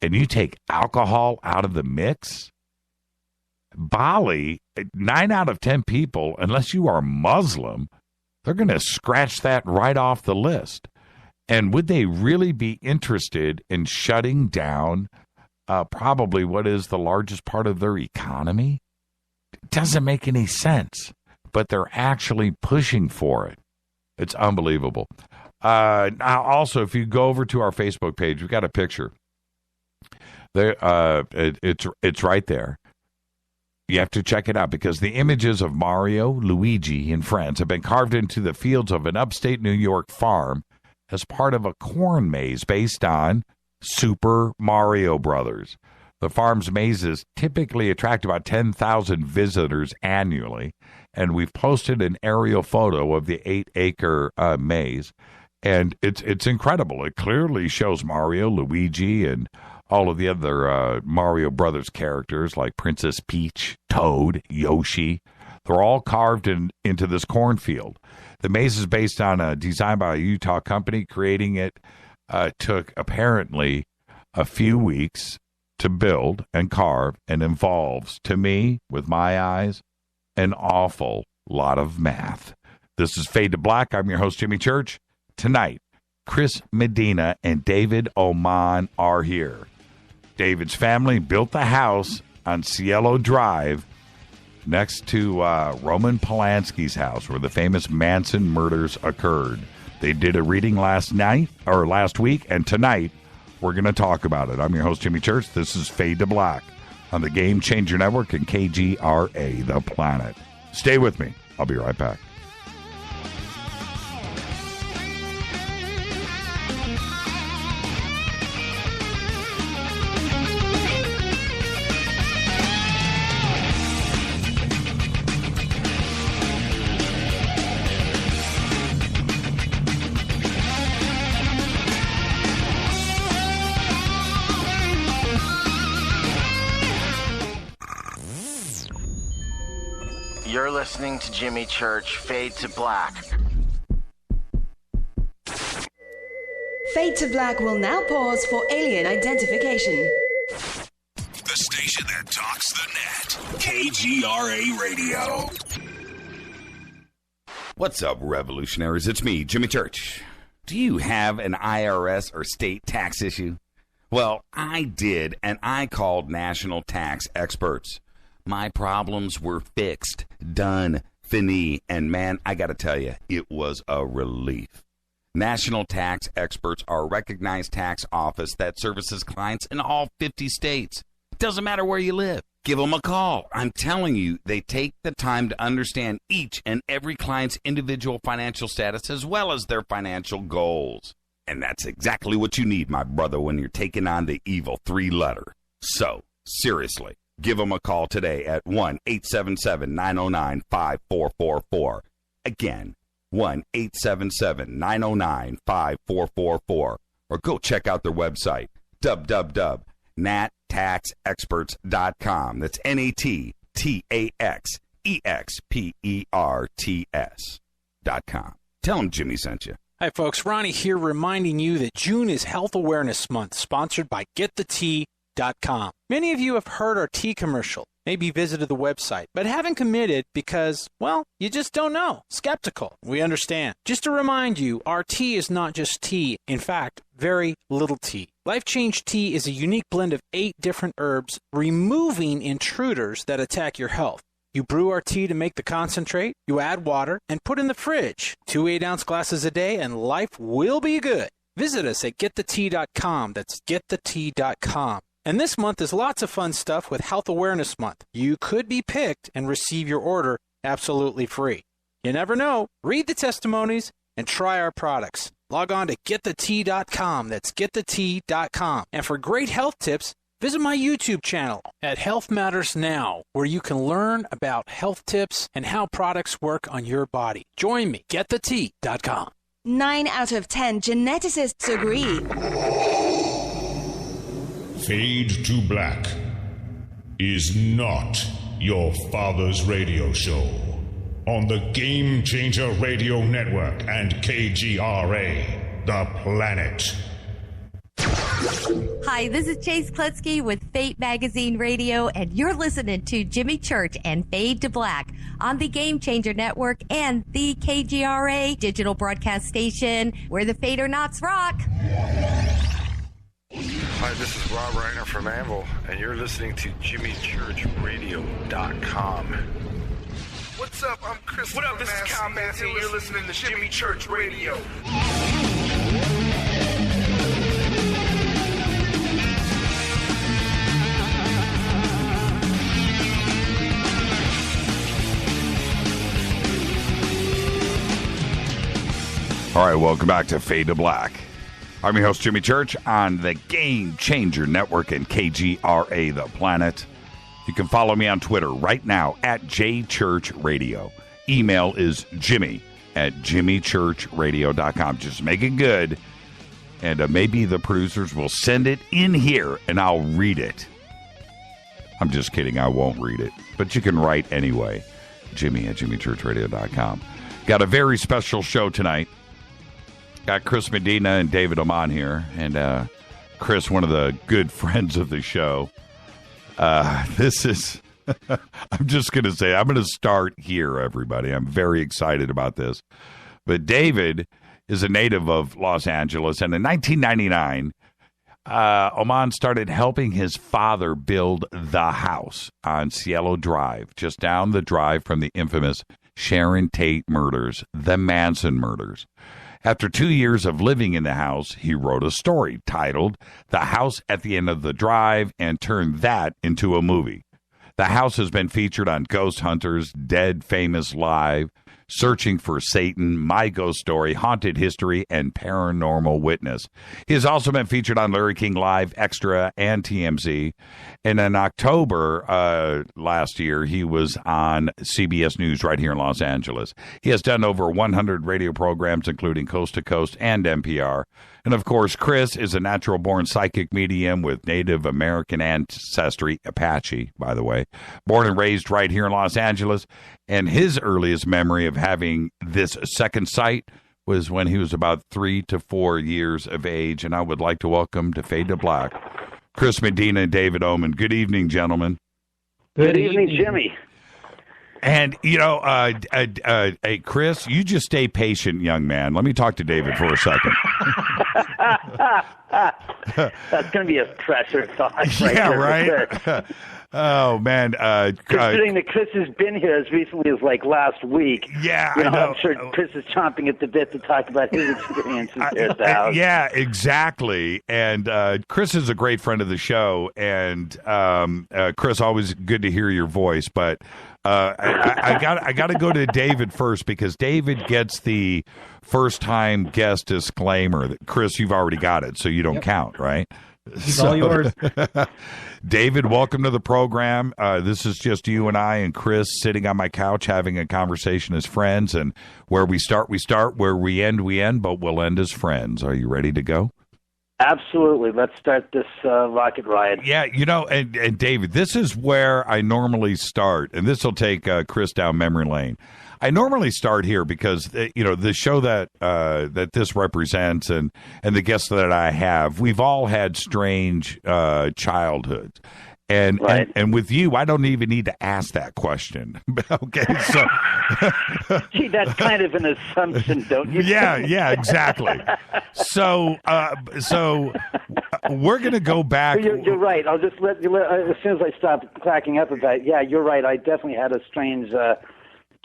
and you take alcohol out of the mix, Bali, 9 out of 10 people, unless you are Muslim, they're going to scratch that right off the list. And would they really be interested in shutting down probably what is the largest part of their economy? It doesn't make any sense, but they're actually pushing for it. It's unbelievable. Now, also, if you go over to our Facebook page, we've got a picture. There, it's right there. You have to check it out because the images of Mario, Luigi, and friends have been carved into the fields of an upstate New York farm as part of a corn maze based on Super Mario Brothers. The farm's mazes typically attract about 10,000 visitors annually, and we've posted an aerial photo of the 8-acre maze, and it's incredible. It clearly shows Mario, Luigi, and all of the other Mario Brothers characters like Princess Peach, Toad, Yoshi. They're all carved into this cornfield. The maze is based on a design by a Utah company. Creating it took apparently a few weeks to build and carve, and involves, to me, with my eyes, an awful lot of math. This is Fade to Black. I'm your host, Jimmy Church. Tonight, Chris Medina and David Oman are here. David's family built the house on Cielo Drive next to Roman Polanski's house where the famous Manson murders occurred. They did a reading last week, and tonight we're going to talk about it. I'm your host, Jimmy Church. This is Fade to Black on the Game Changer Network and KGRA, The Planet. Stay with me. I'll be right back. You're listening to Jimmy Church, Fade to Black. Fade to Black will now pause for alien identification. The station that talks the net. KGRA Radio. What's up, revolutionaries? It's me, Jimmy Church. Do you have an IRS or state tax issue? Well, I did, and I called national tax experts. My problems were fixed, done, fini, and man, I gotta tell you, it was a relief. National Tax Experts are a recognized tax office that services clients in all 50 states. It doesn't matter where you live. Give them a call. I'm telling you, they take the time to understand each and every client's individual financial status as well as their financial goals. And that's exactly what you need, my brother, when you're taking on the evil 3-letter. So, seriously. Give them a call today at 1-877-909-5444. Again, 1-877-909-5444. Or go check out their website, www.nattaxexperts.com. That's NATTAXEXPERTS.com. Tell them Jimmy sent you. Hi, folks. Ronnie here reminding you that June is Health Awareness Month, sponsored by GetTheTea.com. Many of you have heard our tea commercial, maybe visited the website, but haven't committed because, well, you just don't know. Skeptical. We understand. Just to remind you, our tea is not just tea. In fact, very little tea. Life Change Tea is a unique blend of 8 different herbs, removing intruders that attack your health. You brew our tea to make the concentrate, you add water, and put in the fridge. 2 8-ounce glasses a day, and life will be good. Visit us at GetTheTea.com. That's GetTheTea.com. And this month is lots of fun stuff with Health Awareness Month. You could be picked and receive your order absolutely free. You never know. Read the testimonies and try our products. Log on to GetTheTea.com. That's GetTheTea.com. And for great health tips, visit my YouTube channel at Health Matters Now, where you can learn about health tips and how products work on your body. Join me, GetTheTea.com. 9 out of 10 geneticists agree. Fade to Black is not your father's radio show on the Game Changer Radio Network and KGRA, The Planet. Hi, this is Chase Klutsky with Fate Magazine Radio, and you're listening to Jimmy Church and Fade to Black on the Game Changer Network and the KGRA digital broadcast station, where the Fade or Nots rock. Hi, this is Rob Reiner from Anvil, and you're listening to JimmyChurchRadio.com. What's up? I'm Chris. What up? This is Kyle Massey, and you're listening to Jimmy Church Radio. All right, welcome back to Fade to Black. I'm your host, Jimmy Church, on the Game Changer Network and KGRA The Planet. You can follow me on Twitter right now at JChurchRadio. Email is Jimmy@JimmyChurchRadio.com. Just make it good, and maybe the producers will send it in here, and I'll read it. I'm just kidding. I won't read it, but you can write anyway. Jimmy@JimmyChurchRadio.com. Got a very special show tonight. Got Chris Medina and David Oman here, and Chris, one of the good friends of the show. This is, I'm just going to say, I'm going to start here, everybody. I'm very excited about this. But David is a native of Los Angeles, and in 1999, Oman started helping his father build the house on Cielo Drive, just down the drive from the infamous Sharon Tate murders, the Manson murders. After 2 years of living in the house, he wrote a story titled The House at the End of the Drive and turned that into a movie. The house has been featured on Ghost Hunters, Dead Famous Live, Searching for Satan, My Ghost Story, Haunted History, and Paranormal Witness. He has also been featured on Larry King Live, Extra, and TMZ. And in October last year, he was on CBS News right here in Los Angeles. He has done over 100 radio programs, including Coast to Coast and NPR. And, of course, Chris is a natural-born psychic medium with Native American ancestry, Apache, by the way, born and raised right here in Los Angeles. And his earliest memory of having this second sight was when he was about 3 to 4 years of age. And I would like to welcome to Fade to Black, Chris Medina and David Oman. Good evening, gentlemen. Good evening, Jimmy. And, you know, hey, Chris, you just stay patient, young man. Let me talk to David for a second. That's going to be a pressure thought. Right? Oh, man. Considering that Chris has been here as recently as like last week. Yeah, I know. know. I'm sure Chris is chomping at the bit to talk about his experiences there at the house. Yeah, exactly. And Chris is a great friend of the show. And Chris, always good to hear your voice. But I got to go to David first, because David gets the first-time guest disclaimer. Chris, you've already got it, so you don't count, right? It's all yours. David, welcome to the program. This is just you and I and Chris sitting on my couch having a conversation as friends. And where we start, we start. Where we end, but we'll end as friends. Are you ready to go? Absolutely. Let's start this rocket ride. Yeah, you know, and David, this is where I normally start, and this will take Chris down memory lane. I normally start here because, you know, the show that this represents and the guests that I have, we've all had strange childhoods. And, right. and with you, I don't even need to ask that question. Okay, so gee, that's kind of an assumption, don't you? Yeah, exactly. So we're gonna go back. You're right. I'll just let you. As soon as I stop cracking up about it, yeah, you're right. I definitely had a strange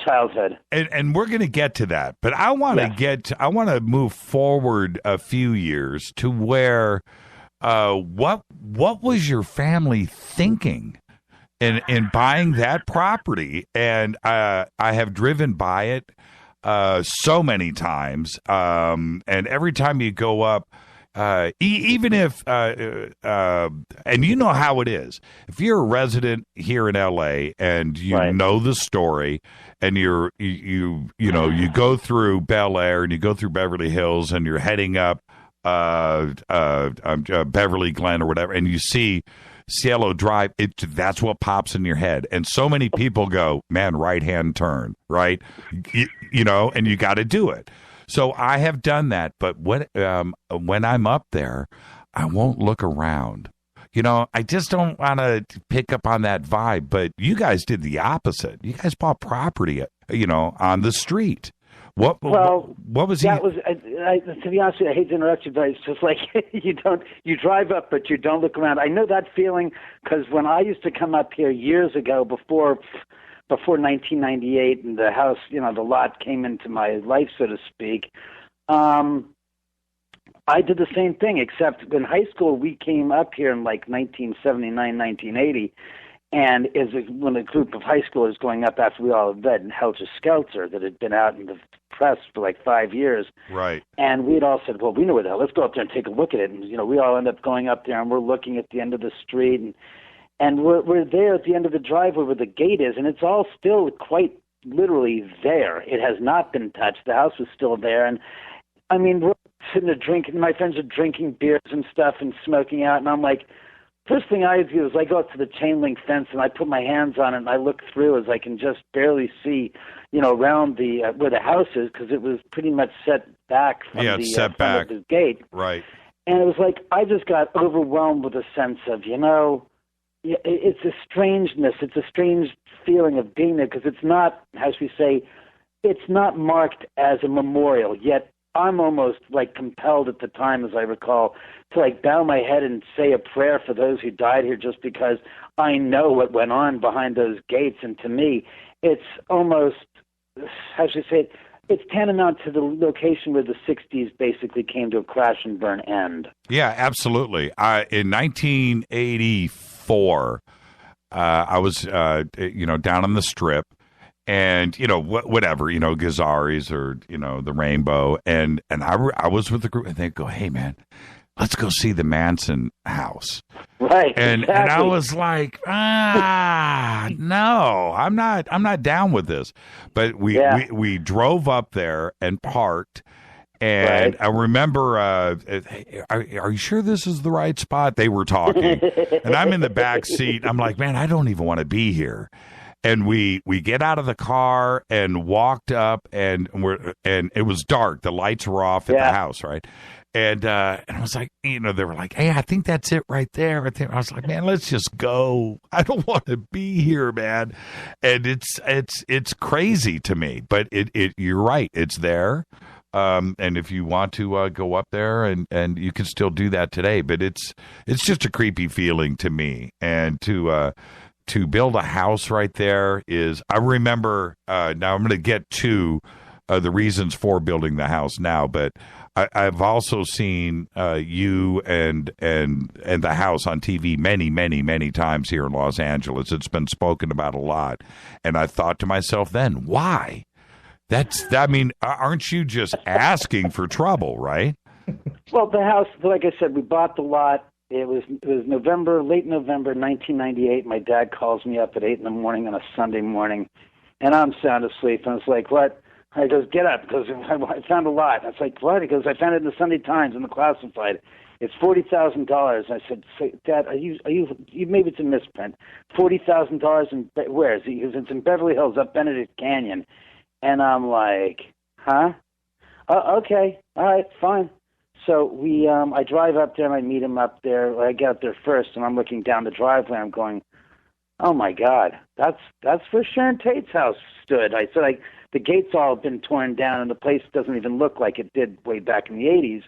childhood, and we're gonna get to that. But I want to move forward a few years to where. What was your family thinking in buying that property? And I have driven by it so many times, and every time you go up, even if and you know how it is, if you're a resident here in LA and you right. know the story, and you go through Bel Air and you go through Beverly Hills and you're heading up Beverly Glen or whatever, and you see Cielo Drive, that's what pops in your head. And so many people go, man, right-hand turn, right? You know, and you got to do it. So I have done that, but when I'm up there, I won't look around. You know, I just don't want to pick up on that vibe. But you guys did the opposite. You guys bought property, you know, on the street. What was that? To be honest with you, I hate to interrupt you, but it's just like you drive up, but you don't look around. I know that feeling because when I used to come up here years ago, before 1998, and the house, you know, the lot came into my life, so to speak. I did the same thing, except in high school we came up here in like 1979, 1980. And when a group of high schoolers going up after we all had read Helter Skelter that had been out in the press for like 5 years. Right. And we'd all said, well, we know where the hell. Let's go up there and take a look at it. And, you know, we all end up going up there and we're looking at the end of the street. And we're there at the end of the driveway where the gate is. And it's all still quite literally there. It has not been touched. The house is still there. And, I mean, we're sitting there drinking. My friends are drinking beers and stuff and smoking out. And I'm like, first thing I do is I go up to the chain link fence and I put my hands on it and I look through as I can just barely see, you know, around the where the house is because it was pretty much set back from the gate. Right. And it was like I just got overwhelmed with a sense of, you know, it's a strangeness. It's a strange feeling of being there because it's not, how should we say, it's not marked as a memorial, yet I'm almost like compelled at the time, as I recall, to like bow my head and say a prayer for those who died here just because I know what went on behind those gates. And to me, it's almost, how should I say it, it's tantamount to the location where the 60s basically came to a crash and burn end. Yeah, absolutely. In 1984, I was, you know, down on the Strip. And, you know, whatever, you know, Gazzari's or, you know, the Rainbow. And I was with the group and they go, hey, man, let's go see the Manson house. Right. And I was like, no, I'm not down with this. But we drove up there and parked. And I remember, are you sure this is the right spot? They were talking. And I'm in the back seat. I'm like, man, I don't even want to be here. And we get out of the car and walked up, and it was dark. The lights were off at the house, right? And I was like, you know, they were like, hey, I think that's it right there. I was like, man, let's just go. I don't want to be here, man. And it's crazy to me, but you're right, it's there. And if you want to go up there, and you can still do that today, but it's just a creepy feeling to me, and to build a house right there is, I remember, now I'm going to get to the reasons for building the house now, but I've also seen you and the house on TV many, many, many times here in Los Angeles. It's been spoken about a lot. And I thought to myself then, why? I mean, aren't you just asking for trouble, right? Well, the house, like I said, we bought the lot. It was November, late November 1998. My dad calls me up at 8 a.m. on a Sunday morning, and I'm sound asleep. And it's like, what? He goes, get up, because I found a lot. I was like, what? He goes, I found it in the Sunday Times in the classified. It's $40,000. I said, Dad, are you? Maybe it's a misprint. $40,000 in where is it? He goes, it's in Beverly Hills, up Benedict Canyon. And I'm like, huh? Okay, all right, fine. So I drive up there and I meet him up there. I get up there first, and I'm looking down the driveway. I'm going, oh my God, that's where Sharon Tate's house stood. I said, the gates all have been torn down, and the place doesn't even look like it did way back in the 80s.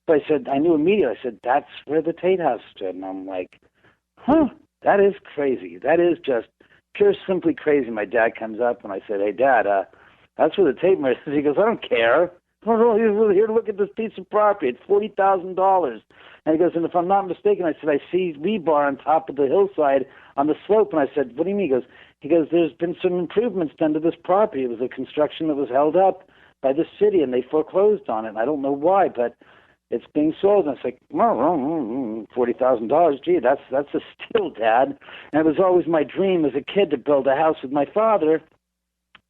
But I said, I knew immediately. I said, that's where the Tate house stood. And I'm like, huh, that is crazy. That is just pure, simply crazy. My dad comes up, and I said, hey, Dad, that's where the Tate murder is. He goes, I don't care. We're here to look at this piece of property. It's $40,000. And he goes, and if I'm not mistaken, I said, I see rebar on top of the hillside on the slope. And I said, what do you mean? He goes, there's been some improvements done to this property. It was a construction that was held up by the city, and they foreclosed on it. And I don't know why, but it's being sold. And I was like, $40,000. Gee, that's a steal, Dad. And it was always my dream as a kid to build a house with my father,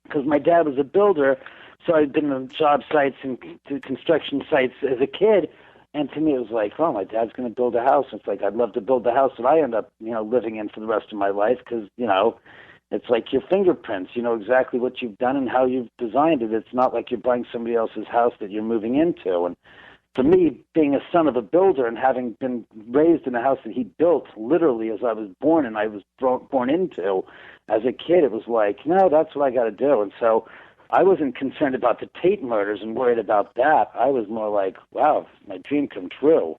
because my dad was a builder. So I'd been on job sites and construction sites as a kid, and to me it was like, oh, my dad's going to build a house. It's like, I'd love to build the house that I end up, living in for the rest of my life, because, it's like your fingerprints. You know exactly what you've done and how you've designed it. It's not like you're buying somebody else's house that you're moving into. And, for me, being a son of a builder and having been raised in a house that he built literally as I was born and I was born into as a kid, it was like, no, that's what I got to do. And so I wasn't concerned about the Tate murders and worried about that. I was more like, wow, my dream come true.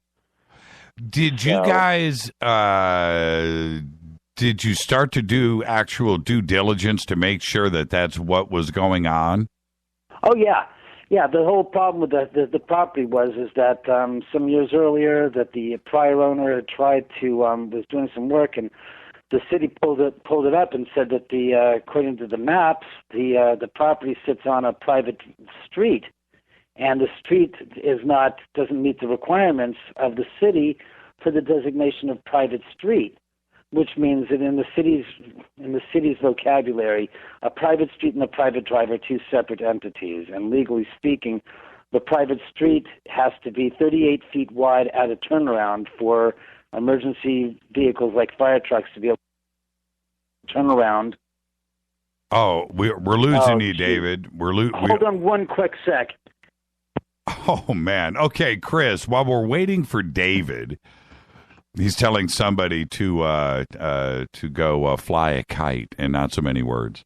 Did you guys, did you start to do actual due diligence to make sure that that's what was going on? Oh, yeah. Yeah, the whole problem with the property was that some years earlier that the prior owner had tried to, was doing some work, and the city pulled it up and said that according to the maps, the property sits on a private street, and the street doesn't meet the requirements of the city for the designation of private street, which means that in the city's vocabulary, a private street and a private drive are two separate entities. And legally speaking, the private street has to be 38 feet wide at a turnaround for emergency vehicles like fire trucks to be able to turn around. Oh, we're losing you, David. Hold on one quick sec. Oh, man. Okay, Chris, while we're waiting for David, he's telling somebody to go fly a kite, and not so many words.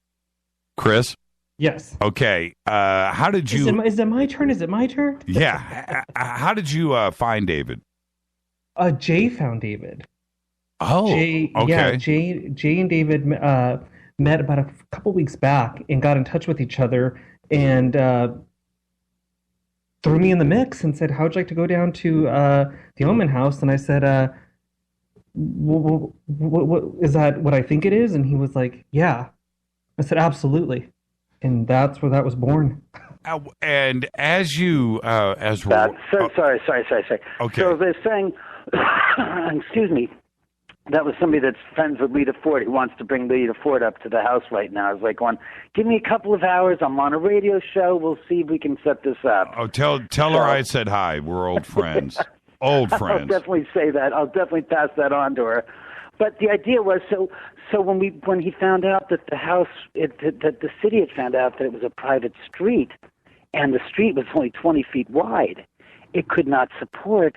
Chris? Yes. Okay. How did you? Is it my turn? Is it my turn? Yeah. How did you find David? Jay found David. Oh. Jay, okay. Yeah. Jay and David met about a couple weeks back and got in touch with each other and threw me in the mix and said, "How'd you like to go down to the Oman house?" And I said, what is that what I think it is? And he was like, yeah. I said, absolutely. And that's where that was born. And as you, sorry. Okay. So they're saying, excuse me, that was somebody that's friends with Lita Ford. He wants to bring Lita Ford up to the house right now. I was like, give me a couple of hours. I'm on a radio show. We'll see if we can set this up. Oh, tell her I said hi. We're old friends. Old friends. I'll definitely say that. I'll definitely pass that on to her. But the idea was, so when he found out that the house, that the city had found out that it was a private street, and the street was only 20 feet wide, it could not support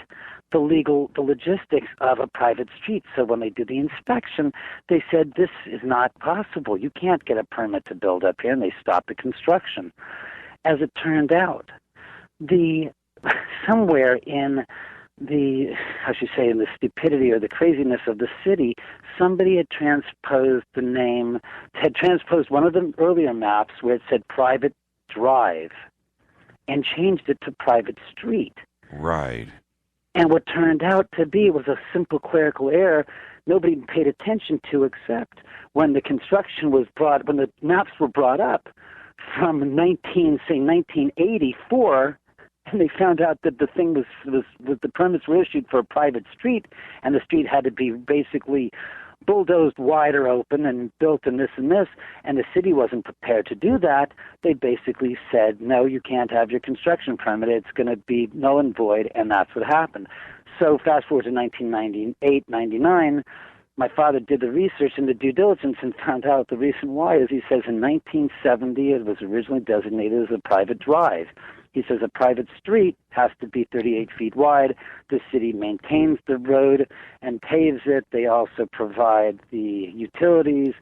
the logistics of a private street. So when they did the inspection, they said, this is not possible. You can't get a permit to build up here, and they stopped the construction. As it turned out, somewhere in in the stupidity or the craziness of the city, somebody had transposed one of the earlier maps where it said private drive and changed it to private street. Right. And what turned out to be was a simple clerical error nobody paid attention to, except when the when the maps were brought up from 1984, and they found out that the thing was the permits were issued for a private street, and the street had to be basically bulldozed wider open and built and this, and the city wasn't prepared to do that. They basically said, no, you can't have your construction permit. It's going to be null and void, and that's what happened. So fast forward to 1998, 99, my father did the research and the due diligence and found out the reason why is he says in 1970 it was originally designated as a private drive. He says a private street has to be 38 feet wide. The city maintains the road and paves it. They also provide the utilities,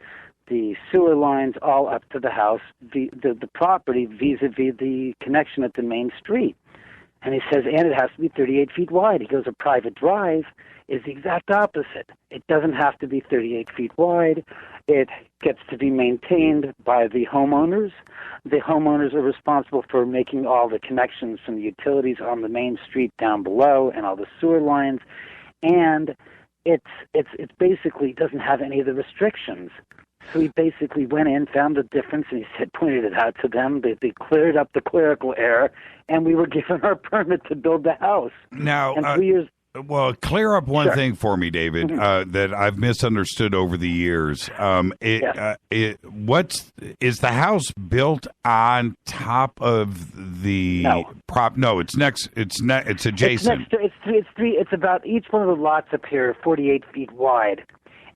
the sewer lines, all up to the house, the property vis-a-vis the connection at the main street. And he says, and it has to be 38 feet wide. He goes, a private drive is the exact opposite. It doesn't have to be 38 feet wide. It gets to be maintained by the homeowners. The homeowners are responsible for making all the connections from the utilities on the main street down below and all the sewer lines. And it's basically doesn't have any of the restrictions. So he basically went in, found the difference, and he pointed it out to them. They cleared up the clerical error, and we were given our permit to build the house. Now, and 3 years. Well, clear up one Sure. thing for me, David, that I've misunderstood over the years. Is the house built on top of the prop? No, it's next. It's adjacent. It's about each one of the lots up here, 48 feet wide.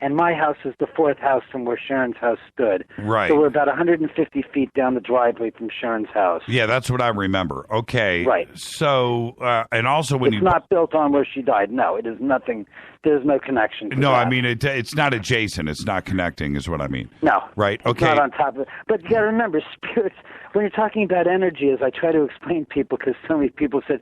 and my house is the fourth house from where Sharon's house stood. Right. So we're about 150 feet down the driveway from Sharon's house. Yeah, that's what I remember. Okay. Right. So, and also when it's not built on where she died. No, it is nothing. There's no connection to No, that. I mean, it's not adjacent. It's not connecting is what I mean. No. Right. Okay. It's not on top of it. But you got to remember, spirits, when you're talking about energy, as I try to explain to people, because so many people said,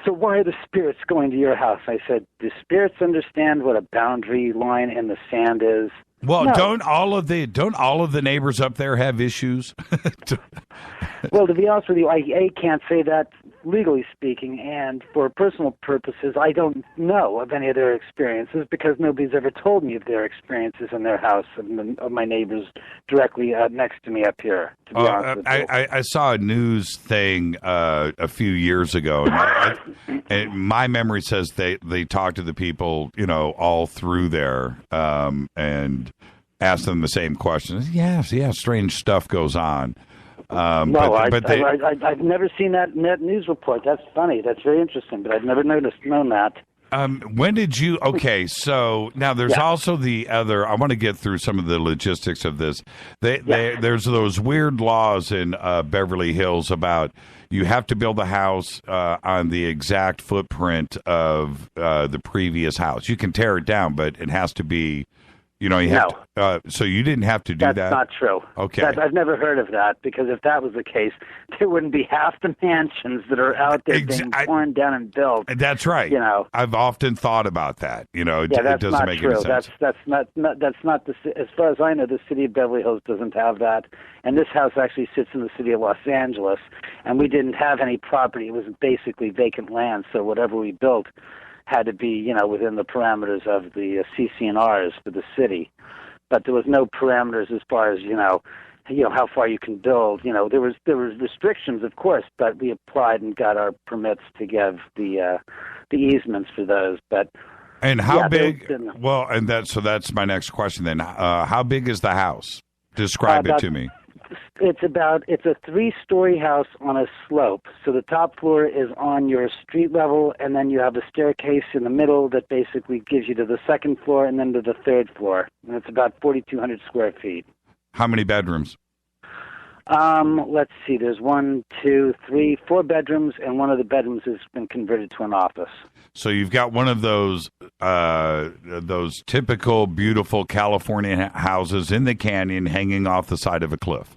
so why are the spirits going to your house? I said, do spirits understand what a boundary line in the sand is? Well, No. don't all of the neighbors up there have issues? Well, to be honest with you, I can't say that legally speaking, and for personal purposes, I don't know of any of their experiences because nobody's ever told me of their experiences in their house of my neighbors directly next to me up here. To be honest with you. I saw a news thing a few years ago, and my memory says they talked to the people, all through there, and asked them the same questions. Yes, strange stuff goes on. I've never seen that news report. That's funny. That's very interesting, but I've never known that. When did you? Okay, so now there's also the other. I want to get through some of the logistics of this. There's those weird laws in Beverly Hills about you have to build a house on the exact footprint of the previous house. You can tear it down, but it has to be. So you didn't have to do that? That's not true. Okay. I've never heard of that, because if that was the case, there wouldn't be half the mansions that are out there being torn down and built. That's right. I've often thought about that. It that's doesn't not make true. any sense. That's not as far as I know, the city of Beverly Hills doesn't have that. And this house actually sits in the city of Los Angeles, and we didn't have any property. It was basically vacant land, so whatever we built had to be, within the parameters of the CC&Rs for the city. But there was no parameters as far as, how far you can build. There was restrictions, of course, but we applied and got our permits to give the easements for those. But and how big? Well, and that's my next question then. How big is the house? Describe it to me. It's a 3-story house on a slope. So the top floor is on your street level, and then you have a staircase in the middle that basically gives you to the second floor and then to the third floor. And it's about 4,200 square feet. How many bedrooms? Let's see. There's 4 bedrooms, and one of the bedrooms has been converted to an office. So you've got one of those typical beautiful California houses in the canyon hanging off the side of a cliff.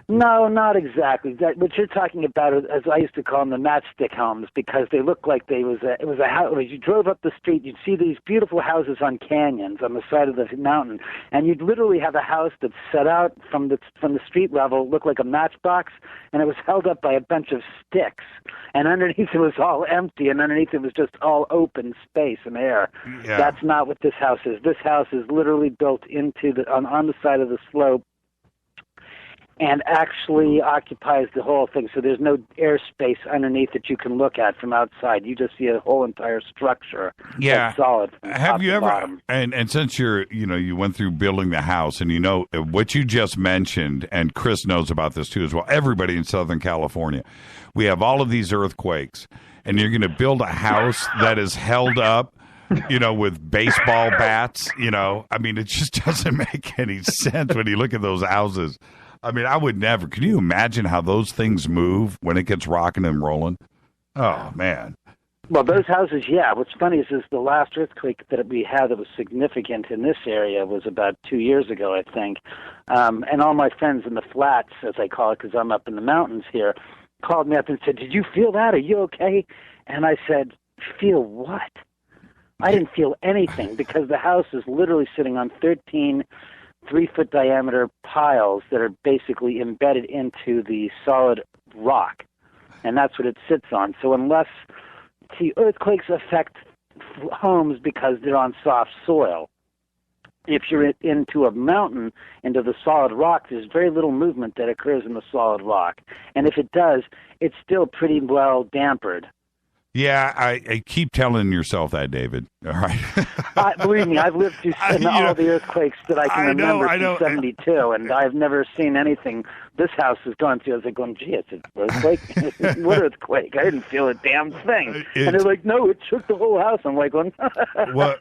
No, not exactly. What you're talking about, as I used to call them, the matchstick homes, because they look like it was a house. As you drove up the street, you'd see these beautiful houses on canyons on the side of the mountain, and you'd literally have a house that's set out from the street level, looked like a matchbox, and it was held up by a bunch of sticks, and underneath it was all empty, and underneath it was just all open space and air. Yeah. That's not what this house is. This house is literally built into on the side of the slope, and actually occupies the whole thing. So there's no airspace underneath that you can look at from outside. You just see a whole entire structure. Yeah. That's solid. Have you ever? Bottom. And since you went through building the house, and what you just mentioned, and Chris knows about this too as well. Everybody in Southern California, we have all of these earthquakes, and you're going to build a house that is held up, with baseball bats. I mean, it just doesn't make any sense when you look at those houses. I mean, I would never. Can you imagine how those things move when it gets rocking and rolling? Oh, man. Well, those houses, yeah. What's funny is the last earthquake that we had that was significant in this area was about 2 years ago, I think. And all my friends in the flats, as I call it, because I'm up in the mountains here, called me up and said, "Did you feel that? Are you okay?" And I said, "Feel what?" I didn't feel anything, because the house is literally sitting on 13 3-foot diameter piles that are basically embedded into the solid rock, and that's what it sits on. So earthquakes affect homes because they're on soft soil. If you're into a mountain, into the solid rock, there's very little movement that occurs in the solid rock, and if it does, it's still pretty well dampered. Yeah, I keep telling yourself that, David. All right. Believe me, I've lived through all the earthquakes that I can remember since 72, and I've never seen anything this house has gone through. I was like, going, gee, it's an earthquake? What earthquake? I didn't feel a damn thing. And they're like, no, it shook the whole house. I'm like, what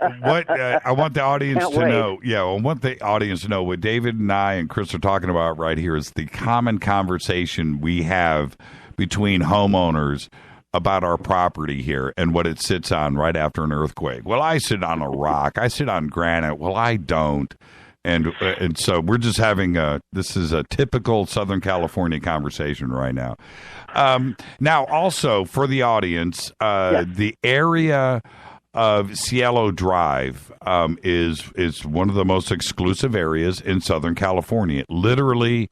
I want the audience to know. Yeah, I want the audience to know what David and I and Chris are talking about right here is the common conversation we have between homeowners about our property here and what it sits on right after an earthquake. Well, I sit on a rock. I sit on granite. Well, I don't. And so we're just having this is a typical Southern California conversation right now. Now, also for the audience, the area of Cielo Drive is one of the most exclusive areas in Southern California. Literally,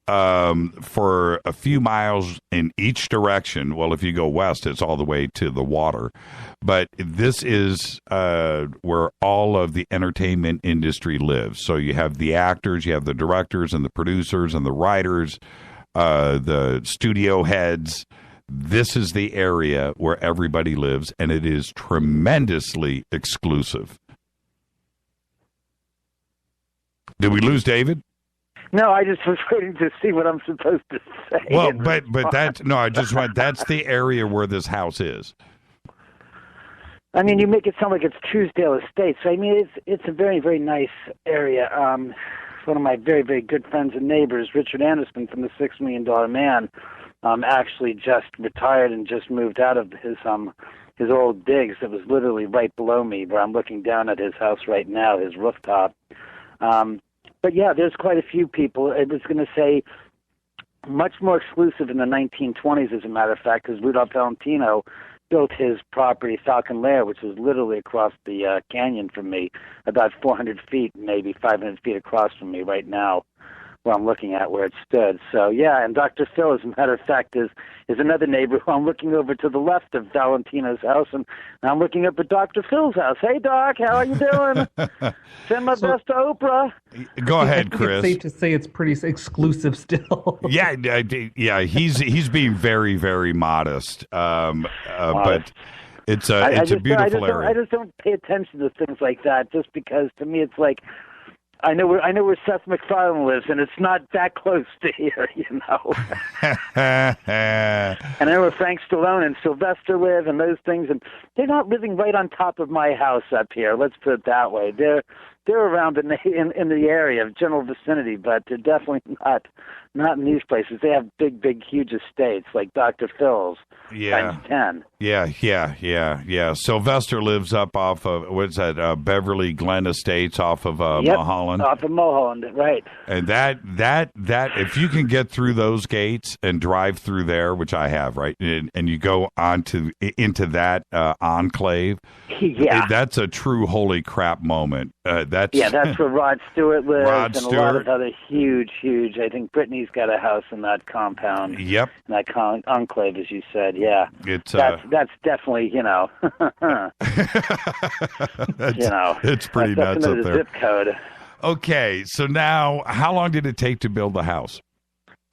for a few miles in each direction. Well, if you go west, it's all the way to the water. But this is where all of the entertainment industry lives. So you have the actors, you have the directors and the producers and the writers, the studio heads. This is the area where everybody lives, and it is tremendously exclusive. Did we lose David? No, I just was waiting to see what I'm supposed to say. Well, but that's no. I just want that's the area where this house is. I mean, you make it sound like it's Truesdale Estates. I mean, it's a very, very nice area. One of my very, very good friends and neighbors, Richard Anderson from the $6 Million Man, actually just retired and just moved out of his old digs that was literally right below me, where I'm looking down at his house right now, his rooftop. But yeah, there's quite a few people. I was going to say much more exclusive in the 1920s, as a matter of fact, because Rudolph Valentino built his property, Falcon Lair, which was literally across the canyon from me, about 400 feet, maybe 500 feet across from me right now, where I'm looking at where it stood. So, yeah, and Dr. Phil, as a matter of fact, is another neighbor who I'm looking over to the left of Valentino's house, and I'm looking up at Dr. Phil's house. Hey, Doc, how are you doing? Send my best to Oprah. Go ahead, Chris. It's safe to say it's pretty exclusive still. Yeah, he's being very, very modest. But it's a beautiful area. I just don't pay attention to things like that, just because to me it's like, I know where Seth MacFarlane lives, and it's not that close to here, you know. And I know where Frank Stallone and Sylvester live, and those things, and they're not living right on top of my house up here. Let's put it that way. They're around in the area, general vicinity, but they're definitely not in these places. They have big, huge estates like Dr. Phil's. Yeah. Times 10. Yeah. Sylvester lives up off of, what's that, Beverly Glen Estates off of Mulholland. Off of Mulholland, right. And that, if you can get through those gates and drive through there, which I have, right, and you go into that enclave, that's a true holy crap moment. That's where Rod Stewart lives, and a lot of other huge, I think Brittany's got a house in that compound. Yep. In that enclave, as you said, yeah. It's that's definitely, you know. It's pretty nuts up there. Zip code. Okay, so now, how long did it take to build the house?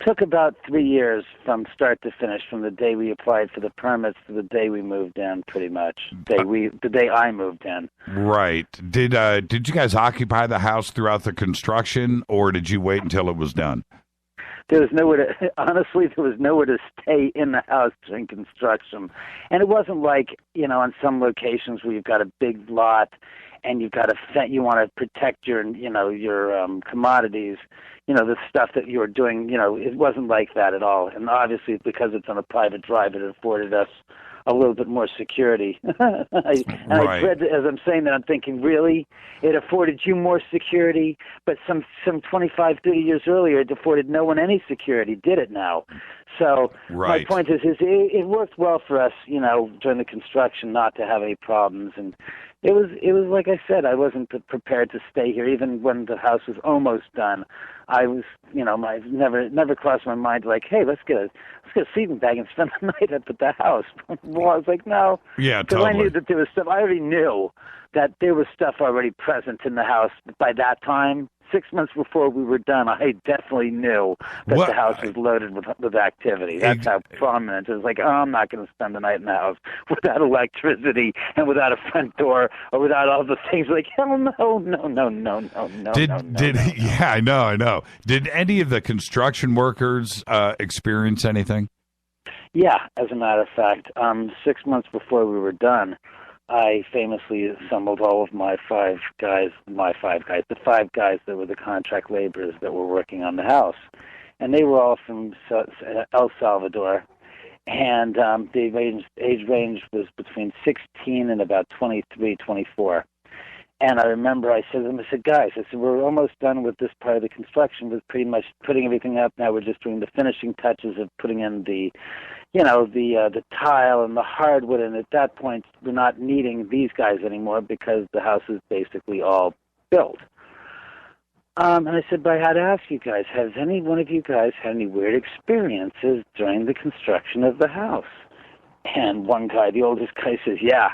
Took about 3 years from start to finish, from the day we applied for the permits to the day we moved in, pretty much. The day I moved in. Right. Did you guys occupy the house throughout the construction, or did you wait until it was done? There was nowhere to stay in the house during construction. And it wasn't like, you know, on some locations where you've got a big lot and you've got you want to protect your commodities, you know, the stuff that you were doing, you know, it wasn't like that at all. And obviously, because it's on a private drive, it afforded us a little bit more security. I read, as I'm saying that, I'm thinking, really? It afforded you more security, but some 25, 30 years earlier, it afforded no one any security, did it now? So my point is it worked well for us, you know, during the construction not to have any problems. And it was like I said, I wasn't prepared to stay here, even when the house was almost done. I was, you know, I never crossed my mind like, hey, let's get a sleeping bag and spend the night up at the house. Well, I was like, no, because I knew that there was stuff. I already knew that there was stuff already present in the house by that time. 6 months before we were done, I definitely knew that the house was loaded with activity. That's how prominent. It was like, I'm not going to spend the night in the house without electricity and without a front door or without all the things. Like, hell no. Yeah, I know. Did any of the construction workers experience anything? Yeah, as a matter of fact, 6 months before we were done, I famously assembled all of the five guys that were the contract laborers that were working on the house. And they were all from El Salvador. And the age range was between 16 and about 23, 24. And I remember I said to them, guys, we're almost done with this part of the construction. We're pretty much putting everything up. Now we're just doing the finishing touches of putting in the tile and the hardwood. And at that point, we're not needing these guys anymore because the house is basically all built. And I said, but I had to ask you guys, has any one of you guys had any weird experiences during the construction of the house? And one guy, the oldest guy, says, yeah,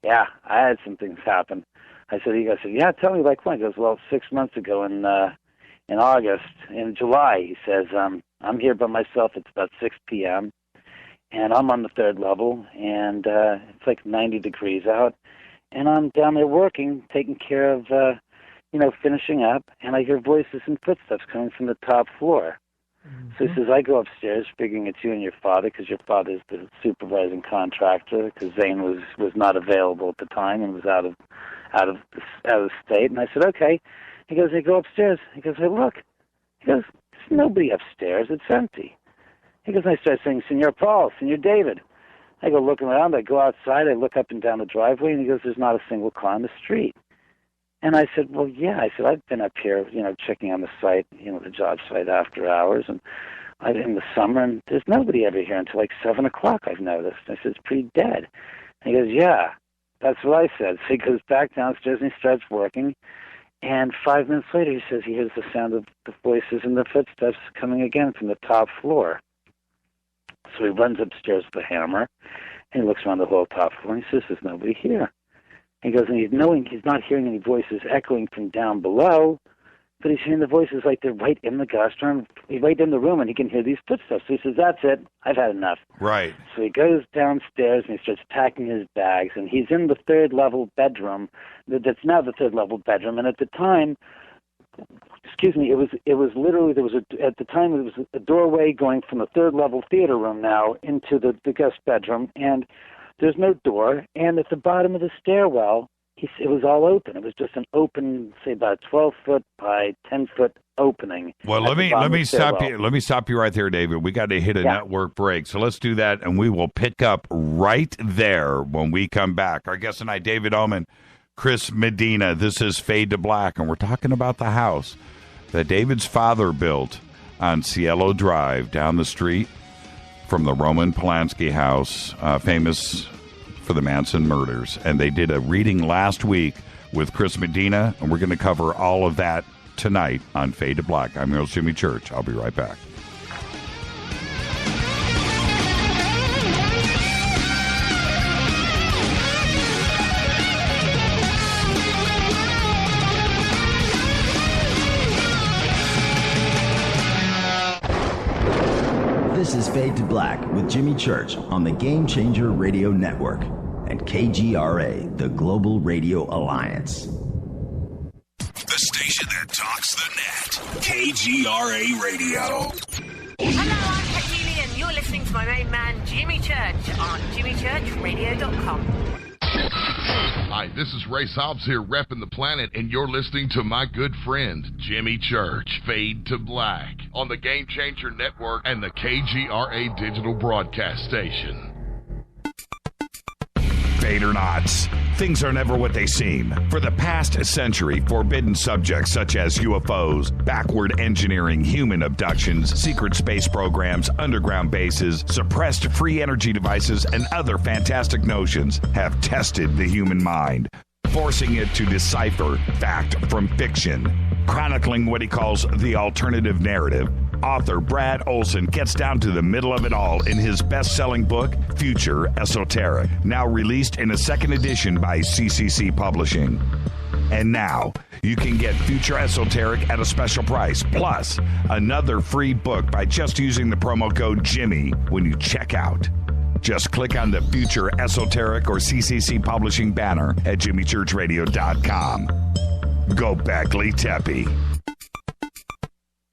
I had some things happen. I said, yeah, tell me, like what? He goes, well, 6 months ago in July, he says, I'm here by myself. It's about 6 p.m., and I'm on the third level, and it's like 90 degrees out, and I'm down there working, taking care of, finishing up, and I hear voices and footsteps coming from the top floor. Mm-hmm. So he says, I go upstairs, figuring it's you and your father, because your father's the supervising contractor, because Zane was not available at the time and was out of state. And I said, okay. He goes, I go upstairs. He goes, hey, look. He goes, there's nobody upstairs. It's empty. He goes, and I start saying, Senor Paul, Senor David. I go looking around. I go outside. I look up and down the driveway, and he goes, there's not a single car on the street. And I said, well, yeah. I said, I've been up here, checking on the site, the job site after hours, and in the summer, and there's nobody ever here until like 7 o'clock, I've noticed. I said, it's pretty dead. And he goes, yeah, that's what I said. So he goes back downstairs and he starts working. And 5 minutes later, he says he hears the sound of the voices and the footsteps coming again from the top floor. So he runs upstairs with a hammer, and he looks around the whole top floor, and he says, there's nobody here. He goes, and he's not hearing any voices echoing from down below, but he's hearing the voices like they're right in the gosh darn, right in the room, and he can hear these footsteps. So he says, that's it. I've had enough. Right. So he goes downstairs, and he starts packing his bags, and he's in the third-level bedroom. That's now the third-level bedroom, and at the time, it was literally, at the time, there was a doorway going from the third-level theater room now into the guest bedroom, and there's no door, and at the bottom of the stairwell, it was all open. It was just an open, say about 12-foot by 10-foot opening. Well, let me stop you. Let me stop you right there, David. We got to hit a network break, so let's do that, and we will pick up right there when we come back. Our guest tonight, David Oman, Chris Medina. This is Fade to Black, and we're talking about the house that David's father built on Cielo Drive down the street from the Roman Polanski house, famous for the Manson Murders. And they did a reading last week with Chris Medina, and we're going to cover all of that tonight on Fade to Black. I'm your host, Jimmy Church. I'll be right back. This is Fade to Black with Jimmy Church on the Game Changer Radio Network and KGRA, the Global Radio Alliance. The station that talks the net. KGRA Radio. Hello, I'm Katie, and you're listening to my main man, Jimmy Church, on jimmychurchradio.com. Hi, this is Ray Hobbs here, repping the planet, and you're listening to my good friend, Jimmy Church, Fade to Black, on the Game Changer Network and the KGRA digital broadcast station. Fade or not, things are never what they seem. For the past century, forbidden subjects such as UFOs, backward engineering, human abductions, secret space programs, underground bases, suppressed free energy devices, and other fantastic notions have tested the human mind, forcing it to decipher fact from fiction. Chronicling what he calls the alternative narrative, author Brad Olson gets down to the middle of it all in his best-selling book, Future Esoteric, now released in a second edition by CCC Publishing. And now you can get Future Esoteric at a special price, plus another free book by just using the promo code Jimmy when you check out. Just click on the Future Esoteric or CCC Publishing banner at jimmychurchradio.com. Go back, Lee Tepe.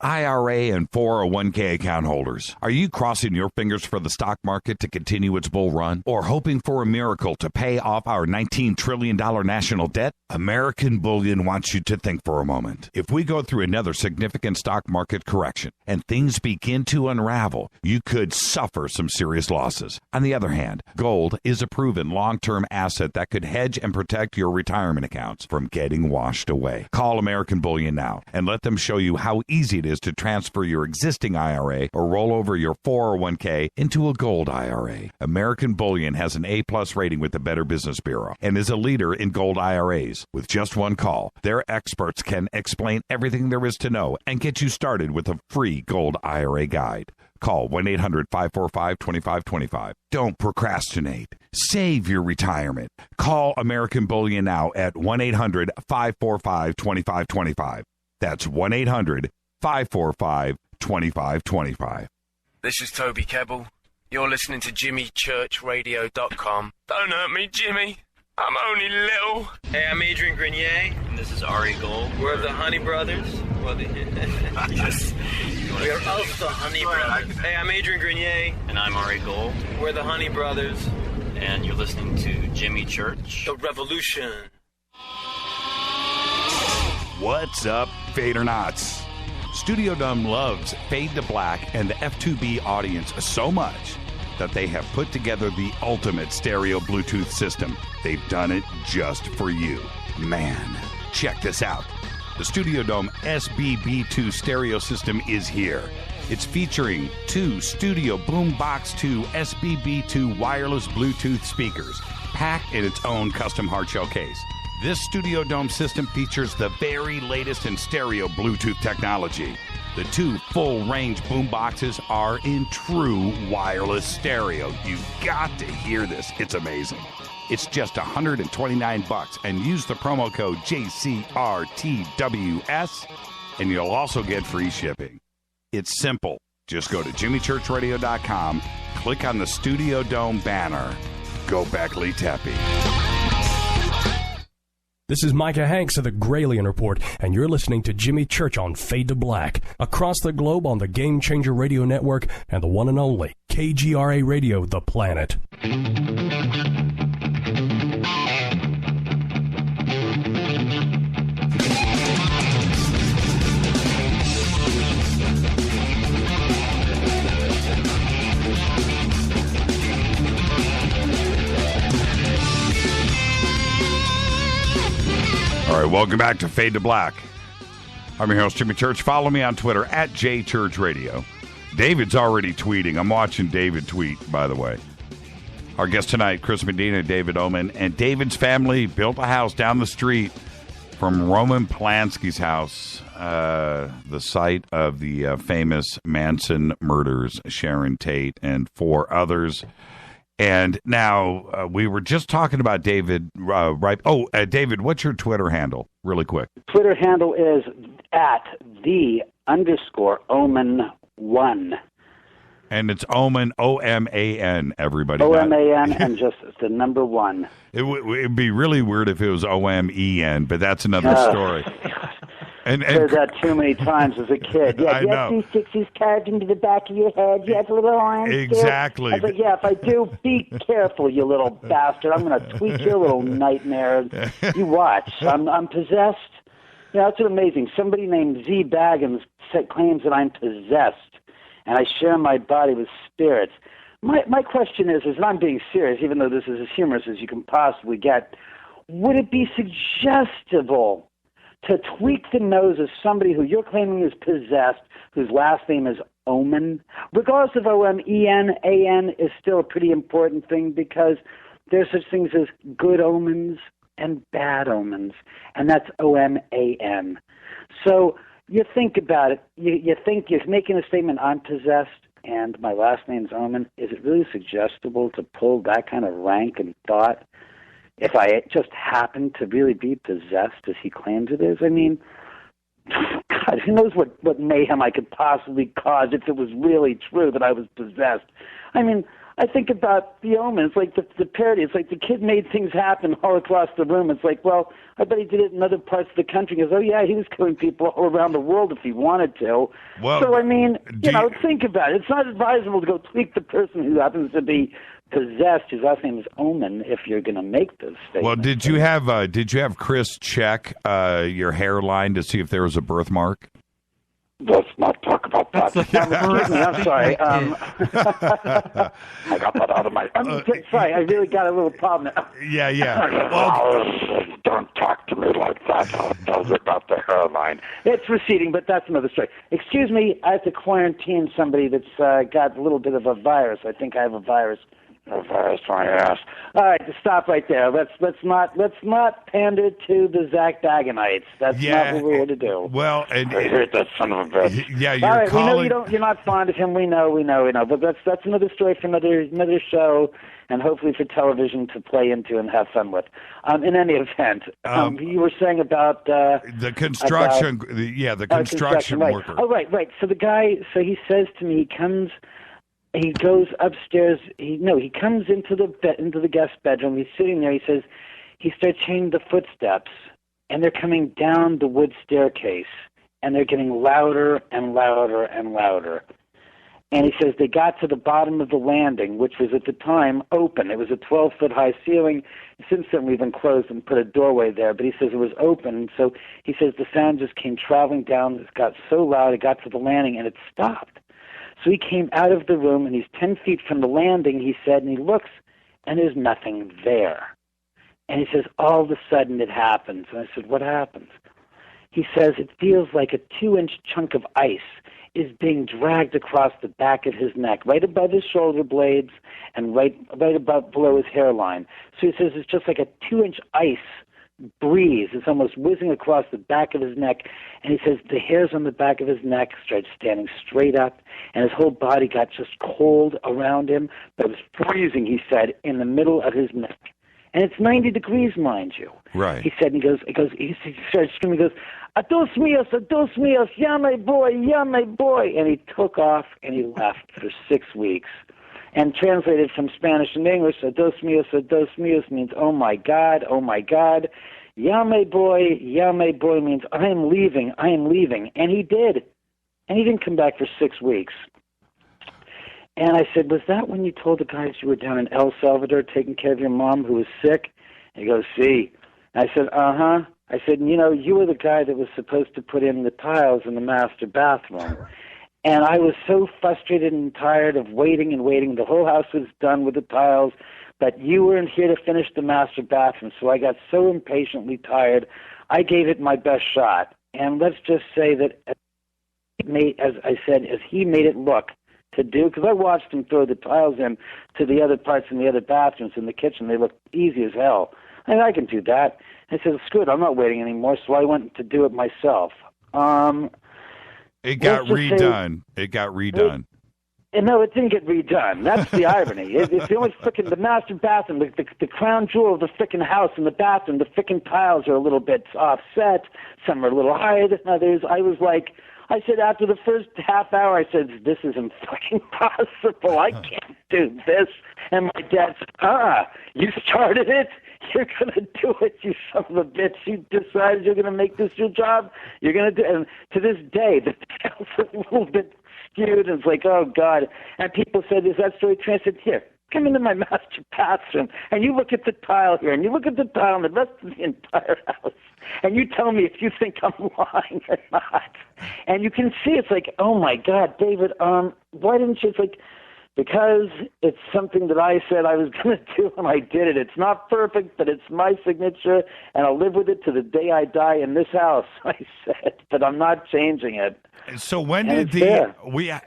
IRA and 401k account holders, are you crossing your fingers for the stock market to continue its bull run, or hoping for a miracle to pay off our $19 trillion national debt? American Bullion wants you to think for a moment. If we go through another significant stock market correction and things begin to unravel, you could suffer some serious losses. On the other hand, gold is a proven long-term asset that could hedge and protect your retirement accounts from getting washed away. Call American Bullion now and let them show you how easy it is to transfer your existing IRA or roll over your 401k into a gold IRA. American Bullion has an A+ rating with the Better Business Bureau and is a leader in gold IRAs. With just one call, their experts can explain everything there is to know and get you started with a free gold IRA guide. Call 1-800-545-2525. Don't procrastinate. Save your retirement. Call American Bullion now at 1-800-545-2525. That's 1-800-545-2525. This is Toby Kebbell. You're listening to JimmyChurchRadio.com. Don't hurt me, Jimmy. I'm only little. Hey, I'm Adrian Grenier. And this is Ari Gold. We're the Honey Brothers. Yes. We are of the Honey Brothers. Hey, I'm Adrian Grenier. And I'm Ari Gold. We're the Honey Brothers. And you're listening to Jimmy Church. The Revolution. What's up, Fadernauts? Studio Dome loves Fade to Black and the F2B audience so much that they have put together the ultimate stereo Bluetooth system. They've done it just for you. Man, check this out. The Studio Dome SBB2 stereo system is here. It's featuring 2 Studio Boombox 2 SBB2 wireless Bluetooth speakers, packed in its own custom hardshell case. This Studio Dome system features the very latest in stereo Bluetooth technology. The 2 full-range boomboxes are in true wireless stereo. You've got to hear this. It's amazing. It's just $129 and use the promo code JCRTWS and you'll also get free shipping. It's simple. Just go to jimmychurchradio.com, click on the Studio Dome banner. Go back, Lee Tepe. This is Micah Hanks of the Gralien Report, and you're listening to Jimmy Church on Fade to Black, across the globe on the Game Changer Radio Network and the one and only KGRA Radio, The Planet. All right, welcome back to Fade to Black. I'm your host, Jimmy Church. Follow me on Twitter at JChurchRadio. David's already tweeting. I'm watching David tweet, by the way. Our guest tonight, Chris Medina, David Oman, and David's family built a house down the street from Roman Polanski's house, the site of the famous Manson Murders, Sharon Tate, and 4 others. And now we were just talking about David, right? Oh, David, what's your Twitter handle? Really quick. Twitter handle is at _Oman1. And it's Oman, O-M-A-N, everybody. O-M-A-N and just the number 1. It'd be really weird if it was O-M-E-N, but that's another story. And heard that too many times as a kid. Yeah, I you know. have these 6s carved into the back of your head. You have a little arm. Exactly. I was like, yeah, if I do, be careful, you little bastard. I'm going to tweak your little nightmare. You watch. I'm possessed. You know, it's amazing. Somebody named Z Baggins claims that I'm possessed, and I share my body with spirits. My question is, and I'm being serious, even though this is as humorous as you can possibly get, would it be suggestible to tweak the nose of somebody who you're claiming is possessed, whose last name is Oman? Regardless of O-M-E-N, A-N is still a pretty important thing because there's such things as good omens and bad omens, and that's O-M-A-N. So you think about it. You think you're making a statement, I'm possessed, and my last name's Oman. Is it really suggestible to pull that kind of rank and thought? if I just happened to really be possessed as he claims it is, I mean, God, who knows what mayhem I could possibly cause if it was really true that I was possessed. I mean, I think about the Omen. It's like the parody. It's like the kid made things happen all across the room. It's like, well, I bet he did it in other parts of the country. He goes, oh, yeah, he was killing people all around the world if he wanted to. Well, so, I mean, think about it. It's not advisable to go tweak the person who happens to be possessed, whose last name is Omen, if you're going to make those statements. Well, did you have Chris check your hairline to see if there was a birthmark? Let's not talk about that. Excuse me, I'm sorry. I got that out of my... sorry, I really got a little problem. Yeah. Well, don't talk to me like that. I'll tell you about the hairline. It's receding, but that's another story. Excuse me, I have to quarantine somebody that's got a little bit of a virus. I think I have a virus. A virus on your ass. All right, to stop right there. Let's not pander to the Zach Bagganites. That's not what we're here to do. Well, and I hate that son of a bitch. Yeah, you're all right, calling. We know you're not fond of him. We know. But that's another story for another show, and hopefully for television to play into and have fun with. In any event, you were saying about the construction. The construction right. worker. Oh, right. So the guy. So he says to me, he goes upstairs. He comes into the guest bedroom. He's sitting there. He says he starts hearing the footsteps, and they're coming down the wood staircase, and they're getting louder and louder and louder. And he says they got to the bottom of the landing, which was at the time open. It was a 12-foot high ceiling. Since then, we've enclosed and put a doorway there. But he says it was open. So he says the sound just came traveling down. It got so loud, it got to the landing, and it stopped. So he came out of the room, and he's 10 feet from the landing, he said, and he looks, and there's nothing there. And he says, all of a sudden it happens. And I said, what happens? He says, it feels like a 2-inch chunk of ice is being dragged across the back of his neck, right above his shoulder blades and right above below his hairline. So he says it's just like a 2-inch ice breeze. It's almost whizzing across the back of his neck. And he says the hairs on the back of his neck started standing straight up, and his whole body got just cold around him, but it was freezing, he said, in the middle of his neck. And it's 90 degrees, mind you. Right. He said, he started screaming, he goes, Ados míos, yeah, my boy. And he took off, and he left for 6 weeks. And translated from Spanish and English, Ados míos means, oh my God. Ya my boy means, I am leaving. And he did. And he didn't come back for 6 weeks. And I said, was that when you told the guys you were down in El Salvador taking care of your mom who was sick? And he goes, see. And I said, uh-huh. I said, you were the guy that was supposed to put in the tiles in the master bathroom. And I was so frustrated and tired of waiting and waiting. The whole house was done with the tiles, but you weren't here to finish the master bathroom. So I got so impatiently tired, I gave it my best shot. And let's just say that, as he made it look to do, because I watched him throw the tiles in to the other parts in the other bathrooms in the kitchen. They looked easy as hell. And I can do that. I said, screw it, I'm not waiting anymore, so I went to do it myself. It got redone. No, it didn't get redone. That's the irony. It's the only the master bathroom, the crown jewel of the frickin' house in the bathroom. The frickin' tiles are a little bit offset. Some are a little higher than others. I said after the first half hour, I said, this isn't fucking possible. I can't do this. And my dad said, you started it. You're going to do it, you son of a bitch. You decided you're going to make this your job. You're going to do it. And to this day, the tiles are a little bit skewed. And it's like, oh, God. And people said, is that story translated? Here, come into my master bathroom, and you look at the tile here, and you look at the tile in the rest of the entire house, and you tell me if you think I'm lying or not. And you can see it's like, oh, my God, David, why didn't you? It's like, because it's something that I said I was going to do, and I did it. It's not perfect, but it's my signature, and I'll live with it to the day I die in this house, I said. But I'm not changing it. So when did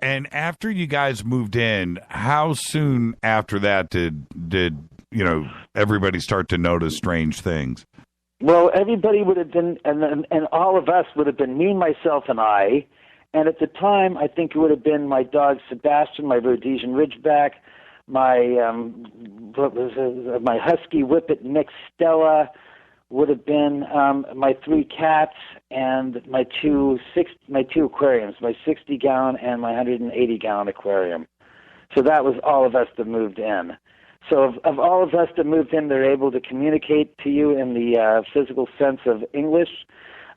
and after you guys moved in, how soon after that did everybody start to notice strange things? Well, everybody would have been, and all of us would have been me, myself, and I. And at the time, I think it would have been my dog Sebastian, my Rhodesian Ridgeback, my my husky whippet mix Stella would have been my 3 cats and my two aquariums, my 60-gallon and my 180-gallon aquarium. So that was all of us that moved in. So of all of us that moved in, they're able to communicate to you in the physical sense of English.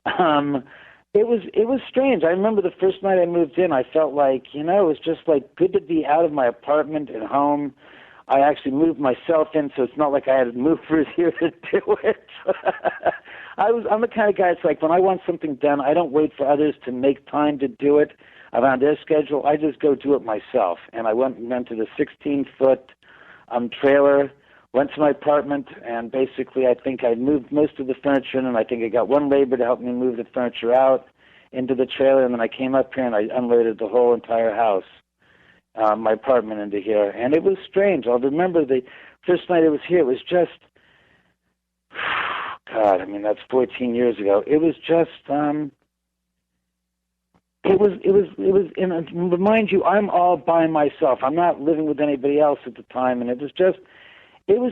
It was strange. I remember the first night I moved in, I felt like, it was just like good to be out of my apartment and home. I actually moved myself in, so it's not like I had movers here to do it. I'm the kind of guy, it's like when I want something done, I don't wait for others to make time to do it around their schedule. I just go do it myself. And I went and rented a 16-foot trailer, went to my apartment, and basically I think I moved most of the furniture in, and I think I got one labor to help me move the furniture out into the trailer, and then I came up here and I unloaded the whole entire house, my apartment into here. And it was strange. I'll remember the first night I was here, it was just, God, I mean, that's 14 years ago. It was just, and remind you, I'm all by myself. I'm not living with anybody else at the time, and it was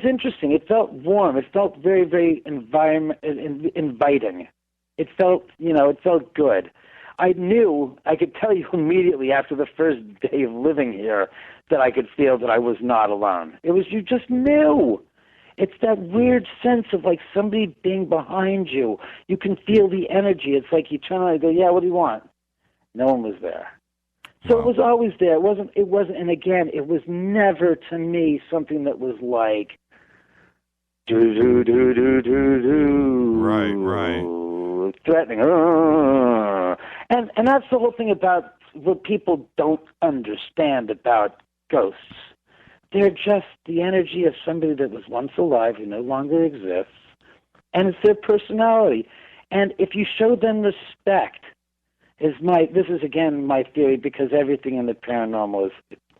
interesting. It felt warm. It felt very, very inviting. It felt good. I could tell you immediately after the first day of living here that I could feel that I was not alone. You just knew. It's that weird sense of like somebody being behind you. You can feel the energy. It's like you turn around and go, yeah, what do you want? No one was there. So it was always there. It wasn't, and again, it was never to me something that was like, do. Right. Threatening. And that's the whole thing about what people don't understand about ghosts. They're just the energy of somebody that was once alive who no longer exists, and it's their personality. And if you show them respect, this is again my theory, because everything in the paranormal is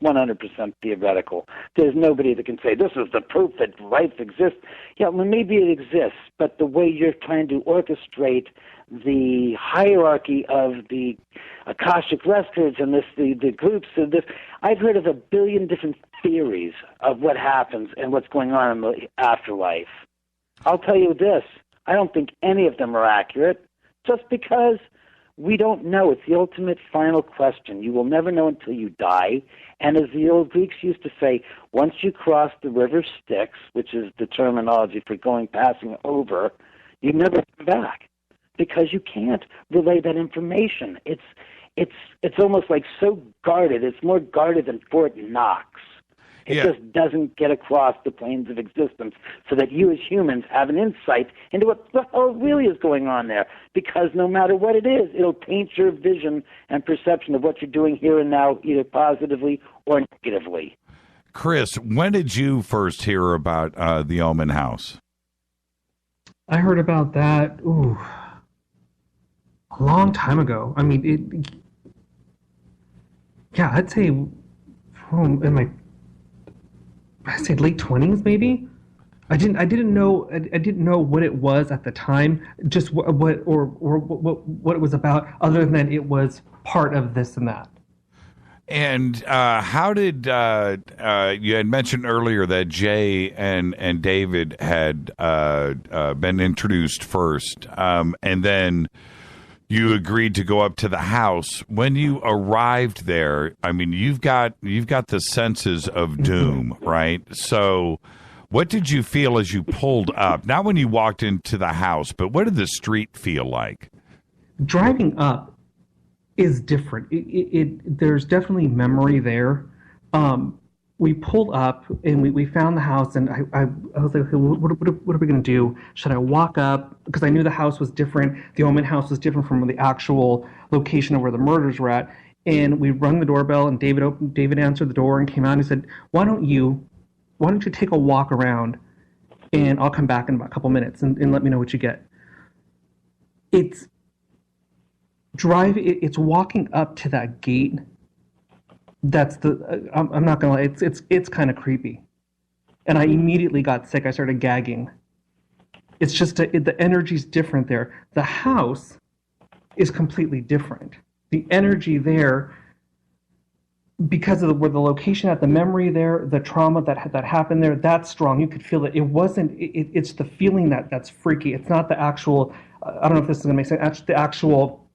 100% theoretical. There's nobody that can say, this is the proof that life exists. Yeah, well, maybe it exists, but the way you're trying to orchestrate the hierarchy of the Akashic records and the groups of this, I've heard of 1 billion different theories of what happens and what's going on in the afterlife. I'll tell you this, I don't think any of them are accurate, just because we don't know. It's the ultimate final question. You will never know until you die. And as the old Greeks used to say, once you cross the river Styx, which is the terminology for passing over, you never come back, because you can't relay that information. It's almost like so guarded. It's more guarded than Fort Knox. It just doesn't get across the planes of existence so that you as humans have an insight into what the hell really is going on there. Because no matter what it is, it'll taint your vision and perception of what you're doing here and now, either positively or negatively. Chris, when did you first hear about the Oman House? I heard about that, a long time ago. I mean, I'd say I'd say late 20s, maybe. I didn't know what it was at the time, just what it was about, other than it was part of this and that. And how did you had mentioned earlier that Jay and David had been introduced first, and then you agreed to go up to the house. When you arrived there, I mean, you've got the senses of doom, right? So what did you feel as you pulled up? Not when you walked into the house, but what did the street feel like? Driving up is different. There's definitely memory there. We pulled up and we found the house, and I was like, okay, what are we going to do? Should I walk up? Because I knew the house was different. The Oman house was different from the actual location of where the murders were at. And we rung the doorbell, and David answered the door and came out and he said, why don't you take a walk around, and I'll come back in about a couple minutes and let me know what you get. It's walking up to that gate. That's I'm not gonna lie, it's kind of creepy, and I immediately got sick. I started gagging. It's just the energy's different there. The house is completely different. The energy there because of where the location at, the memory there, the trauma that happened there, that's strong. You could feel it. It wasn't. It's the feeling that's freaky. It's not the actual. I don't know if this is going to make sense. The actual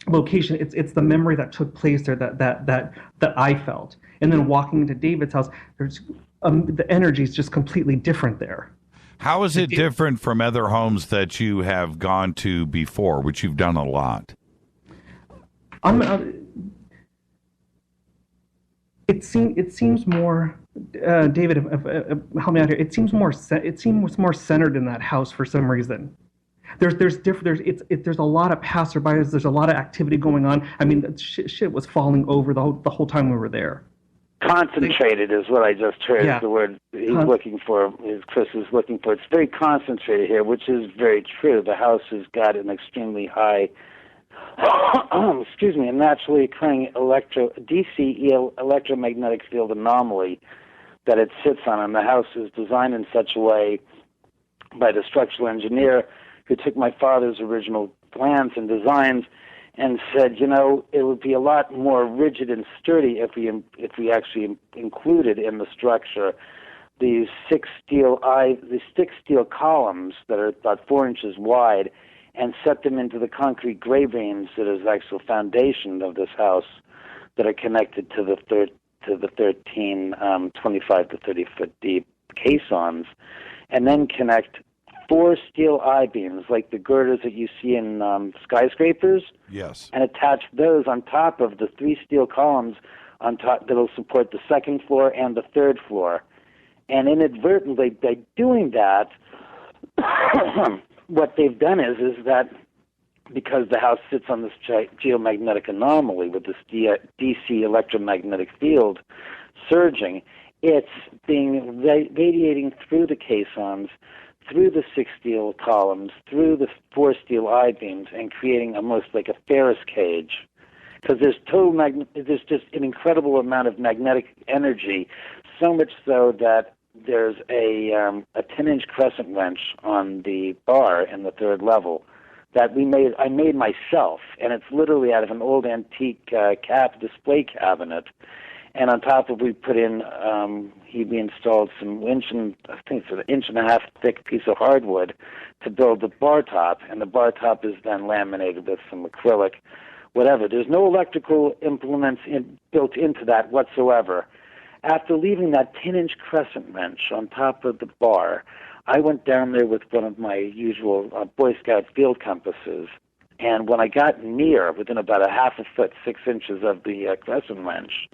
location. It's the memory that took place there that I felt. And then walking into David's house, there's the energy is just completely different there. How is it different from other homes that you have gone to before, which you've done a lot? It seems more, David, help me out here. It seems more centered in that house for some reason. There's a lot of passerbys. There's a lot of activity going on. I mean, shit was falling over the whole time we were there. Concentrated is what I just heard. Yeah. The word he's looking for, Chris is looking for. It's very concentrated here, which is very true. The house has got an extremely high, a naturally occurring DC electromagnetic field anomaly that it sits on, and the house is designed in such a way by the structural engineer who took my father's original plans and designs and said, it would be a lot more rigid and sturdy if we actually included in the structure these thick steel columns that are about 4 inches wide, and set them into the concrete gray beams that is the actual foundation of this house that are connected to the 13 25 to 30 foot deep caissons, and then connect 4 steel I-beams like the girders that you see in skyscrapers. Yes. And attach those on top of the 3 steel columns on top that will support the 2nd floor and the 3rd floor. And inadvertently, by doing that, what they've done is that because the house sits on this geomagnetic anomaly with this DC electromagnetic field surging, it's being radiating through the caissons, through the 6 steel columns, through the 4 steel I-beams, and creating almost like a Ferris cage. Because there's just an incredible amount of magnetic energy, so much so that there's a 10-inch crescent wrench on the bar in the 3rd level that I made myself, and it's literally out of an old antique display cabinet. And on top of we put in, we installed some inch and a half thick piece of hardwood to build the bar top, and the bar top is then laminated with some acrylic, whatever. There's no electrical implements built into that whatsoever. After leaving that 10-inch crescent wrench on top of the bar, I went down there with one of my usual Boy Scout field compasses, and when I got near, within about a half a foot, 6 inches of the crescent wrench,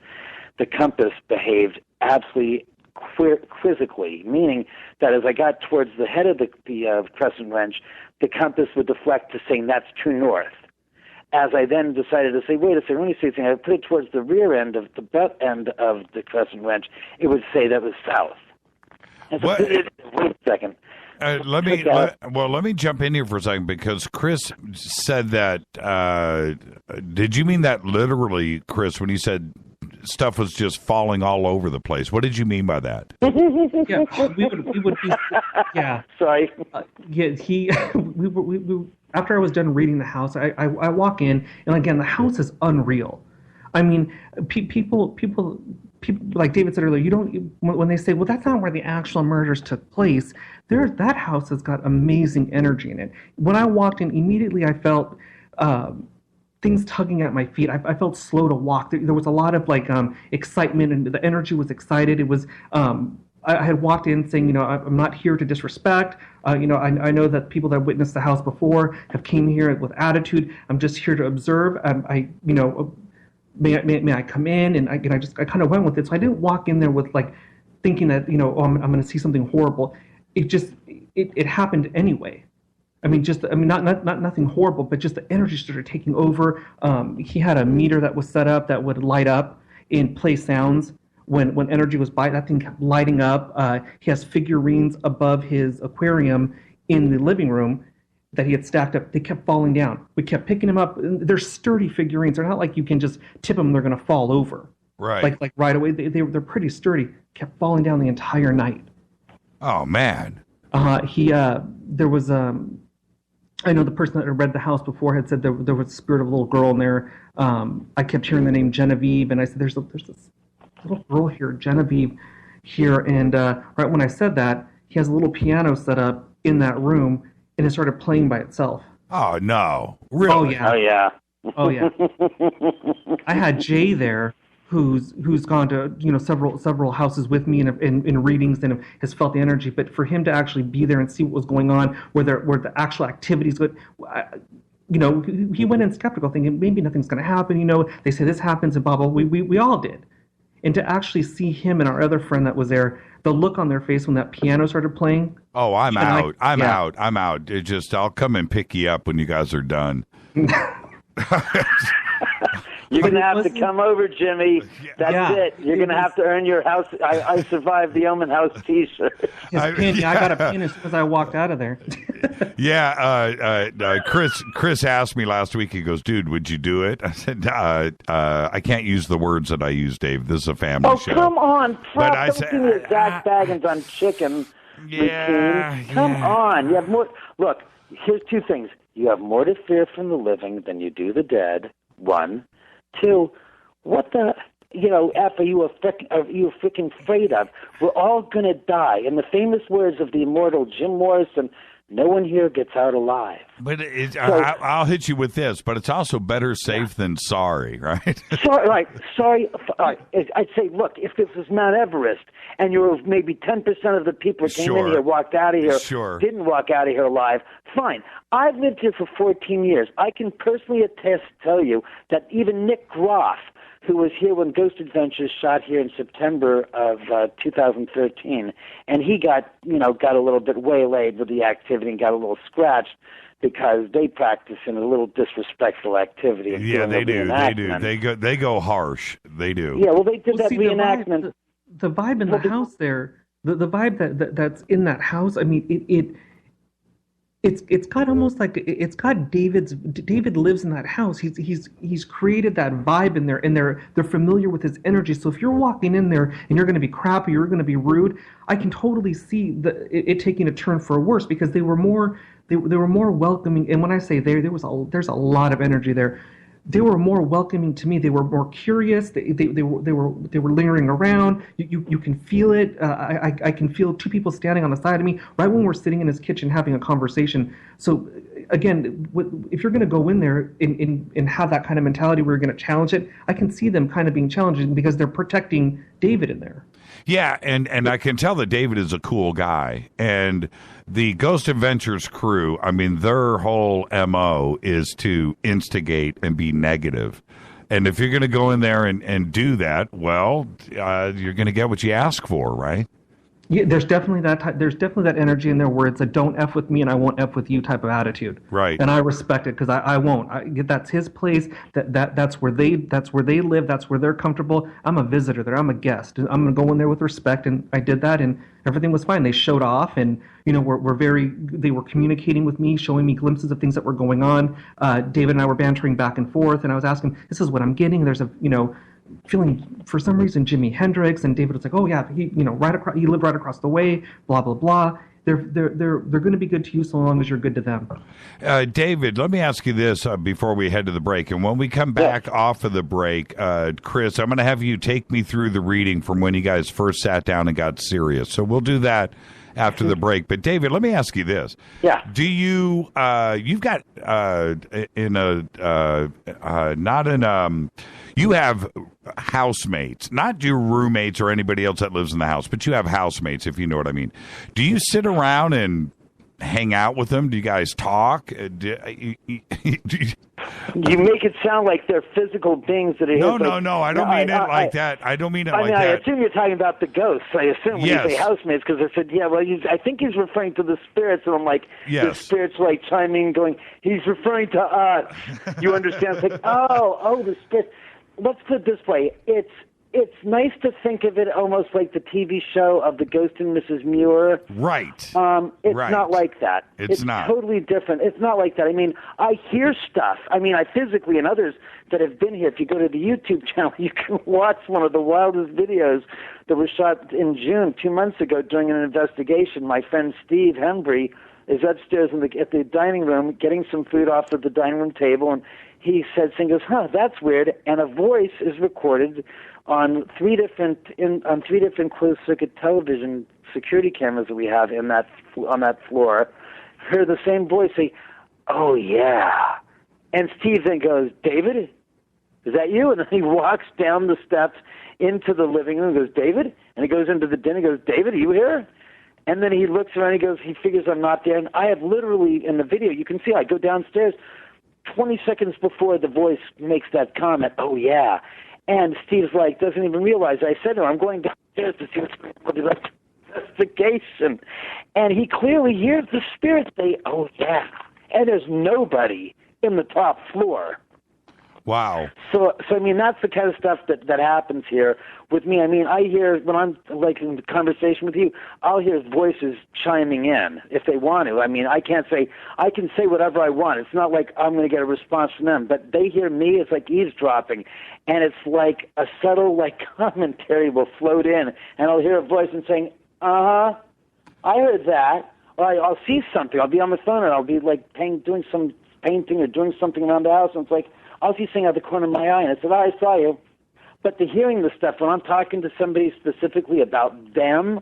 the compass behaved absolutely quizzically, meaning that as I got towards the head of the crescent wrench, the compass would deflect to saying that's true north. As I then decided to say, wait a second, let me say something, I put it towards the rear end of the butt end of the crescent wrench, it would say that was south. And so, wait a second. Let me jump in here for a second, because Chris said that. Did you mean that literally, Chris, when you said stuff was just falling all over the place? What did you mean by that? Yeah, we would be. Yeah, sorry. We after I was done reading the house, I walk in, and again, the house is unreal. I mean, people like David said earlier, when they say, well, that's not where the actual murders took place, that house has got amazing energy in it. When I walked in, immediately I felt things tugging at my feet. I felt slow to walk. There was a lot of excitement, and the energy was excited. It was I had walked in saying, I'm not here to disrespect. I know that people that witnessed the house before have came here with attitude. I'm just here to observe. May I come in? And I kind of went with it. So I didn't walk in there with thinking that I'm going to see something horrible. It happened anyway. Not nothing horrible, but just the energy started taking over. He had a meter that was set up that would light up and play sounds when energy was by. That thing kept lighting up. He has figurines above his aquarium in the living room that he had stacked up. They kept falling down. We kept picking them up. They're sturdy figurines. They're not like you can just tip them and they're going to fall over. Right. Like right away. They're pretty sturdy. Kept falling down the entire night. Oh man. There was I know the person that had read the house before had said there was the spirit of a little girl in there. I kept hearing the name Genevieve, and I said, there's this little girl here, Genevieve, here. And right when I said that, he has a little piano set up in that room, and it started playing by itself. Oh, no. Really? Oh, yeah. Oh, yeah. Oh, yeah. I had Jay there, who's gone to several houses with me in readings and has felt the energy. But for him to actually be there and see what was going on, where the actual activities would, he went in skeptical, thinking maybe nothing's going to happen. They say this happens and blah blah. We all did, and to actually see him and our other friend that was there, the look on their face when that piano started playing. Oh, I'm out. I'm out. I'll come and pick you up when you guys are done. You're going to have to come over, Jimmy. That's it. You're going to have to earn your house. I survived the Oman House T-shirt. I got a pin as soon as I walked out of there. Chris asked me last week. He goes, "Dude, would you do it?" I said, "I can't use the words that I use, Dave. This is a family show." Oh, come on. But I don't give me a Zach Baggins on chicken routine. Come on. You have more. Look, here's two things. You have more to fear from the living than you do the dead. 1. 2, what the, F are you freaking afraid of? We're all going to die. In the famous words of the immortal Jim Morrison, no one here gets out alive. But I'll hit you with this, but it's also better safe than sorry, right? Sorry. I'd say, look, if this was Mount Everest and you were maybe 10% of the people who came in here walked out of here, didn't walk out of here alive, fine. I've lived here for 14 years. I can personally tell you that even Nick Groff, who was here when Ghost Adventures shot here in September of 2013, and he got a little bit waylaid with the activity and got a little scratched because they practice in a little disrespectful activity. Yeah, they do. They go harsh. They do. Yeah, well, they did that reenactment. The vibe in the house there, the vibe that's in that house. I mean, It's got almost like it's got David lives in that house. He's created that vibe in there, and they're familiar with his energy. So if you're walking in there and you're going to be crappy, you're going to be rude, I can totally see it taking a turn for worse because they were more welcoming. And when I say there's a lot of energy there. They were more welcoming to me. They were more curious. They were lingering around. You can feel it. I can feel two people standing on the side of me right when we're sitting in his kitchen having a conversation. So again, if you're going to go in there and have that kind of mentality where you're going to challenge it, I can see them kind of being challenged because they're protecting David in there. Yeah, and I can tell that David is a cool guy. And the Ghost Adventures crew, I mean, their whole MO is to instigate and be negative. And if you're going to go in there and do that, well, you're going to get what you ask for, right? Yeah, there's definitely that energy in there where it's a don't F with me and I won't F with you type of attitude. Right. And I respect it because I won't. That's his place. That's where they live. That's where they're comfortable. I'm a visitor there. I'm a guest. I'm going to go in there with respect, and I did that, and everything was fine. They showed off, and they were communicating with me, showing me glimpses of things that were going on. David and I were bantering back and forth, and I was asking, "This is what I'm getting." There's a feeling for some reason Jimi Hendrix, and David was like, "Oh yeah, he lived right across the way." Blah blah blah. They're going to be good to you so long as you're good to them. David, let me ask you this before we head to the break, and when we come back off of the break, Chris, I'm going to have you take me through the reading from when you guys first sat down and got serious. So we'll do that after the break. But David, let me ask you this. Yeah. Do you you've got you have housemates, not your roommates or anybody else that lives in the house, but you have housemates, if you know what I mean. Do you sit around and hang out with them? Do you guys talk? You make it sound like they're physical beings that are here. No. I don't mean it like that. I don't mean it like that. I assume you're talking about the ghosts. I assume when you say housemates, because I said, I think he's referring to the spirits, and I'm like, the spirits like chiming, going, he's referring to us. You understand? It's like, the spirits. Let's put it this way. It's nice to think of it almost like the TV show of the Ghost and Mrs. Muir. Right. It's not like that. It's not. Totally different. It's not like that. I mean, I hear stuff. I mean, I physically, and others that have been here, if you go to the YouTube channel, you can watch one of the wildest videos that was shot in June, 2 months ago, during an investigation. My friend Steve Hembry is upstairs at the dining room getting some food off of the dining room table, and he says, that's weird. And a voice is recorded on three different closed circuit television security cameras that we have on that floor. Heard the same voice say, "Oh yeah," and Steve then goes, "David, is that you?" And then he walks down the steps into the living room and goes, "David," and he goes into the den and goes, "David, are you here?" And then he looks around, he figures I'm not there, and I have literally, in the video, you can see I go downstairs 20 seconds before the voice makes that comment, "Oh yeah," and Steve's like, doesn't even realize I said to him, I'm going downstairs to see what's going on. Investigation, and he clearly hears the spirit say, "Oh yeah," and there's nobody in the top floor. Wow. So I mean, that's the kind of stuff that happens here with me. I mean, I hear, when I'm like in conversation with you, I'll hear voices chiming in if they want to. I mean, I can say whatever I want. It's not like I'm going to get a response from them, but they hear me. It's like eavesdropping, and it's like a subtle like commentary will float in, and I'll hear a voice and saying, I heard that. Or I'll see something. I'll be on the phone and I'll be like doing some painting or doing something around the house, and it's like I'll see something out the corner of my eye, and I said, I saw you. But the hearing the stuff, when I'm talking to somebody specifically about them,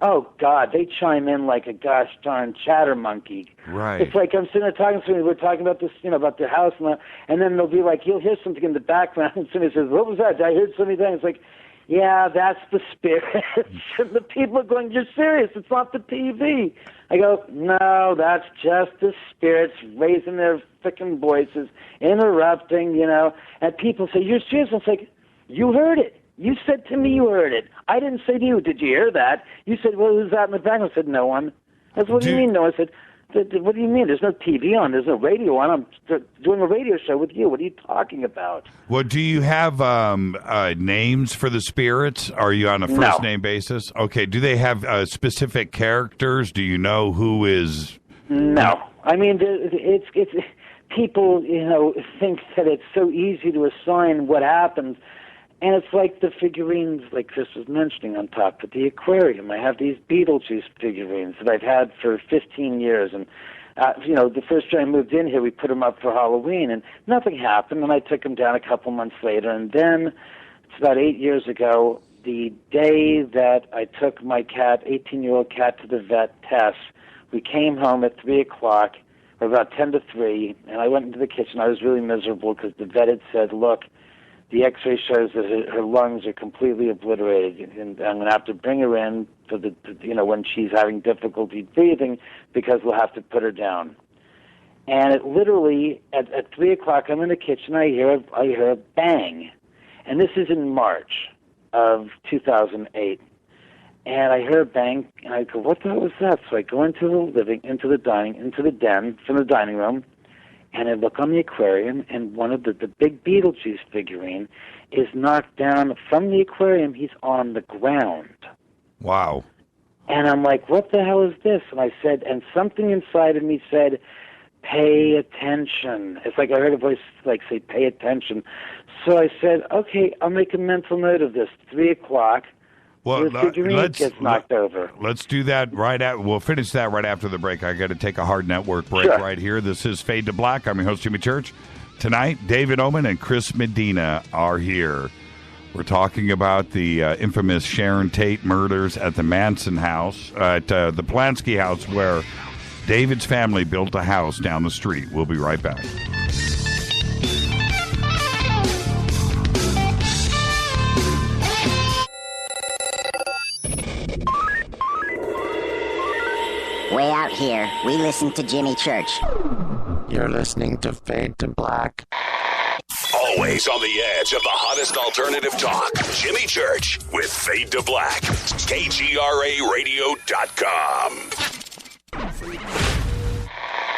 oh God, they chime in like a gosh darn chatter monkey. Right. It's like I'm sitting there talking to somebody, we're talking about this, about the house, and then they'll be like, you'll hear something in the background, and somebody says, what was that? I heard something. It's like, yeah, that's the spirits. And the people are going, you're serious, it's not the TV. I go, no, that's just the spirits raising their frickin' voices, interrupting, and people say, you're serious? It's like, you heard it. You said to me you heard it. I didn't say to you, did you hear that? You said, well, who's that in the background? I said, no one. I said, what do you mean, no? I said, what do you mean? There's no TV on. There's no radio on. I'm doing a radio show with you. What are you talking about? Well, do you have names for the spirits? Are you on a first-name basis? Okay. Do they have specific characters? Do you know who is... No. I mean, it's people, think that it's so easy to assign what happens. And it's like the figurines, like Chris was mentioning, on top of the aquarium. I have these Beetlejuice figurines that I've had for 15 years. And, the first year I moved in here, we put them up for Halloween, and nothing happened. And I took them down a couple months later. And then, it's about 8 years ago, the day that I took my cat, 18-year-old cat, to the vet, Tess, we came home at 3 o'clock, or about 10 to 3, and I went into the kitchen. I was really miserable because the vet had said, look, the x-ray shows that her lungs are completely obliterated, and I'm going to have to bring her in for when she's having difficulty breathing, because we'll have to put her down. And it literally, at 3 o'clock, I'm in the kitchen, I hear a bang. And this is in March of 2008. And I hear a bang, and I go, what the hell was that? So I go into the den from the dining room, and I look on the aquarium, and one of the big Beetlejuice figurine is knocked down from the aquarium. He's on the ground. Wow. And I'm like, what the hell is this? And I said, and something inside of me said, pay attention. It's like I heard a voice say, pay attention. So I said, okay, I'll make a mental note of this. 3 o'clock. Well, the figurine gets knocked over. Let's do that we'll finish that right after the break. I got to take a hard network break right here. This is Fade to Black. I'm your host, Jimmy Church. Tonight, David Oman and Chris Medina are here. We're talking about the infamous Sharon Tate murders at the Manson house, at the Polanski house, where David's family built a house down the street. We'll be right back. Way out here, we listen to Jimmy Church. You're listening to Fade to Black. Always on the edge of the hottest alternative talk. Jimmy Church with Fade to Black. KGRARadio.com.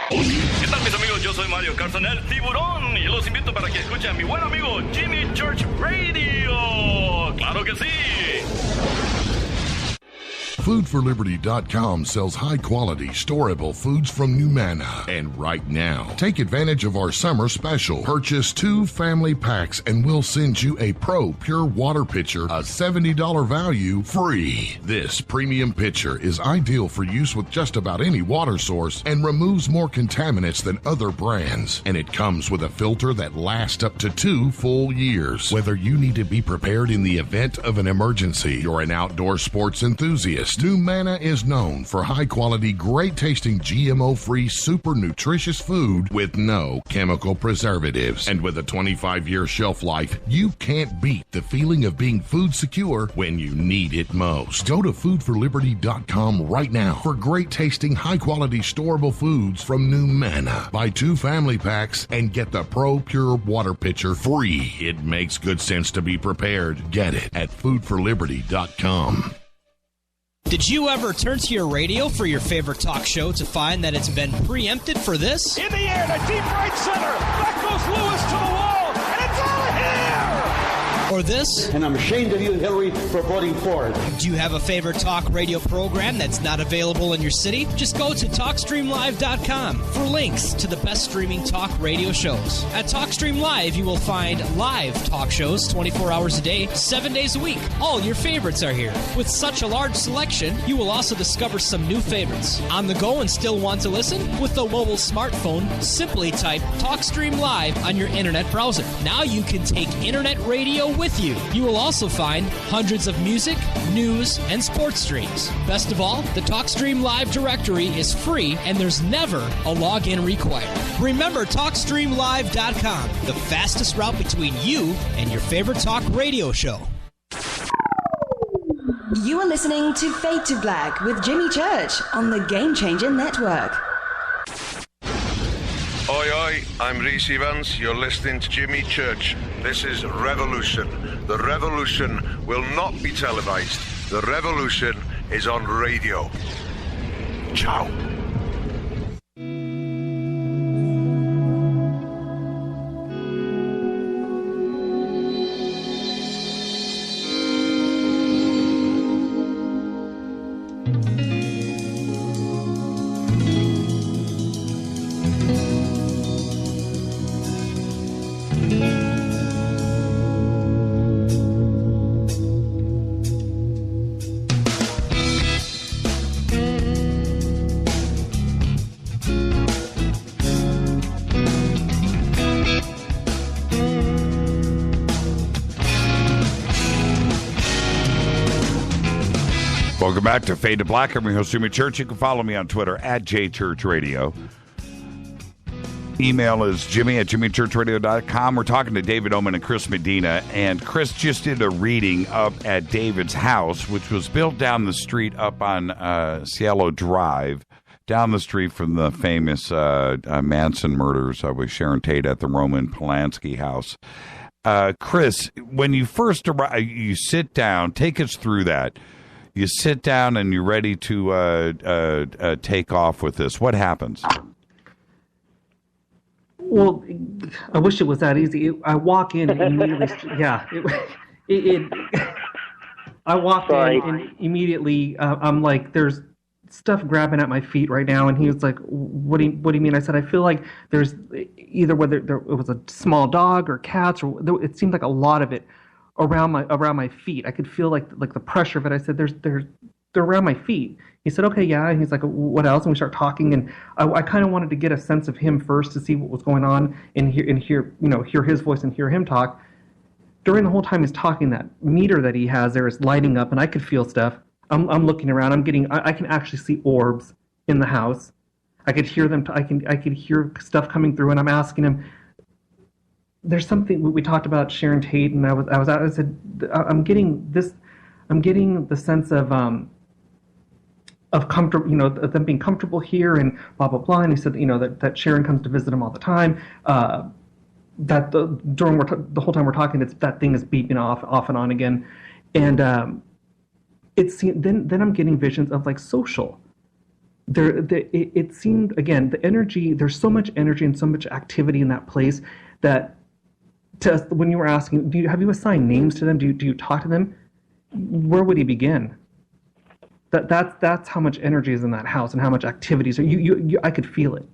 ¿Qué tal, mis amigos? Yo soy Mario Carson, el tiburón, y los invito para que escuchen a mi buen amigo Jimmy Church Radio. ¡Claro que sí! Foodforliberty.com sells high-quality, storable foods from Numana. And right now, take advantage of our summer special. Purchase 2 family packs and we'll send you a Pro Pure Water Pitcher, a $70 value, free. This premium pitcher is ideal for use with just about any water source and removes more contaminants than other brands. And it comes with a filter that lasts up to 2 full years. Whether you need to be prepared in the event of an emergency, you're an outdoor sports enthusiast, Numana is known for high-quality, great-tasting, GMO-free, super nutritious food with no chemical preservatives. And with a 25-year shelf life, you can't beat the feeling of being food secure when you need it most. Go to foodforliberty.com right now for great-tasting, high-quality, storable foods from Numana. Buy 2 family packs and get the Pro Pure Water Pitcher free. It makes good sense to be prepared. Get it at foodforliberty.com. Did you ever turn to your radio for your favorite talk show to find that it's been preempted for this? In the air to deep right center. Back goes Lewis to the wall. And it's out of here. Or this? And I'm ashamed of you, Hillary, for voting for it. Do you have a favorite talk radio program that's not available in your city? Just go to TalkStreamLive.com for links to the best streaming talk radio shows. At TalkStream Live, you will find live talk shows 24 hours a day, 7 days a week. All your favorites are here. With such a large selection, you will also discover some new favorites. On the go and still want to listen? With the mobile smartphone, simply type TalkStream Live on your internet browser. Now you can take internet radio with you. You will also find hundreds of music, news, and sports streams. Best of all, the TalkStream Live directory is free and there's never a login required. Remember TalkStreamLive.com, the fastest route between you and your favorite talk radio show. You are listening to Fade to Black with Jimmy Church on the Game Changer Network. Oi, oi, I'm Reese Evans. You're listening to Jimmy Church. This is Revolution. The revolution will not be televised. The revolution is on radio. Ciao. Welcome back to Fade to Black. I'm your host, Jimmy Church. You can follow me on Twitter at JChurchRadio. Email is jimmy@jimmychurchradio.com. We're talking to David Oman and Chris Medina, and Chris just did a reading up at David's house, which was built down the street up on Cielo Drive, down the street from the famous Manson Murders with Sharon Tate at the Roman Polanski house. Chris, when you first arrive, you sit down, take us through that. You sit down and you're ready to take off with this. What happens? Well, I wish it was that easy. I walk in and immediately. Yeah, I walk in and immediately. I'm like, there's stuff grabbing at my feet right now, and he was like, "What do you mean?" I said, "I feel like there's either whether it was a small dog or cats, or it seemed like a lot of it." Around my feet, I could feel like the pressure of it. I said, "They're around my feet." He said, "Okay, yeah." And he's like, "What else?" And we start talking, and I kind of wanted to get a sense of him first to see what was going on and hear his voice and hear him talk. During the whole time he's talking, that meter that he has there is lighting up, and I could feel stuff. I'm looking around. I can actually see orbs in the house. I could hear them. I could hear stuff coming through, and I'm asking him. There's something we talked about Sharon Tate, and I said I'm getting the sense of comfortable, of them being comfortable here and blah blah blah. And he said, that Sharon comes to visit him all the time. That during the whole time we're talking, that thing is beeping off and on again, and then I'm getting visions of like social. It seemed again the energy. There's so much energy and so much activity in that place that. When you were asking, have you assigned names to them? Do you talk to them? Where would he begin? That's how much energy is in that house and how much activity. So I could feel it.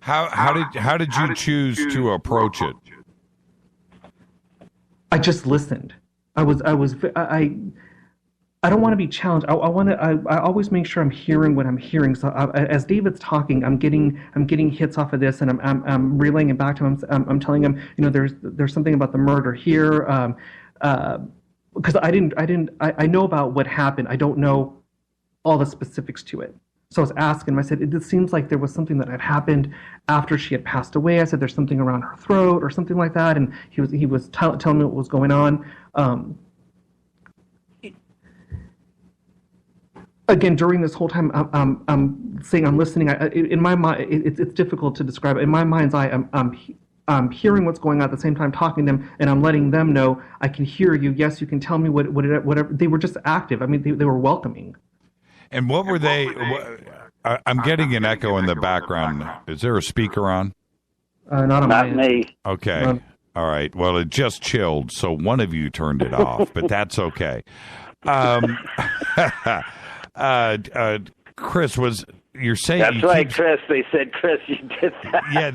How did you choose to approach it? I just listened. I don't want to be challenged. I always make sure I'm hearing what I'm hearing. So as David's talking, I'm getting hits off of this, and I'm relaying it back to him. I'm telling him, there's something about the murder here, because I know about what happened. I don't know all the specifics to it. So I was asking him. I said, it seems like there was something that had happened after she had passed away. I said, there's something around her throat or something like that, and he was telling me what was going on. Again, during this whole time, I'm saying I'm listening. In my mind, it's difficult to describe. In my mind's eye, I'm hearing what's going on at the same time, talking to them, and I'm letting them know I can hear you. Yes, you can tell me whatever. They were just active. I mean, they were welcoming. And what were they? I'm getting an echo in the background. Is there a speaker on? Not me. Okay. All right. Well, it just chilled, so one of you turned it off, but that's okay. Chris, you're saying? That's right, Chris. They said, Chris, you did that. Yeah,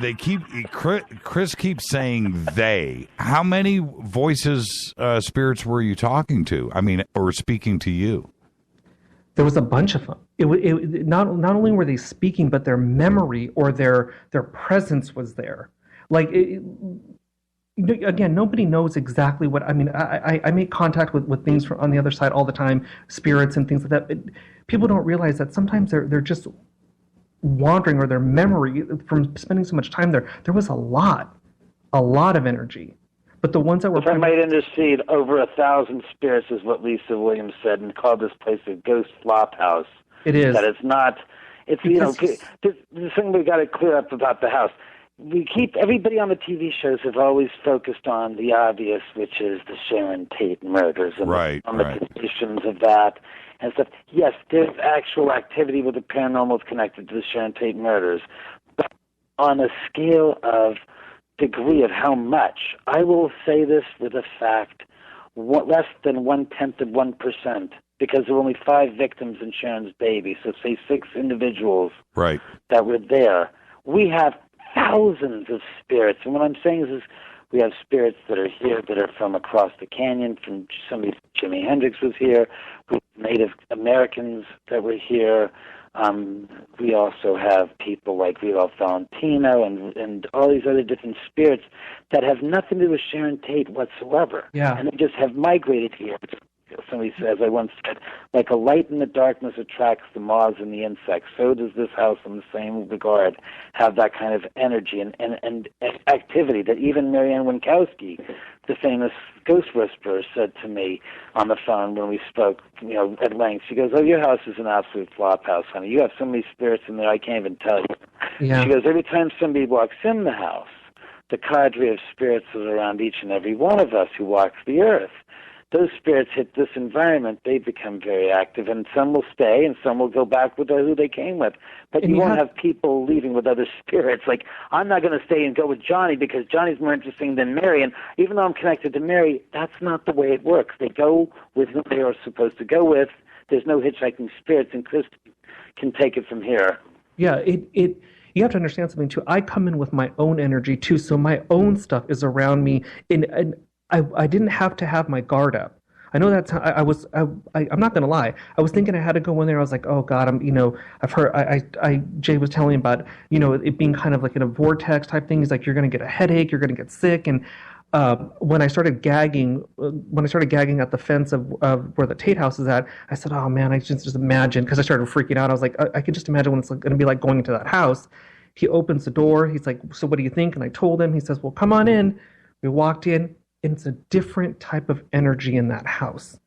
Chris keeps saying they. How many voices, spirits were you talking to? I mean, or speaking to you? There was a bunch of them. Not only were they speaking, but their memory or their presence was there. Like, again, nobody knows exactly what. I mean, I make contact with things from on the other side all the time, spirits and things like that. People don't realize that sometimes they're just wandering, or their memory from spending so much time there. There was a lot of energy. But the ones that were... If I might intercede, over 1,000 spirits is what Lisa Williams said, and called this place a ghost flop house. It is. That it's not... It's, there's something we've got to clear up about the house. Everybody on the TV shows have always focused on the obvious, which is the Sharon Tate murders and the conditions of that and stuff. Yes, there's actual activity with the paranormal connected to the Sharon Tate murders, but on a scale of degree of how much, I will say this with a fact, less than 0.1%, because there were only 5 victims in Sharon's baby, so say 6 individuals that were there. We have thousands of spirits, and what I'm saying is we have spirits that are here that are from across the canyon, from somebody, Jimi Hendrix was here, Native Americans that were here. We also have people like Rudolph Valentino and all these other different spirits that have nothing to do with Sharon Tate whatsoever. Yeah. And they just have migrated here. Somebody says, I once said, like a light in the darkness attracts the moths and the insects, so does this house in the same regard have that kind of energy and activity that even Marianne Winkowski, the famous ghost whisperer, said to me on the phone when we spoke, at length. She goes, "Oh, your house is an absolute flop house, honey. You have so many spirits in there, I can't even tell you." Yeah. She goes, every time somebody walks in the house, the cadre of spirits is around each and every one of us who walks the earth. Those spirits hit this environment, they become very active, and some will stay, and some will go back with who they came with. But you won't have people leaving with other spirits. Like, I'm not going to stay and go with Johnny because Johnny's more interesting than Mary, and even though I'm connected to Mary, that's not the way it works. They go with who they are supposed to go with. There's no hitchhiking spirits, and Chris can take it from here. Yeah, you have to understand something, too. I come in with my own energy, too, so my own stuff is around me, and I didn't have to have my guard up. I know that's how I'm not going to lie. I was thinking I had to go in there. I was like, oh God, I've heard, Jay was telling me about, it being kind of like in a vortex type thing. He's like, you're going to get a headache, you're going to get sick. And when I started gagging at the fence of where the Tate house is at, I said, oh man, I just imagine, because I started freaking out. I was like, I can just imagine what it's going to be like going into that house. He opens the door. He's like, so what do you think? And I told him. He says, well, come on in. We walked in. It's a different type of energy in that house.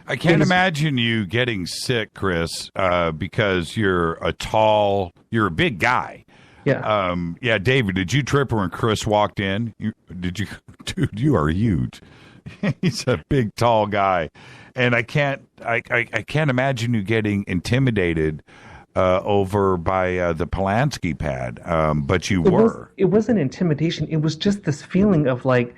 I can't imagine you getting sick, Chris, because you're a big guy. Yeah. Yeah, David, did you trip when Chris walked in? Dude, you are huge. He's a big, tall guy. And I can't imagine you getting intimidated over by the Polanski pad, but you were. It wasn't intimidation. It was just this feeling of like,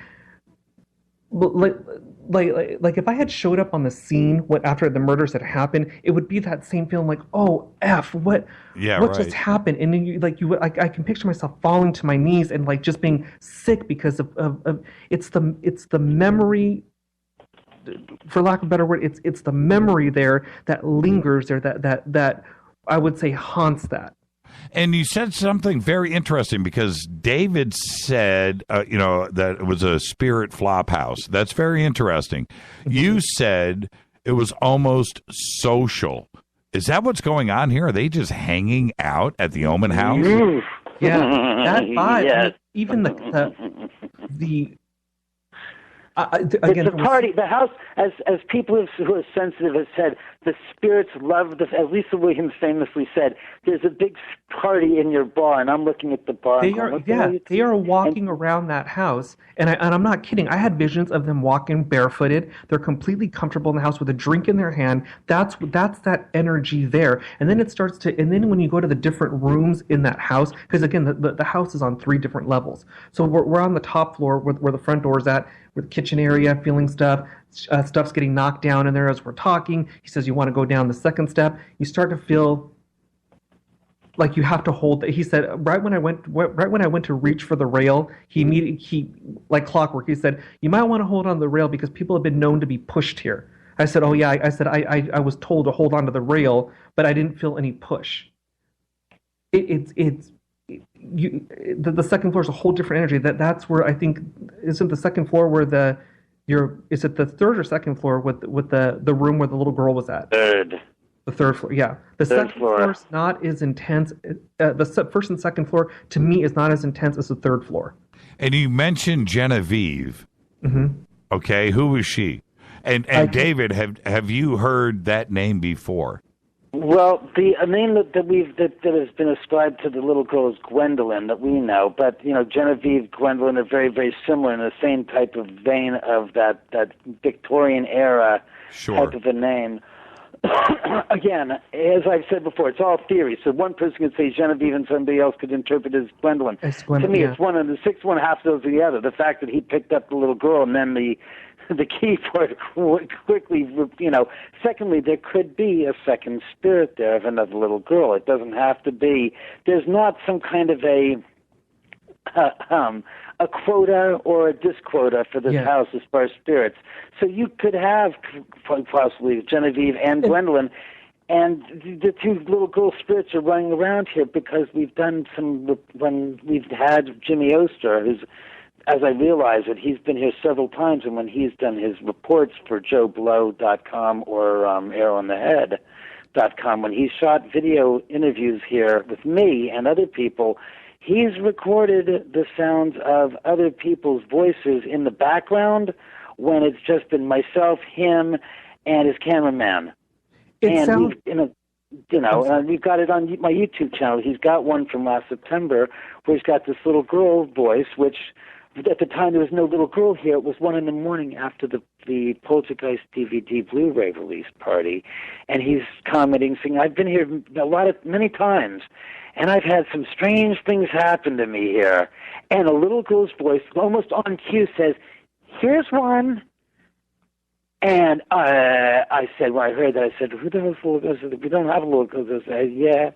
like if I had showed up on the scene after the murders had happened, it would be that same feeling like, oh what just happened? And then I can picture myself falling to my knees and like just being sick because of it's the memory, for lack of a better word, it's the memory there that lingers there, that I would say haunts that. And you said something very interesting, because David said, that it was a spirit flop house. That's very interesting. You said it was almost social. Is that what's going on here? Are they just hanging out at the Oman house? Yeah, that vibe. Yes. I mean, even the again, it's a party. The house, as people who are sensitive have said, the spirits love the. As Lisa Williams famously said, "There's a big party in your bar," and I'm looking at the bar. They are walking around that house, and I'm not kidding. I had visions of them walking barefooted. They're completely comfortable in the house with a drink in their hand. That's that energy there. And then it starts to. And then when you go to the different rooms in that house, because again, the house is on 3 different levels. So we're on the top floor where the front door is at. With the kitchen area, feeling stuff, stuff's getting knocked down in there as we're talking. He says, you want to go down the second step. You start to feel like you have to hold. He said, right when I went to reach for the rail, he like clockwork. He said, you might want to hold on to the rail because people have been known to be pushed here. I said, oh yeah. I said, I was told to hold on to the rail, but I didn't feel any push. The second floor is a whole different energy. That's where I think, isn't the second floor where is it the third or second floor with the room where the little girl was at? Third. The third floor, yeah. The second floor is not as intense. The first and second floor to me is not as intense as the third floor. And you mentioned Genevieve. Mm-hmm. Okay, who was she? And David, have you heard that name before? Well, the name that has been ascribed to the little girl is Gwendolyn, that we know. But Genevieve, Gwendolyn are very, very similar in the same type of vein of that Victorian era type of a name. Again, as I've said before, it's all theory. So one person could say Genevieve and somebody else could interpret it as Gwendolyn. To me, it's one, and the sixth one half does the other. The fact that he picked up the little girl and then the key for it quickly, Secondly, there could be a second spirit there of another little girl. It doesn't have to be. There's not some kind of a quota or a disquota for this house as far as spirits. So you could have possibly Genevieve and Gwendolyn, and the 2 little girl spirits are running around here because we've done when we've had Jimmy Oster, who's, as I realize it, he's been here several times, and when he's done his reports for JoeBlow.com or ArrowOnTheHead.com, when he shot video interviews here with me and other people, he's recorded the sounds of other people's voices in the background when it's just been myself, him, and his cameraman. We've got it on my YouTube channel. He's got one from last September where he's got this little girl voice, which at the time there was no little girl here. It was 1 a.m. after the Poltergeist DVD Blu-ray release party, and he's commenting, saying, "I've been here many times, and I've had some strange things happen to me here." And a little girl's voice, almost on cue, says, "Here's one." And I said, when I heard that, I said, "Who the hell's little girl?" I said, "We don't have a little girl." I said, "Yeah,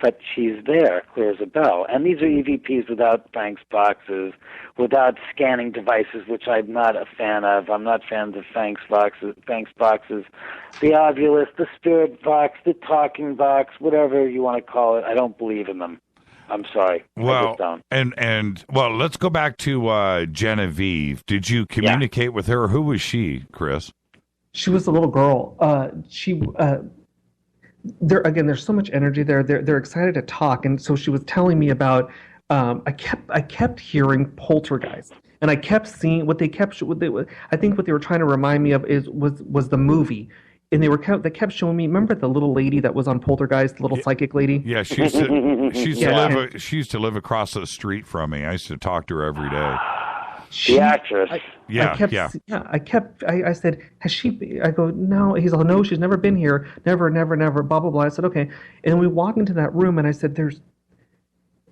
but she's there, clear as a bell." And these are EVPs without Frank's boxes, without scanning devices, which I'm not a fan of. I'm not fans of Frank's boxes, the Ovulus, the Spirit box, the Talking box, whatever you want to call it. I don't believe in them. I'm sorry. Well, I just don't. And let's go back to Genevieve. Did you communicate with her? Who was she, Chris? She was a little girl. There's so much energy there. They're excited to talk, and so she was telling me about. I kept hearing poltergeist, and I kept seeing I think what they were trying to remind me of was the movie, and they kept showing me. Remember the little lady that was on Poltergeist, the little psychic lady? Yeah, she used to live across the street from me. I used to talk to her every day. The actress. I said, has she? I go, no. He's like, no, she's never been here. Never, never, never. Blah blah blah. I said, okay. And we walk into that room, and I said,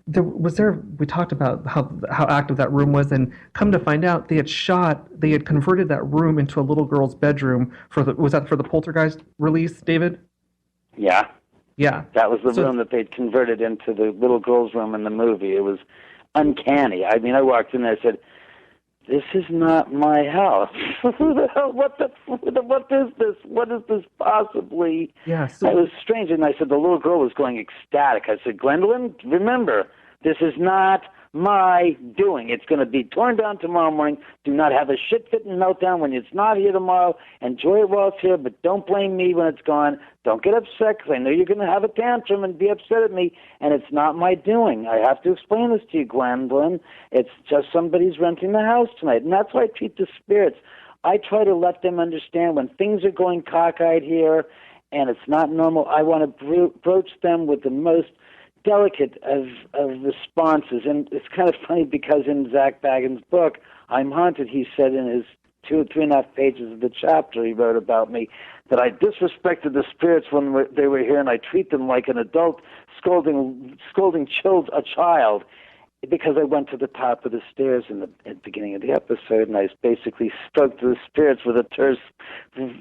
we talked about how active that room was, and come to find out, they had converted that room into a little girl's bedroom was that for the Poltergeist release, David? Yeah. Yeah. That was the room that they'd converted into the little girl's room in the movie. It was uncanny. I mean, I walked in there and said, this is not my house. Who the hell, what is this? What is this possibly? Yeah. It was strange, and I said, the little girl was going ecstatic. I said, Gwendolyn, remember, this is not my doing. It's going to be torn down tomorrow morning. Do not have a shit-fitting meltdown when it's not here tomorrow. Enjoy it while it's here, but don't blame me when it's gone. Don't get upset, because I know you're going to have a tantrum and be upset at me, and it's not my doing. I have to explain this to you, Gwendolyn. It's just somebody's renting the house tonight, and that's why I treat the spirits. I try to let them understand when things are going cockeyed here and it's not normal, I want to broach them with the most delicate of responses. And it's kind of funny because in Zach Baggins' book, I'm Haunted, he said in his 3.5 pages of the chapter he wrote about me that I disrespected the spirits when they were here, and I treat them like an adult scolding a child, because I went to the top of the stairs at the beginning of the episode, and I basically spoke to the spirits with a terse,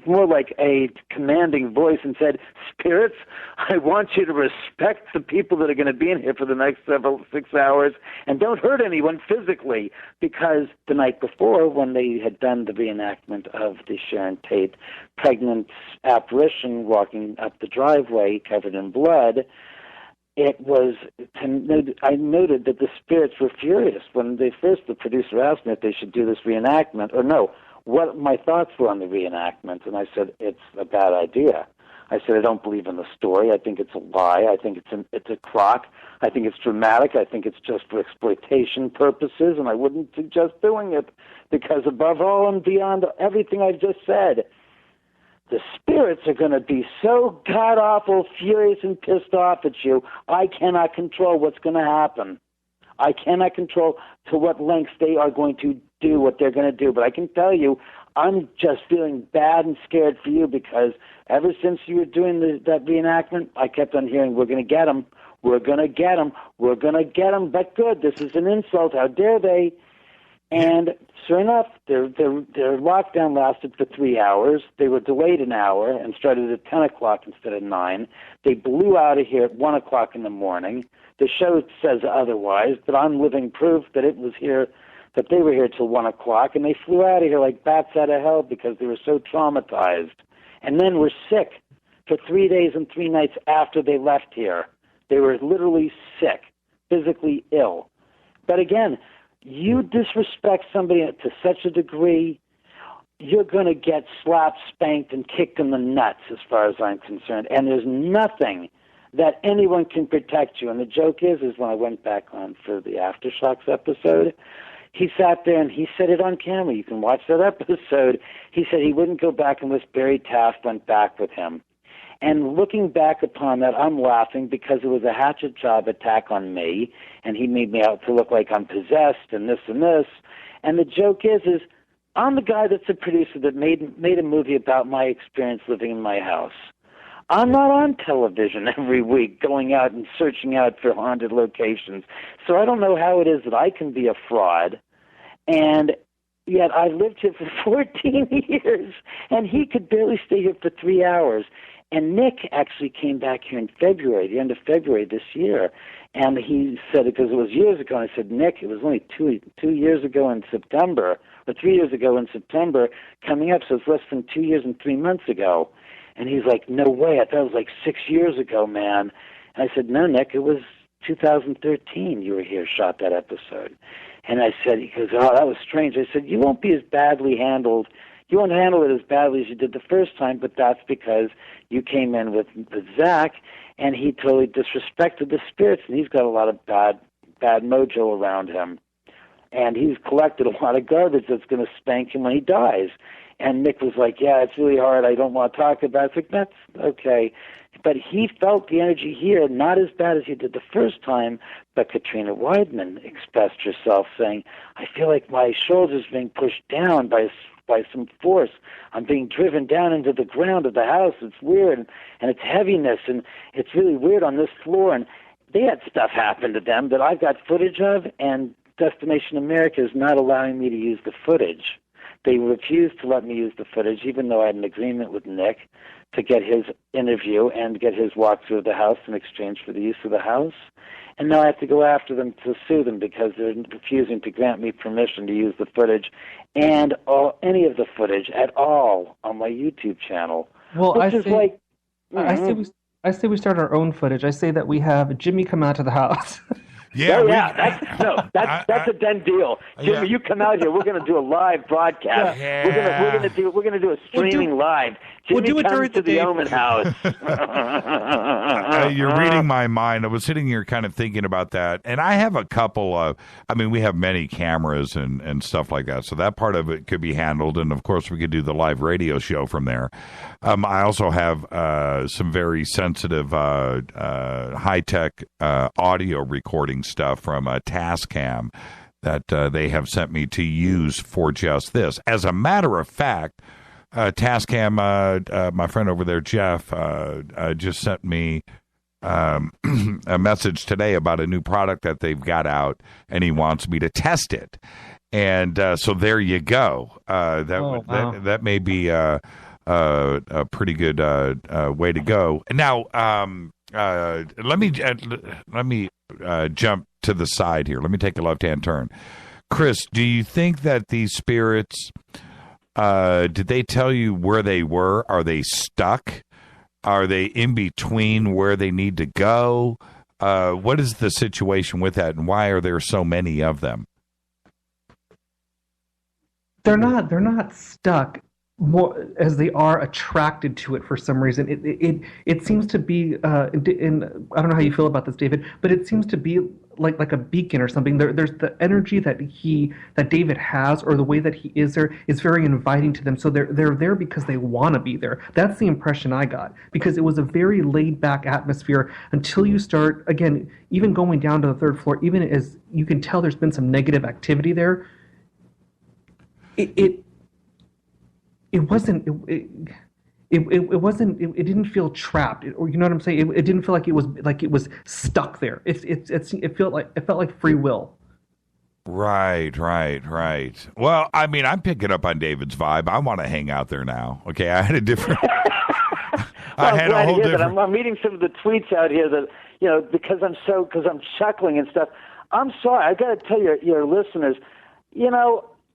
more like a commanding voice, and said, spirits, I want you to respect the people that are going to be in here for the next 6 hours, and don't hurt anyone physically, because the night before, when they had done the reenactment of the Sharon Tate pregnant apparition walking up the driveway covered in blood, I noted that the spirits were furious when the producer asked me if they should do this reenactment, or no, what my thoughts were on the reenactment, and I said, it's a bad idea. I said, I don't believe in the story. I think it's a lie. I think it's a crock. I think it's dramatic. I think it's just for exploitation purposes, and I wouldn't suggest doing it, because above all and beyond everything I've just said, the spirits are going to be so god-awful, furious, and pissed off at you, I cannot control what's going to happen. I cannot control to what lengths they are going to do what they're going to do. But I can tell you, I'm just feeling bad and scared for you, because ever since you were doing that reenactment, I kept on hearing, we're going to get them, we're going to get them, we're going to get them, but good, this is an insult, how dare they? And sure enough, their lockdown lasted for 3 hours. They were delayed an hour and started at 10 o'clock instead of 9. They blew out of here at 1 o'clock in the morning. The show says otherwise, but I'm living proof that it was here, that they were here till 1 o'clock, and they flew out of here like bats out of hell because they were so traumatized. And then were sick for 3 days and 3 nights after they left here. They were literally sick, physically ill. But again, you disrespect somebody to such a degree, you're going to get slapped, spanked, and kicked in the nuts as far as I'm concerned. And there's nothing that anyone can protect you. And the joke is when I went back on for the Aftershocks episode, he sat there and he said it on camera. You can watch that episode. He said he wouldn't go back unless Barry Taft went back with him. And looking back upon that, I'm laughing because it was a hatchet job attack on me, and he made me out to look like I'm possessed and this and this. And the joke is I'm the guy that's a producer that made a movie about my experience living in my house. I'm not on television every week going out and searching out for haunted locations. So I don't know how it is that I can be a fraud, and yet I lived here for 14 years, and he could barely stay here for 3 hours. And Nick actually came back here in February, the end of February this year, and he said, because it was years ago, and I said, Nick, it was only 2 years ago in September, or 3 years ago in September coming up, so it's less than 2 years and 3 months ago. And he's like, no way, I thought it was like 6 years ago, man. And I said, no, Nick, it was 2013 you were here, shot that episode. And I said, he goes, oh, that was strange. I said, you won't be as badly handled. You won't handle it as badly as you did the first time, but that's because you came in with Zach, and he totally disrespected the spirits, and he's got a lot of bad mojo around him. And he's collected a lot of garbage that's going to spank him when he dies. And Nick was like, yeah, it's really hard. I don't want to talk about it. It's like, that's okay. But he felt the energy here, not as bad as he did the first time, but Katrina Weidman expressed herself saying, I feel like my shoulders being pushed down by some force. I'm being driven down into the ground of the house. It's weird, and it's heaviness, and it's really weird on this floor. And they had stuff happen to them that I've got footage of, and Destination America is not allowing me to use the footage. They refused to let me use the footage, even though I had an agreement with Nick to get his interview and get his walkthrough of the house in exchange for the use of the house. And now I have to go after them to sue them because they're refusing to grant me permission to use the footage and any of the footage at all on my YouTube channel. Well, which is like... I say we start our own footage. I say that we have Jimmy come out to the house. Yeah, that's a done deal. Jimmy, you come out here. We're going to do a live broadcast. Yeah. We're going to do a streaming live. Jimmy comes to the Oman house. You're reading my mind. I was sitting here kind of thinking about that, and I have a couple of. I mean, we have many cameras and stuff like that, so that part of it could be handled. And of course, we could do the live radio show from there. I also have some very sensitive, high-tech audio recording stuff from Tascam that they have sent me to use for just this. As a matter of fact, Tascam, my friend over there, Jeff, just sent me a message today about a new product that they've got out, and he wants me to test it. And so there you go. That may be a pretty good way to go. Now, let me jump to the side here. Let me take a left-hand turn. Chris, do you think that these spirits, did they tell you where they were? Are they stuck? Are they in between where they need to go? What is the situation with that, and why are there so many of them? They're not stuck. More as they are attracted to it for some reason. It seems to be, and I don't know how you feel about this, David, but it seems to be like a beacon or something. There's the energy that David has, or the way that he is there, is very inviting to them. So they're there because they want to be there. That's the impression I got, because it was a very laid back atmosphere until you start, again, even going down to the third floor, even as you can tell there's been some negative activity there. It didn't feel trapped, or you know what I'm saying. It didn't feel like it was stuck there. It felt like free will. Right. Well, I mean, I'm picking up on David's vibe. I want to hang out there now. Okay, I had a different. I had a whole different. I'm reading some of the tweets out here that because I'm chuckling and stuff. I'm sorry. I got to tell your listeners,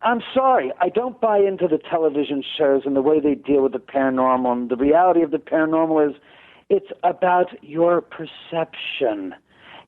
I'm sorry. I don't buy into the television shows and the way they deal with the paranormal. And the reality of the paranormal is it's about your perception.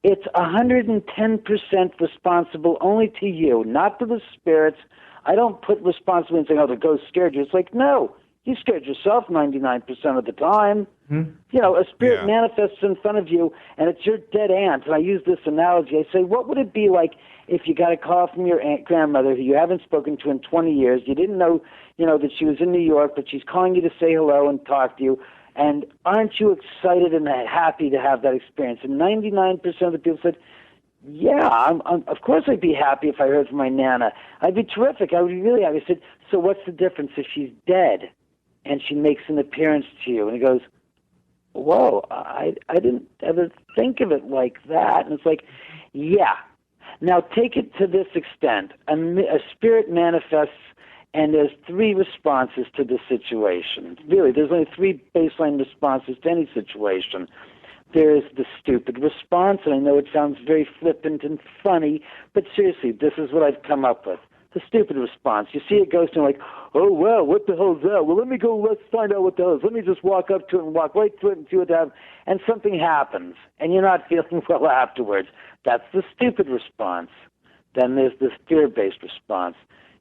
It's 110% responsible only to you, not to the spirits. I don't put responsibility in saying, the ghost scared you. It's like, no, you scared yourself 99% of the time. A spirit manifests in front of you, and it's your dead aunt. And I use this analogy. I say, what would it be like if you got a call from your grandmother who you haven't spoken to in 20 years? You didn't know, that she was in New York, but she's calling you to say hello and talk to you. And aren't you excited and happy to have that experience? And 99% of the people said, yeah, of course I'd be happy if I heard from my Nana. I'd be terrific. I would be really happy. I said, so what's the difference if she's dead and she makes an appearance to you? And he goes, whoa, I didn't ever think of it like that. And it's like, yeah. Now take it to this extent. A spirit manifests, and there's three responses to the situation. Really, there's only three baseline responses to any situation. There's the stupid response, and I know it sounds very flippant and funny, but seriously, this is what I've come up with. The stupid response. You see a ghost and you're like, oh, well, what the hell is that? Well, let's find out what the hell is. Let me just walk up to it and walk right through it and see what happens. And something happens, and you're not feeling well afterwards. That's the stupid response. Then there's the fear-based response.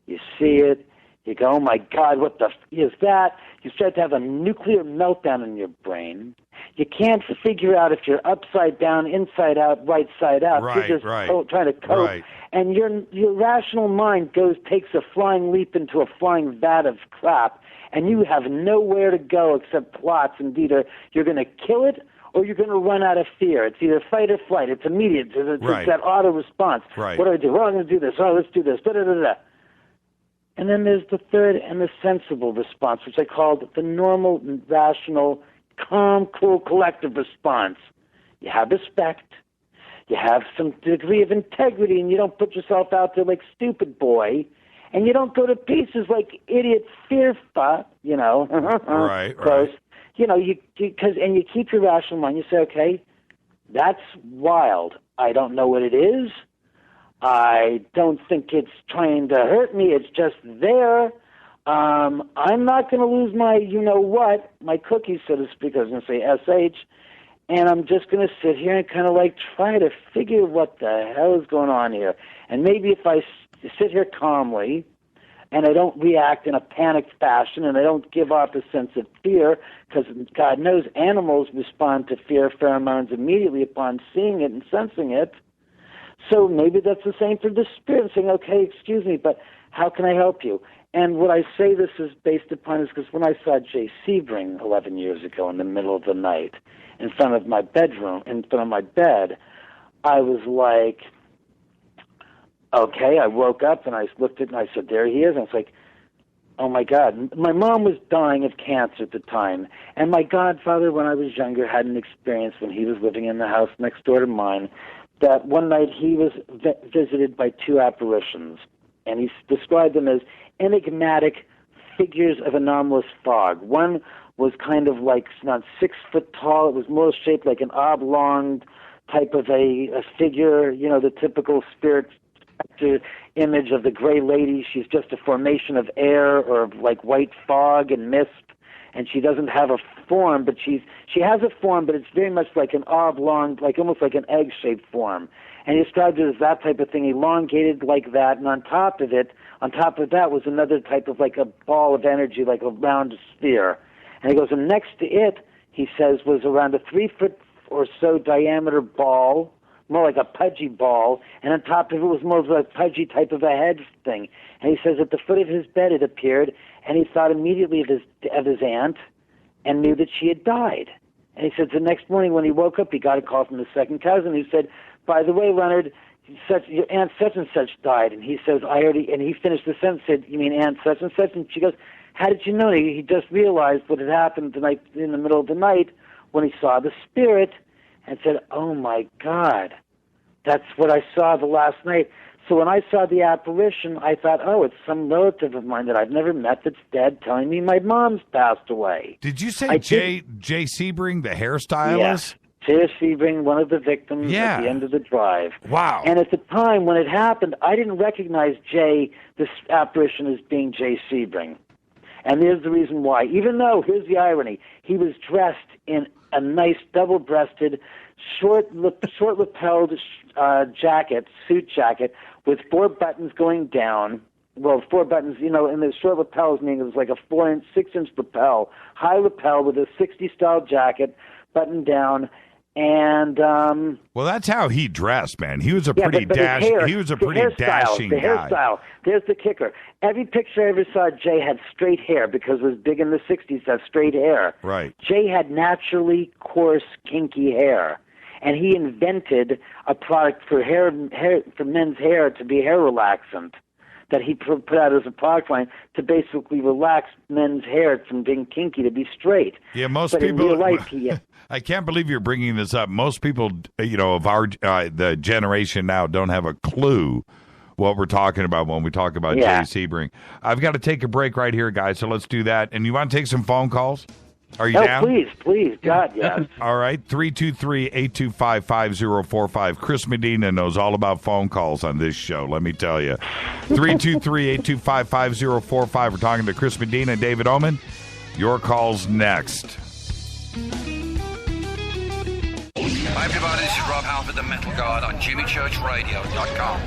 You see it. You go, oh, my God, what the is that? You start to have a nuclear meltdown in your brain. You can't figure out if you're upside down, inside out, right side out. You're just trying to cope. Right. And your rational mind takes a flying leap into a flying vat of crap, and you have nowhere to go except plots. And either you're going to kill it or you're going to run out of fear. It's either fight or flight. It's immediate. It's that auto response. Right. What do I do? Well, I'm going to do this. Oh, let's do this. Da-da-da-da. And then there's the third and the sensible response, which I called the normal, rational, calm, cool, collective response. You have respect. you have some degree of integrity, and you don't put yourself out there like stupid boy, and you don't go to pieces like idiot fearfa, you know. Right. Close. You know, you keep your rational mind. You say, okay, that's wild. I don't know what it is. I don't think it's trying to hurt me. It's just there. I'm not going to lose my, you-know-what, my cookies, so to speak. I was going to say SH. And I'm just going to sit here and kind of like try to figure what the hell is going on here. And maybe if I sit here calmly and I don't react in a panicked fashion and I don't give off a sense of fear, because God knows animals respond to fear pheromones immediately upon seeing it and sensing it. So maybe that's the same for the spirit, saying, okay, excuse me, but how can I help you? And what I say this is based upon is because when I saw Jay Sebring 11 years ago in the middle of the night in front of my bedroom, in front of my bed, I was like, okay, I woke up and I looked at it and I said, there he is. And I was like, oh my God. My mom was dying of cancer at the time. And my godfather, when I was younger, had an experience when he was living in the house next door to mine, that one night he was visited by two apparitions. And he described them as enigmatic figures of anomalous fog. One was kind of like not 6 foot tall. It was more shaped like an oblong type of a figure, the typical spirit image of the gray lady. She's just a formation of air or of like white fog and mist, and she doesn't have a form, but she has a form, but it's very much like an oblong, like almost like an egg-shaped form. And he described it as that type of thing, elongated like that, and on top of that was another type of like a ball of energy, like a round sphere. And he goes, and next to it, he says, was around a 3 foot or so diameter ball, more like a pudgy ball, and on top of it was more of a pudgy type of a head thing. And he says at the foot of his bed it appeared, and he thought immediately of his aunt and knew that she had died. And he said the next morning when he woke up, he got a call from his second cousin who said, by the way, Leonard, your aunt such and such died. And he says, and he finished the sentence, said, you mean aunt such and such? And she goes, how did you know? He just realized what had happened tonight in the middle of the night when he saw the spirit and said, oh my God, that's what I saw the last night. So when I saw the apparition, I thought, oh, it's some relative of mine that I've never met that's dead telling me my mom's passed away. Did you say Jay Sebring, the hairstylist? Yes. Jay Sebring, one of the victims at the end of the drive. Wow. And at the time when it happened, I didn't recognize this apparition, as being Jay Sebring. And there's the reason why. Even though, here's the irony, he was dressed in a nice double-breasted, short-lapelled suit jacket with 4 buttons going down. Well, 4 buttons, and the short lapels, meaning it was like a 6-inch lapel, high lapel with a 60-style jacket, buttoned down. And well, that's how he dressed, man. He was a pretty dashing guy. The hairstyle. There's the kicker. Every picture I ever saw, Jay had straight hair because it was big in the '60s. That straight hair. Right. Jay had naturally coarse, kinky hair, and he invented a product for for men's hair to be hair relaxant that he put out as a product line to basically relax men's hair from being kinky to be straight. Yeah, most but people. In real life, I can't believe you're bringing this up. Most people, of our the generation now, don't have a clue what we're talking about when we talk about Jay Sebring. I've got to take a break right here, guys. So let's do that. And you want to take some phone calls? Are you down? Please, God, yes. All right, 323-825-5045. Chris Medina knows all about phone calls on this show, let me tell you. 323-825-5045. We're talking to Chris Medina and David Oman. Your call's next. Hi, everybody. This is Rob Halford, the Metal Guard on JimmyChurchRadio.com.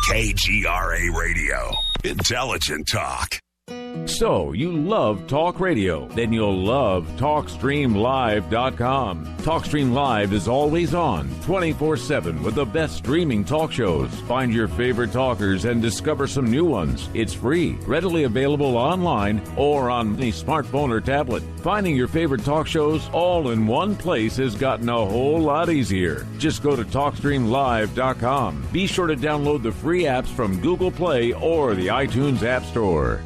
KGRA Radio. Intelligent talk. So, you love talk radio? Then you'll love TalkStreamLive.com. TalkStream Live is always on, 24/7, with the best streaming talk shows. Find your favorite talkers and discover some new ones. It's free, readily available online or on any smartphone or tablet. Finding your favorite talk shows all in one place has gotten a whole lot easier. Just go to TalkStreamLive.com. Be sure to download the free apps from Google Play or the iTunes App Store.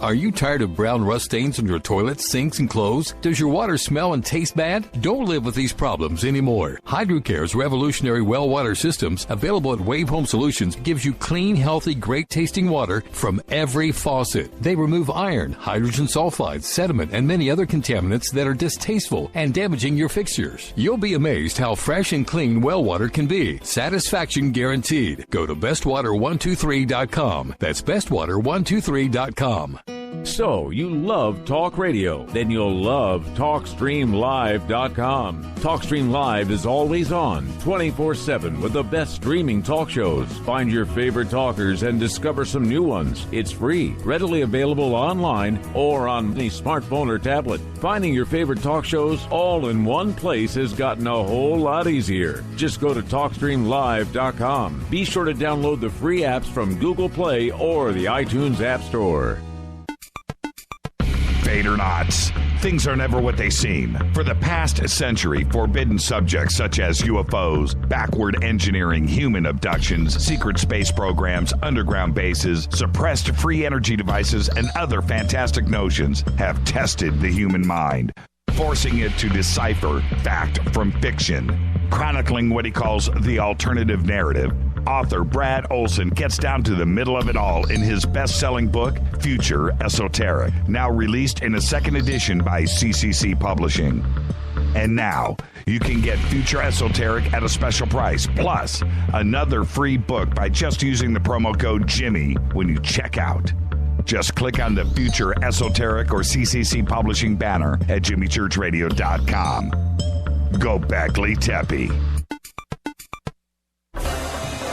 Are you tired of brown rust stains on your toilets, sinks, and clothes? Does your water smell and taste bad? Don't live with these problems anymore. Hydrocare's revolutionary well water systems, available at Wave Home Solutions, gives you clean, healthy, great-tasting water from every faucet. They remove iron, hydrogen sulfide, sediment, and many other contaminants that are distasteful and damaging your fixtures. You'll be amazed how fresh and clean well water can be. Satisfaction guaranteed. Go to bestwater123.com. That's bestwater123.com. So, you love talk radio? Then you'll love TalkStreamLive.com. TalkStream Live is always on, 24/7 with the best streaming talk shows. Find your favorite talkers and discover some new ones. It's free, readily available online or on any smartphone or tablet. Finding your favorite talk shows all in one place has gotten a whole lot easier. Just go to TalkStreamLive.com. Be sure to download the free apps from Google Play or the iTunes App Store. Fate or not, things are never what they seem. For the past century, forbidden subjects such as UFOs, backward engineering, human abductions, secret space programs, underground bases, suppressed free energy devices, and other fantastic notions have tested the human mind, forcing it to decipher fact from fiction. Chronicling what he calls the alternative narrative, author Brad Olson gets down to the middle of it all in his best-selling book, Future Esoteric, now released in a second edition by CCC Publishing. And now, you can get Future Esoteric at a special price, plus another free book by just using the promo code Jimmy when you check out. Just click on the Future Esoteric or CCC Publishing banner at jimmychurchradio.com. Go Beckley Teppy.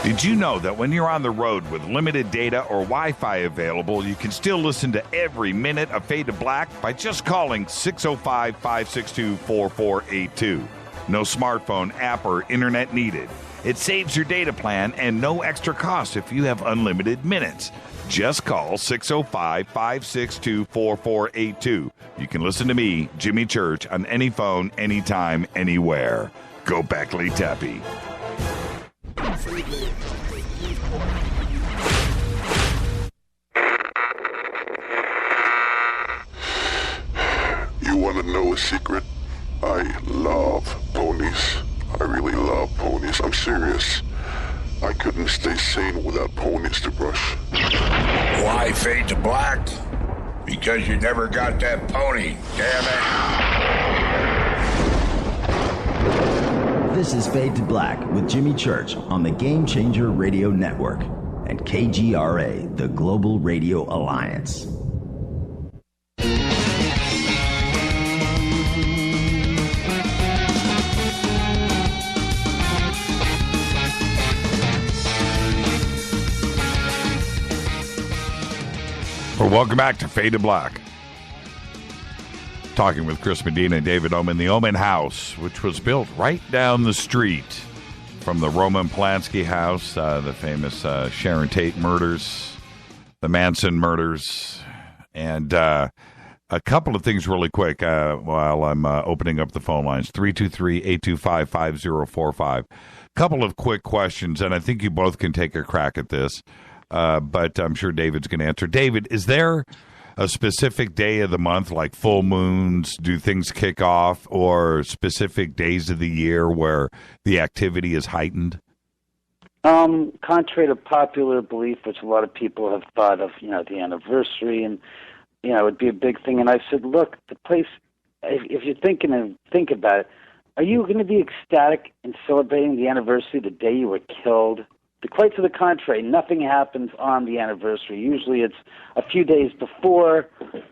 Did you know that when you're on the road with limited data or Wi-Fi available, you can still listen to every minute of Fade to Black by just calling 605-562-4482. No smartphone, app, or internet needed. It saves your data plan and no extra cost if you have unlimited minutes. Just call 605-562-4482. You can listen to me, Jimmy Church, on any phone, anytime, anywhere. Go Beckley Teppy. You want to know a secret? I love ponies. I really love ponies. I'm serious. I couldn't stay sane without ponies to brush. Why Fade to Black? Because you never got that pony, damn it. This is Fade to Black with Jimmy Church on the Game Changer Radio Network and KGRA, the Global Radio Alliance. Well, welcome back to Fade to Black. Talking with Chris Medina and David Oman, the Oman House, which was built right down the street from the Roman Polanski house, the famous Sharon Tate murders, the Manson murders, and a couple of things really quick while I'm opening up the phone lines, 323-825-5045. Couple of quick questions, and I think you both can take a crack at this. But I'm sure David's going to answer. David, is there a specific day of the month, like full moons, do things kick off, or specific days of the year where the activity is heightened? Contrary to popular belief, which a lot of people have thought of, the anniversary, and, it would be a big thing. And I said, look, the place, if you're think about it, are you going to be ecstatic in celebrating the anniversary the day you were killed? Quite to the contrary, nothing happens on the anniversary. Usually it's a few days before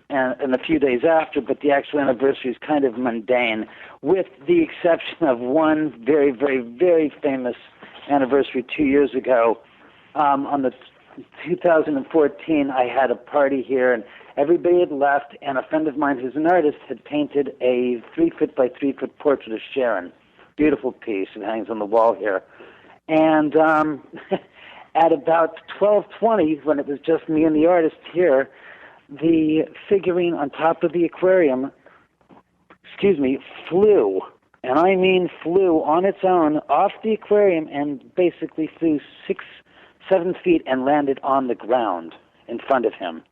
and a few days after, but the actual anniversary is kind of mundane, with the exception of one very, very, very famous anniversary 2 years ago. On the 2014, I had a party here, and everybody had left, and a friend of mine who's an artist had painted a 3-foot by 3-foot portrait of Sharon. Beautiful piece. It hangs on the wall here. And at about 12:20, when it was just me and the artist here, the figurine on top of the aquarium, flew. And I mean flew on its own off the aquarium and basically flew 6-7 feet and landed on the ground in front of him.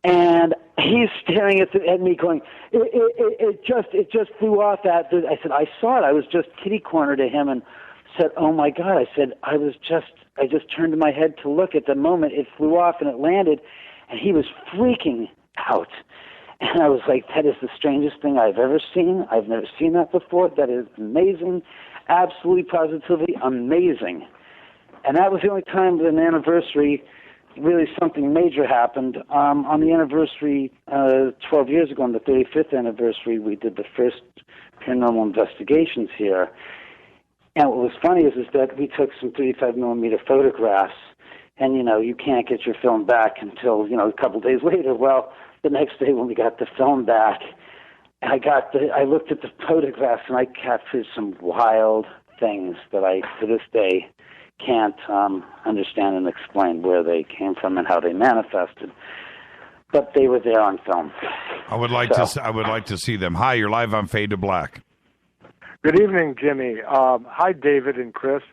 And he's staring at me going, it just flew off at the, I said, I saw it. I was just kitty corner to him and said, oh my God. I said, I just turned my head to look at the moment it flew off and it landed, and he was freaking out. And I was like, that is the strangest thing I've ever seen. I've never seen that before. That is amazing. Absolutely, positively amazing. And that was the only time that an anniversary, really something major happened. On the anniversary, 12 years ago, on the 35th anniversary, we did the first paranormal investigations here. And what was funny is that we took some 35-millimeter photographs, and, you can't get your film back until, a couple days later. Well, the next day when we got the film back, I looked at the photographs, and I captured some wild things that I, to this day, can't understand and explain where they came from and how they manifested. But they were there on film. I would like to see them. Hi, you're live on Fade to Black. Good evening, Jimmy. Hi, David and Chris.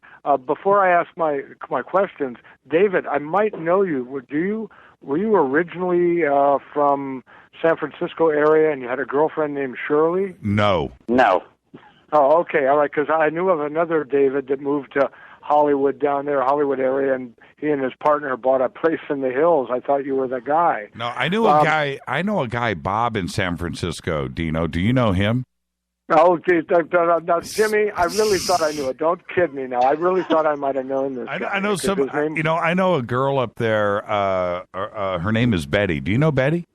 Before I ask my questions, David, I might know you. Were you originally from San Francisco area and you had a girlfriend named Shirley? No. Oh, okay, all right, because I knew of another David that moved to Hollywood down there, Hollywood area, and he and his partner bought a place in the hills. I thought you were the guy. No, I knew a guy. I know a guy, Bob, in San Francisco. Dino, do you know him? Oh, geez, now, Jimmy, I really thought I knew it. Don't kid me now. I really thought I might have known this guy. I know some. I know a girl up there. Her name is Betty. Do you know Betty?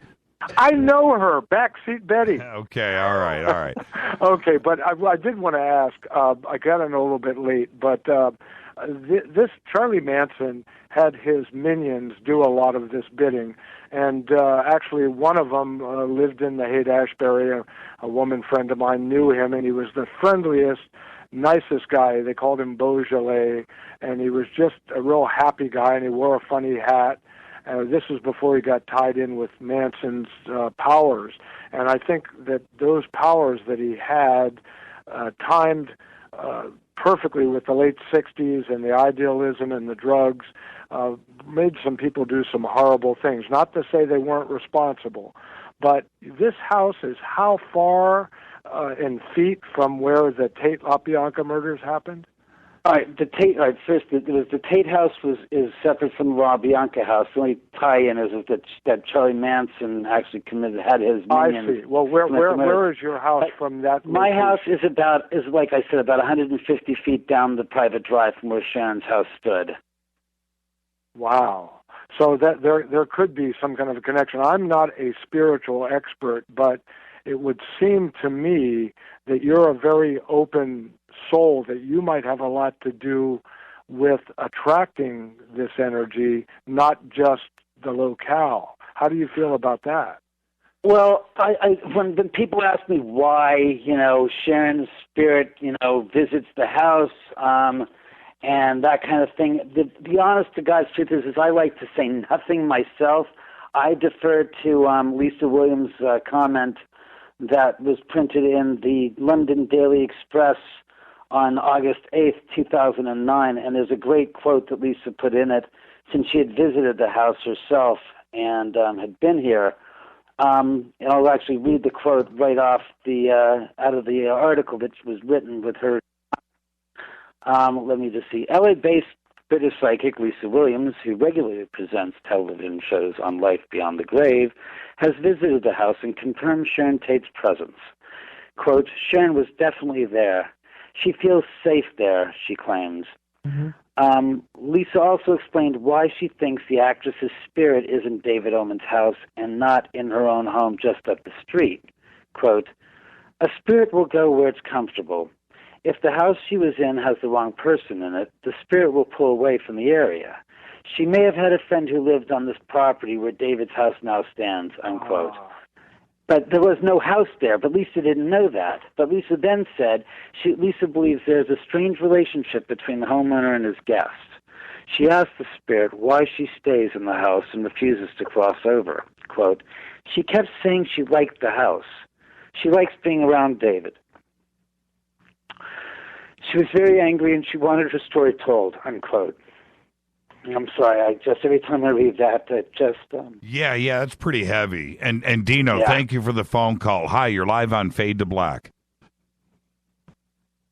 I know her, Backseat Betty. Okay, all right. Okay, but I did want to ask. I got in a little bit late, but this Charlie Manson had his minions do a lot of this bidding, and actually one of them lived in the Haight-Ashbury. A woman friend of mine knew him, and he was the friendliest, nicest guy. They called him Beaujolais, and he was just a real happy guy, and he wore a funny hat. This was before he got tied in with Manson's powers, and I think that those powers that he had timed perfectly with the late 60s and the idealism and the drugs made some people do some horrible things. Not to say they weren't responsible, but this house is how far in feet from where the Tate LaBianca murders happened? All right, first, the Tate house is separate from the LaBianca house. The only tie-in is that Charlie Manson actually had his minions. I see. Well, where is your house from that? My location? house is like I said, about 150 feet down the private drive from where Sharon's house stood. Wow. So that there could be some kind of a connection. I'm not a spiritual expert, but it would seem to me that you're a very open soul, that you might have a lot to do with attracting this energy, not just the locale. How do you feel about that? Well, when people ask me why, Sharon's spirit, visits the house, and that kind of thing, the honest to God's truth is I like to say nothing myself. I defer to Lisa Williams' comment that was printed in the London Daily Express on August 8th, 2009, and there's a great quote that Lisa put in it since she had visited the house herself and had been here. And I'll actually read the quote right off out of the article that was written with her. Let me just see. LA-based British psychic Lisa Williams, who regularly presents television shows on Life Beyond the Grave, has visited the house and confirmed Sharon Tate's presence. Quote, Sharon was definitely there. She feels safe there, she claims. Mm-hmm. Lisa also explained why she thinks the actress's spirit is in David Oman's house and not in her own home just up the street. Quote, a spirit will go where it's comfortable. If the house she was in has the wrong person in it, the spirit will pull away from the area. She may have had a friend who lived on this property where David's house now stands, unquote. But there was no house there, but Lisa didn't know that. But Lisa then said Lisa believes there's a strange relationship between the homeowner and his guest. She asked the spirit why she stays in the house and refuses to cross over. Quote, she kept saying she liked the house. She likes being around David. She was very angry and she wanted her story told, unquote. I'm sorry. Every time I read that, it just. Yeah, that's pretty heavy. And Dino, Yeah. thank you for the phone call. Hi, you're live on Fade to Black.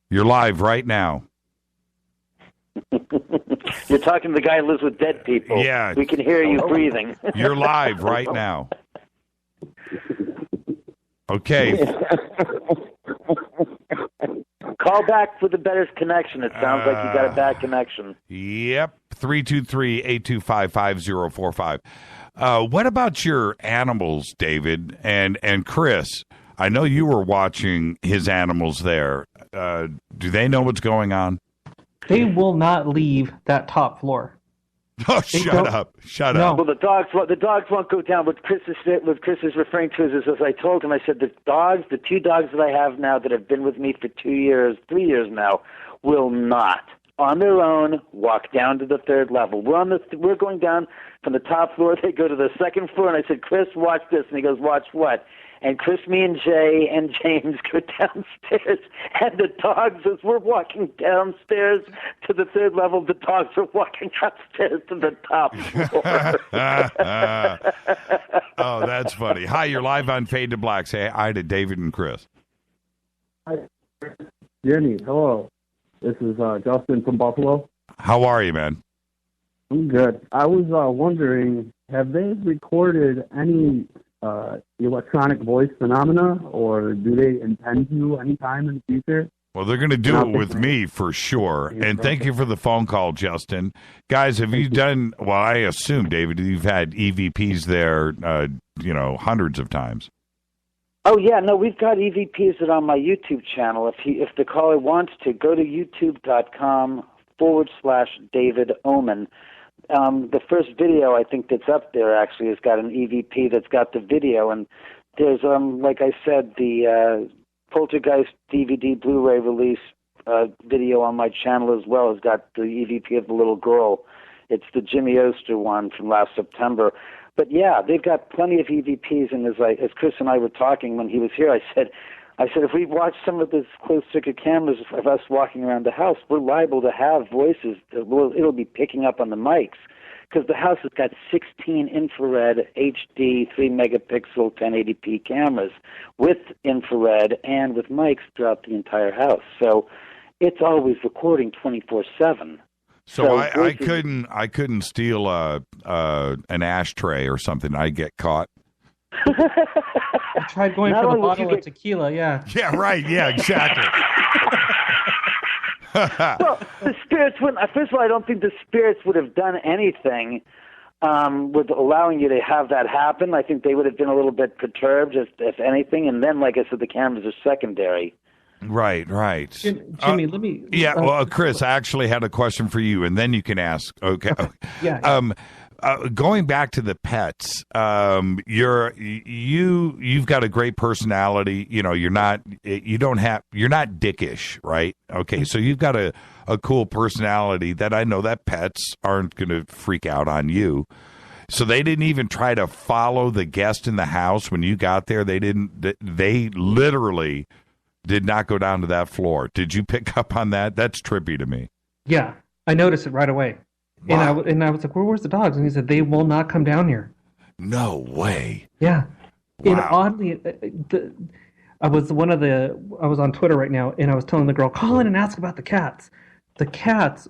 You're live right now. You're talking to the guy who lives with dead people. Yeah. We can hear you breathing. You're live right now. Okay. Call back for the better connection. It sounds like you got a bad connection. Yep. 323-825-5045. What about your animals, David and Chris? I know you were watching his animals there. Do they know what's going on? They will not leave that top floor. Oh, shut up. Well, the dogs won't go down. What Chris is referring to is, as I told him, I said, the two dogs that I have now that have been with me for 3 years now, will not, on their own, walk down to the third level. We're going down from the top floor. They go to the second floor, and I said, Chris, watch this. And he goes, watch what? And Chris, me, and Jay and James go downstairs, and the dogs, as we're walking downstairs to the third level, the dogs are walking upstairs to the top floor. Oh, that's funny. Hi, you're live on Fade to Black. Say hi to David and Chris. Hi, Jimmy. Hello. This is Justin from Buffalo. How are you, man? I'm good. I was wondering, have they recorded any electronic voice phenomena, or do they intend to anytime in the future? Well, they're going to do it with me for sure. And thank you for the phone call, Justin. Guys, have you done, well, I assume, David, you've had EVPs there, hundreds of times. Oh, yeah, no, we've got EVPs that are on my YouTube channel. If the caller wants to, go to youtube.com/David Oman. The first video I think that's up there actually has got an EVP that's got the video, and there's like I said, the Poltergeist DVD Blu-ray release video on my channel as well has got the EVP of the little girl. It's the Jimmy Oster one from last September. But yeah, they've got plenty of EVPs, and as Chris and I were talking when he was here, I said if we watch some of these closed-circuit cameras of us walking around the house, we're liable to have voices. It'll be picking up on the mics, because the house has got 16 infrared HD 3-megapixel 1080p cameras with infrared and with mics throughout the entire house. So it's always recording 24/7. So I couldn't steal an ashtray or something. I'd get caught. I tried going for the bottle of tequila, yeah. Yeah, right. Yeah, exactly. Well, the spirits wouldn't. First of all, I don't think the spirits would have done anything with allowing you to have that happen. I think they would have been a little bit perturbed, if anything. And then, like I said, the cameras are secondary. Right. Jimmy, let me... Yeah, well, Chris, I actually had a question for you, and then you can ask. Okay. Yeah. Going back to the pets, you've got a great personality. You're not dickish, right? Okay, so you've got a cool personality that I know that pets aren't going to freak out on you. So they didn't even try to follow the guest in the house when you got there. They literally did not go down to that floor. Did you pick up on that? That's trippy to me. Yeah, I noticed it right away. Wow. And I was like, where's the dogs? And he said, they will not come down here. No way. Yeah. Wow. And oddly, I was on Twitter right now, and I was telling the girl, call in and ask about the cats. The cats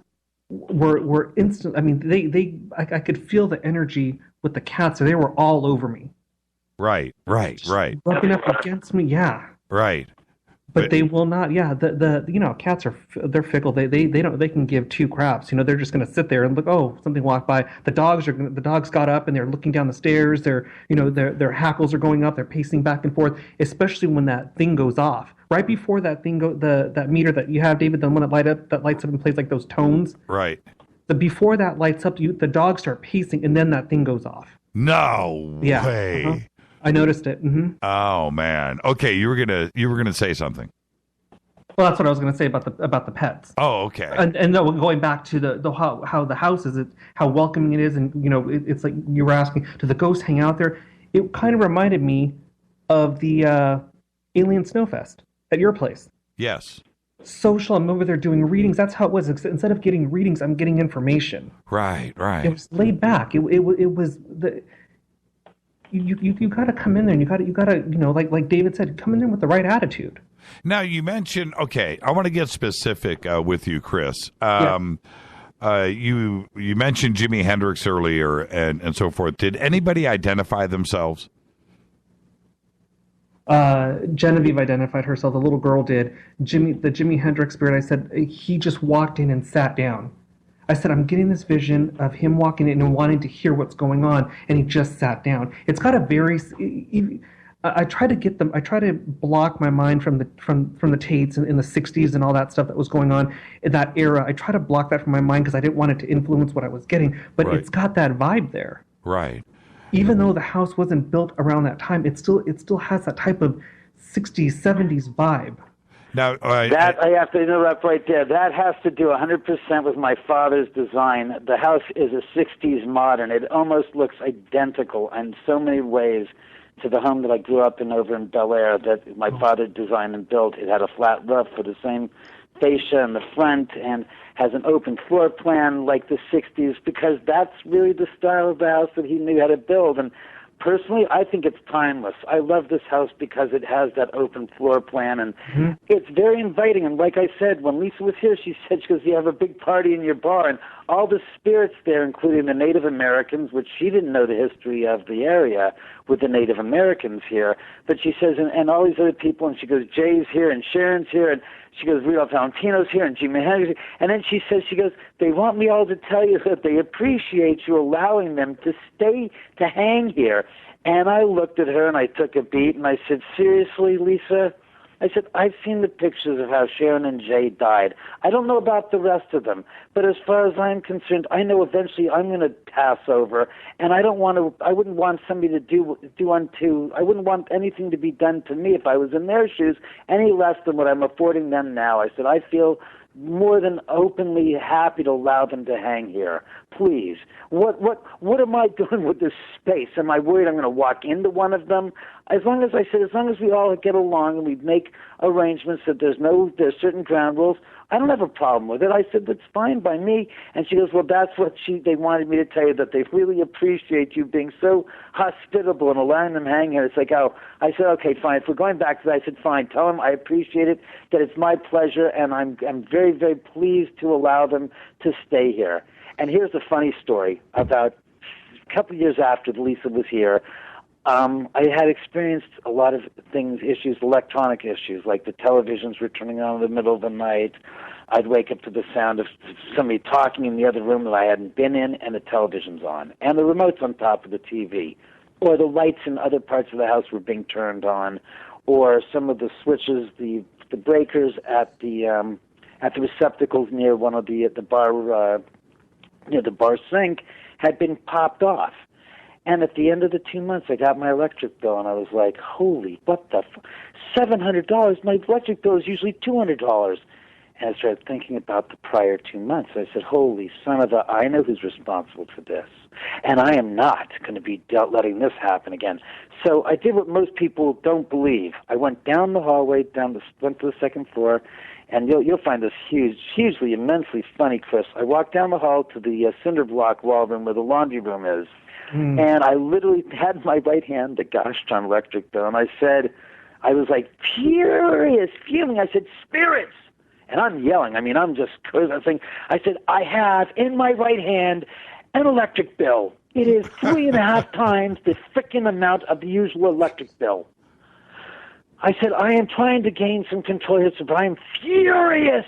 were instant. I mean, I could feel the energy with the cats. So they were all over me. Right. Rubbing up against me, yeah. Right. But they will not. Yeah, cats they're fickle. They can give two craps. They're just going to sit there and look. Oh, something walked by. The dogs got up and they're looking down the stairs. Their hackles are going up. They're pacing back and forth. Especially when that thing goes off. Right before that thing that meter that you have, David, the one that lights up and plays like those tones. Right. Before that lights up, the dogs start pacing, and then that thing goes off. No way. Uh-huh. I noticed it. Mm-hmm. Oh man. Okay, you were gonna say something. Well, that's what I was gonna say about the pets. Oh, okay. And no, going back to the how the house is, how welcoming it is, and it's like you were asking, do the ghosts hang out there? It kind of reminded me of the Alien Snowfest at your place. Yes. social. I'm over there doing readings. That's how it was. Instead of getting readings, I'm getting information. Right. It was laid back. It was the you got to come in there and you got to like David said, come in there with the right attitude. Now you mentioned, okay, I want to get specific with you, Chris. You mentioned Jimi Hendrix earlier and so forth. Did anybody identify themselves? Genevieve identified herself. The little girl did. The Jimi Hendrix spirit. I said he just walked in and sat down. I said I'm getting this vision of him walking in and wanting to hear what's going on, and he just sat down. It's got a very. I try to get them. I try to block my mind from the Tates in the '60s and all that stuff that was going on in that era. I try to block that from my mind because I didn't want it to influence what I was getting. But It's got that vibe there. Right. Even though the house wasn't built around that time, it still has that type of '60s, '70s vibe. Now, I have to interrupt right there. That has to do 100% with my father's design. The house is a '60s modern. It almost looks identical in so many ways to the home that I grew up in over in Bel Air that my father designed and built. It had a flat roof with the same fascia in the front and has an open floor plan like the 60s because that's really the style of the house that he knew how to build. And personally, I think it's timeless. I love this house because it has that open floor plan, and it's very inviting. And like I said, when Lisa was here, she said, because you have a big party in your bar, and all the spirits there, including the Native Americans, which she didn't know the history of the area with the Native Americans here, but she says, and all these other people, and she goes, Jay's here, and Sharon's here, and she goes, Rudolph Valentino's here, and Jimi Hendrix, and then she says, they want me all to tell you that they appreciate you allowing them to stay, to hang here. And I looked at her and I took a beat and I said, seriously, Lisa? I said, I've seen the pictures of how Sharon and Jay died. I don't know about the rest of them, but as far as I'm concerned, I know eventually I'm going to pass over, and I wouldn't want somebody to I wouldn't want anything to be done to me if I was in their shoes any less than what I'm affording them now. I said, I feel more than openly happy to allow them to hang here. Please. What am I doing with this space? Am I worried I'm going to walk into one of them? As long as we all get along and we make arrangements that there's certain ground rules, I don't have a problem with it. I said, that's fine by me. And she goes, well, that's what they wanted me to tell you, that they really appreciate you being so hospitable and allowing them hang here. It's like, oh, I said, okay, fine. If we're going back to that, I said, fine. Tell them I appreciate it, that it's my pleasure, and I'm very, very pleased to allow them to stay here. And here's a funny story. About a couple of years after Lisa was here, I had experienced a lot of electronic issues, like the televisions were turning on in the middle of the night. I'd wake up to the sound of somebody talking in the other room that I hadn't been in, and the television's on, and the remote's on top of the TV, or the lights in other parts of the house were being turned on, or some of the switches, the breakers at the receptacles near one of the bar near the bar sink had been popped off. And at the end of the 2 months, I got my electric bill, and I was like, holy, what the $700? My electric bill is usually $200. And I started thinking about the prior 2 months. I said, holy son of a, I know who's responsible for this. And I am not going to be letting this happen again. So I did what most people don't believe. I went down the hallway, went to the second floor, and you'll find this hugely, immensely funny, Chris. I walked down the hall to the cinder block wall room where the laundry room is. And I literally had my right hand, the gosh darn electric bill, and I was like fuming. I said, spirits! And I'm yelling. I mean, I'm just cursing. I said, I have in my right hand an electric bill. It is 3.5 times the frickin' amount of the usual electric bill. I said, I am trying to gain some control here, but I am furious.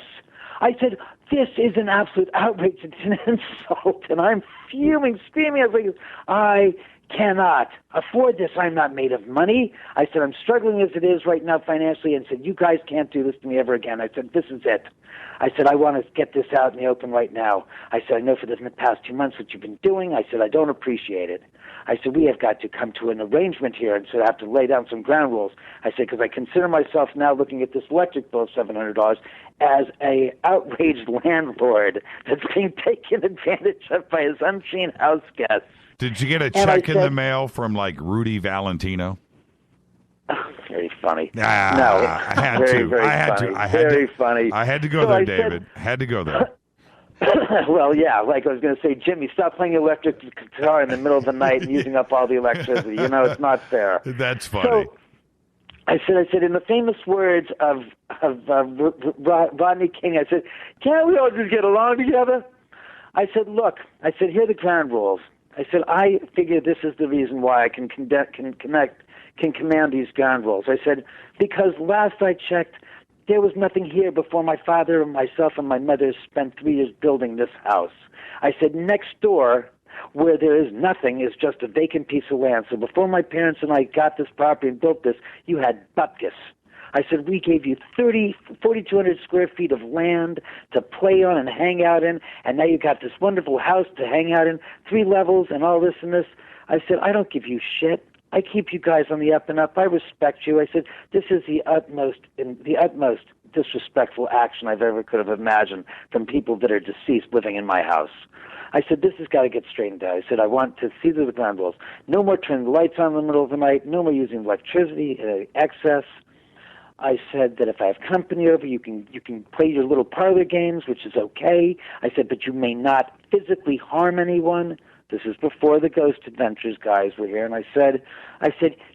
I said, this is an absolute outrage. It's an insult. And I'm fuming, screaming. I was like, I cannot afford this. I'm not made of money. I said, I'm struggling as it is right now financially. And said, you guys can't do this to me ever again. I said, this is it. I said, I want to get this out in the open right now. I said, I know for the past 2 months what you've been doing. I said, I don't appreciate it. I said, we have got to come to an arrangement here, and so I have to lay down some ground rules. I said, because I consider myself now looking at this electric bill of $700 as a outraged landlord that's being taken advantage of by his unseen house guests. Did you get a check in the mail from, like, Rudy Valentino? Very funny. I had very, to. Very I had funny. to. I had very to. funny. I had to go So there, I David. Had to go there. Well, yeah, like I was going to say, Jimmy, stop playing electric guitar in the middle of the night and using up all the electricity. You know, it's not fair. That's funny. So, I said, in the famous words of Rodney King, I said, can't we all just get along together? I said, look, here are the ground rules. I said, I figure this is the reason why I can command these ground rules. I said, because last I checked, there was nothing here before my father and myself and my mother spent 3 years building this house. I said, next door, where there is nothing, is just a vacant piece of land. So before my parents and I got this property and built this, you had bupkis. I said, we gave you 4,200 square feet of land to play on and hang out in, and now you got this wonderful house to hang out in, 3 levels and all this and this. I said, I don't give you shit. I keep you guys on the up and up. I respect you. I said, this is the utmost disrespectful action I've ever could have imagined from people that are deceased living in my house. I said, this has got to get straightened out. I said, I want to see through the ground rules. No more turning the lights on in the middle of the night. No more using electricity excess. I said that if I have company over, you can play your little parlor games, which is okay. I said, but you may not physically harm anyone. This is before the Ghost Adventures guys were here, and I said,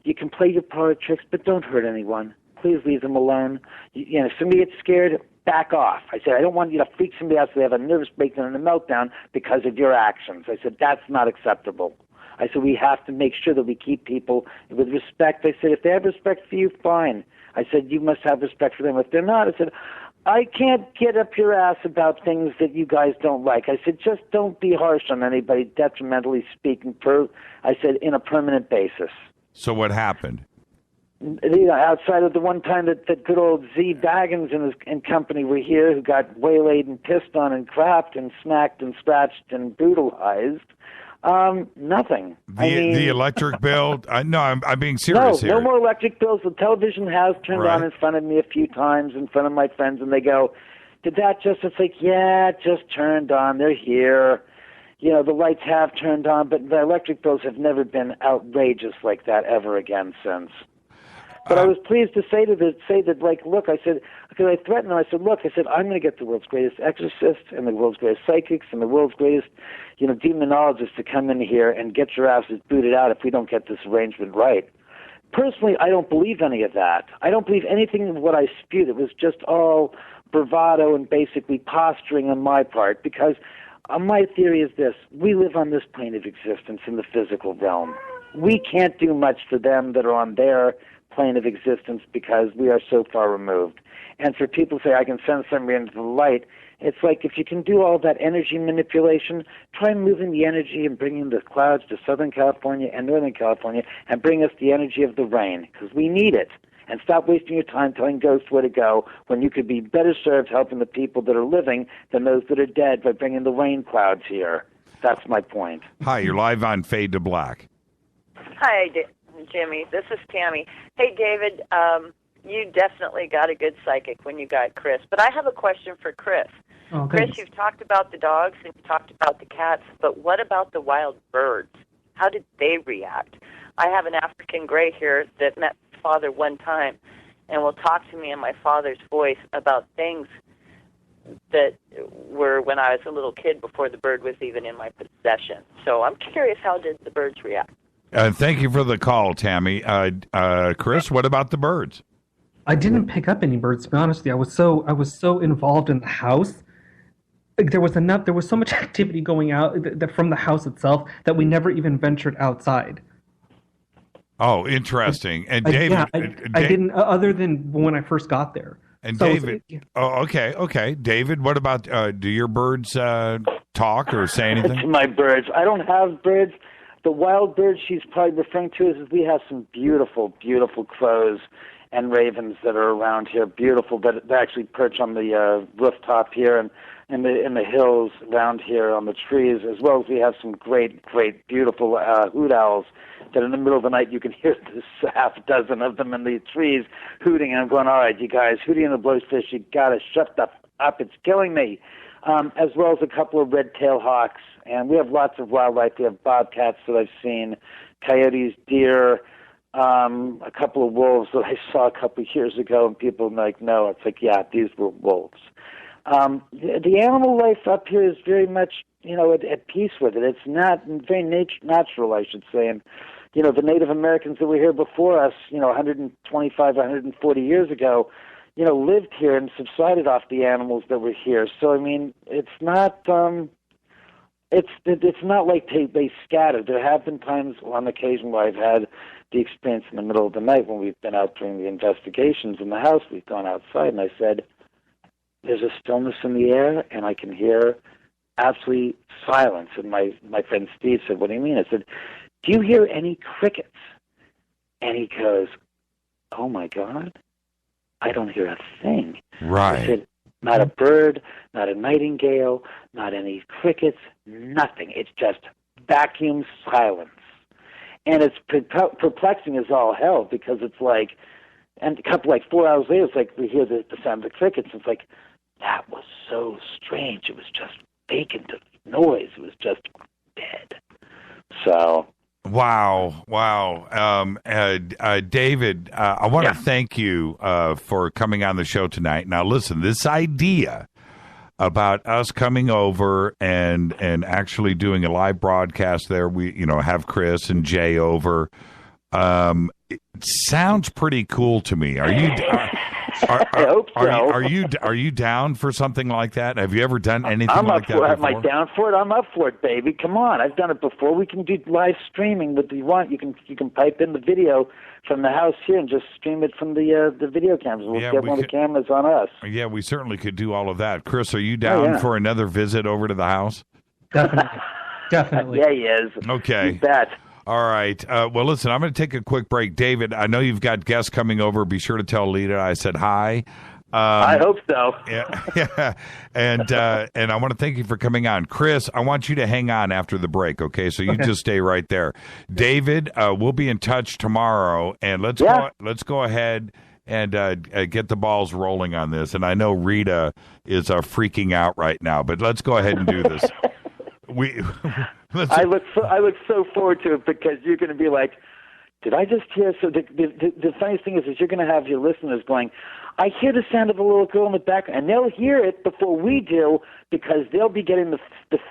you can play your parlor tricks, but don't hurt anyone. Please leave them alone. You know, if somebody gets scared, back off. I said, I don't want you to freak somebody out so they have a nervous breakdown and a meltdown because of your actions. I said, that's not acceptable. I said, we have to make sure that we keep people with respect. I said, if they have respect for you, fine. I said, you must have respect for them. If they're not, I said, I can't get up your ass about things that you guys don't like. I said, just don't be harsh on anybody, detrimentally speaking, I said, in a permanent basis. So what happened? You know, outside of the one time that good old Z Baggins and company were here, who got waylaid and pissed on and crapped and smacked and scratched and brutalized, nothing. The electric bill? No, I'm being serious here. No more electric bills. The television has turned on in front of me a few times, in front of my friends, and they go, did that just? It's like, yeah, it just turned on. They're here. You know, the lights have turned on, but the electric bills have never been outrageous like that ever again since. But I was pleased to say that, like, look, I said, because I threatened them, I said, look, I'm going to get the world's greatest exorcists and the world's greatest psychics and the world's greatest, demonologists to come in here and get your asses booted out if we don't get this arrangement right. Personally, I don't believe any of that. I don't believe anything of what I spewed. It was just all bravado and basically posturing on my part, because my theory is this: we live on this plane of existence in the physical realm. We can't do much for them that are on their plane of existence because we are so far removed. And for people to say, I can send somebody into the light, it's like, if you can do all that energy manipulation, try moving the energy and bringing the clouds to Southern California and Northern California and bring us the energy of the rain, because we need it. And stop wasting your time telling ghosts where to go when you could be better served helping the people that are living than those that are dead by bringing the rain clouds here. That's my point. Hi, you're live on Fade to Black. Hi, Jimmy. This is Tammy. Hey, David, you definitely got a good psychic when you got Chris. But I have a question for Chris. Oh, Chris, you've talked about the dogs and you talked about the cats, but what about the wild birds? How did they react? I have an African gray here that met my father one time and will talk to me in my father's voice about things that were when I was a little kid before the bird was even in my possession. So I'm curious, how did the birds react? Thank you for the call, Tammy. Chris, what about the birds? I didn't pick up any birds, to be honest with you. I was so involved in the house. There was so much activity going out from the house itself that we never even ventured outside. Oh, interesting. And David, I didn't, other than when I first got there. And so David, okay. David, what about, do your birds talk or say anything? It's my birds. I don't have birds. The wild birds she's probably referring to is we have some beautiful, beautiful crows and ravens that are around here. Beautiful, that actually perch on the rooftop here and in the hills around here on the trees, as well as we have some great, great, beautiful hoot owls that in the middle of the night you can hear this half dozen of them in the trees hooting. And I'm going, all right, you guys, Hootie and the Blowfish, you got to shut the up. It's killing me. As well as a couple of red-tailed hawks. And we have lots of wildlife. We have bobcats that I've seen, coyotes, deer, a couple of wolves that I saw a couple of years ago, and people are like, no, it's like, yeah, these were wolves. The animal life up here is very much, at peace with it. It's not very natural, I should say. And, the Native Americans that were here before us, 125, 140 years ago, lived here and subsided off the animals that were here. So, I mean, it's not, it's not like they scattered. There have been times on occasion where I've had the experience in the middle of the night when we've been out doing the investigations in the house. We've gone outside, and I said, there's a stillness in the air, and I can hear absolutely silence. And my friend Steve said, what do you mean? I said, do you hear any crickets? And he goes, oh, my God, I don't hear a thing. Right. I said, not a bird, not a nightingale, not any crickets, nothing. It's just vacuum silence. And it's perplexing as all hell, because it's like, and a couple, 4 hours later, it's like we hear the sound of the crickets. It's like, that was so strange. It was just vacant of noise. It was just dead. So. Wow. David, I want to thank you for coming on the show tonight. Now, listen, this idea about us coming over and actually doing a live broadcast there, we have Chris and Jay over. It sounds pretty cool to me. Are you? I hope so. Are you down for something like that? Have you ever done anything like that before? Am I down for it? I'm up for it, baby. Come on, I've done it before. We can do live streaming with you want. You can pipe in the video from the house here and just stream it from the video cameras. We'll get one of the cameras on us. Yeah, we certainly could do all of that. Chris, are you down for another visit over to the house? Definitely. Yeah, he is. Okay. You bet. All right. Well, listen, I'm going to take a quick break. David, I know you've got guests coming over. Be sure to tell Lita I said hi. I hope so. Yeah. And I want to thank you for coming on. Chris, I want you to hang on after the break, okay? So you just stay right there. David, we'll be in touch tomorrow, and let's go ahead and get the balls rolling on this. And I know Rita is freaking out right now, but let's go ahead and do this. I look so forward to it, because you're going to be like, did I just hear? So the funniest thing is you're going to have your listeners going, I hear the sound of a little girl in the background, and they'll hear it before we do, because they'll be getting the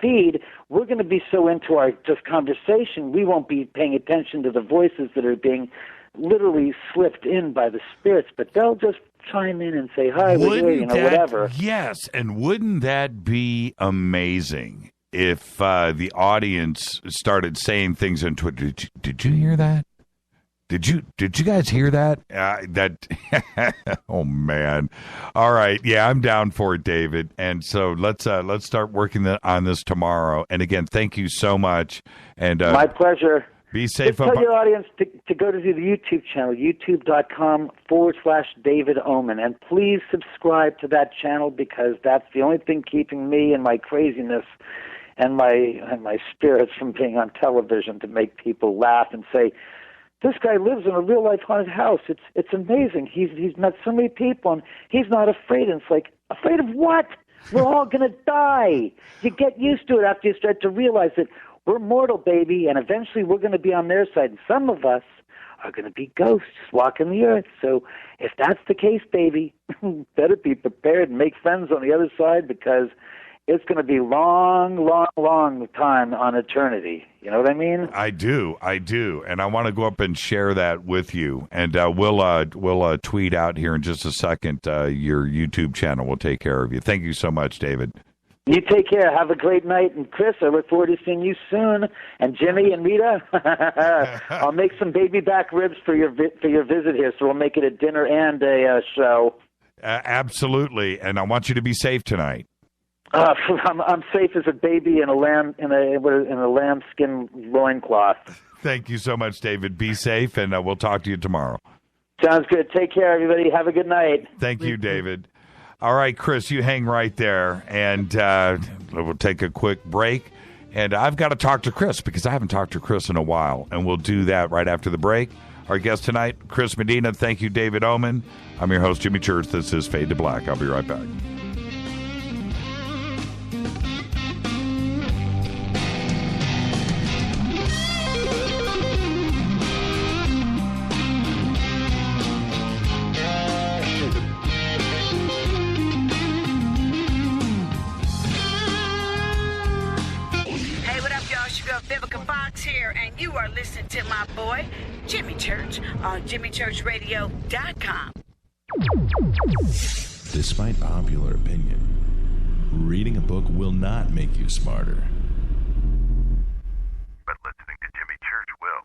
feed. We're going to be so into our just conversation, we won't be paying attention to the voices that are being literally slipped in by the spirits, but they'll just chime in and say, hi, whatever. Yes, and wouldn't that be amazing if the audience started saying things on Twitter? Did you hear that? Did you guys hear that? Oh man! All right, yeah, I'm down for it, David. And so let's start working on this tomorrow. And again, thank you so much. And my pleasure. Be safe. Just tell your audience to go to the YouTube channel, youtube.com/David Oman, and please subscribe to that channel, because that's the only thing keeping me and my craziness and my spirits from being on television, to make people laugh and say, this guy lives in a real life haunted house. It's amazing. He's met so many people, and he's not afraid. And it's like, afraid of what? We're all gonna die. You get used to it after you start to realize that we're mortal, baby, and eventually we're gonna be on their side. And some of us are gonna be ghosts walking the earth. So if that's the case, baby, better be prepared and make friends on the other side, because it's going to be long time on eternity. You know what I mean? I do, and I want to go up and share that with you. And we'll tweet out here in just a second. Your YouTube channel will take care of you. Thank you so much, David. You take care. Have a great night. And Chris, I look forward to seeing you soon. And Jimmy and Rita, I'll make some baby back ribs for your visit here. So we'll make it a dinner and a show. Absolutely, and I want you to be safe tonight. I'm safe as a baby in a lamb lambskin loincloth. Thank you so much, David. Be safe, and we'll talk to you tomorrow. Sounds good. Take care, everybody. Have a good night. Thank you, David. All right, Chris, you hang right there, and we'll take a quick break. And I've got to talk to Chris, because I haven't talked to Chris in a while, and we'll do that right after the break. Our guest tonight, Chris Medina. Thank you, David Oman. I'm your host, Jimmy Church. This is Fade to Black. I'll be right back. here, and you are listening to my boy, Jimmy Church, on JimmyChurchRadio.com. Despite popular opinion, reading a book will not make you smarter. But listening to Jimmy Church will.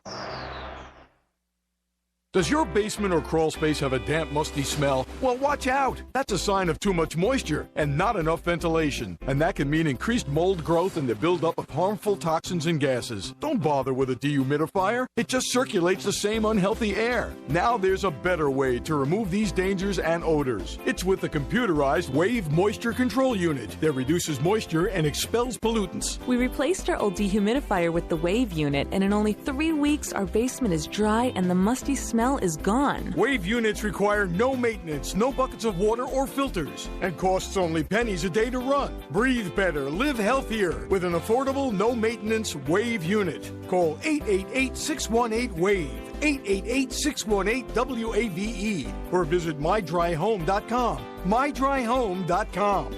Does your basement or crawl space have a damp, musty smell? Well, watch out. That's a sign of too much moisture and not enough ventilation. And that can mean increased mold growth and the buildup of harmful toxins and gases. Don't bother with a dehumidifier. It just circulates the same unhealthy air. Now there's a better way to remove these dangers and odors. It's with the computerized Wave Moisture Control Unit that reduces moisture and expels pollutants. We replaced our old dehumidifier with the Wave unit, and in only 3 weeks, our basement is dry and the musty smell is gone. Wave units require no maintenance, no buckets of water or filters, and costs only pennies a day to run. Breathe better, live healthier with an affordable, no-maintenance Wave unit. Call 888-618-WAVE, 888-618-WAVE, or visit mydryhome.com, mydryhome.com.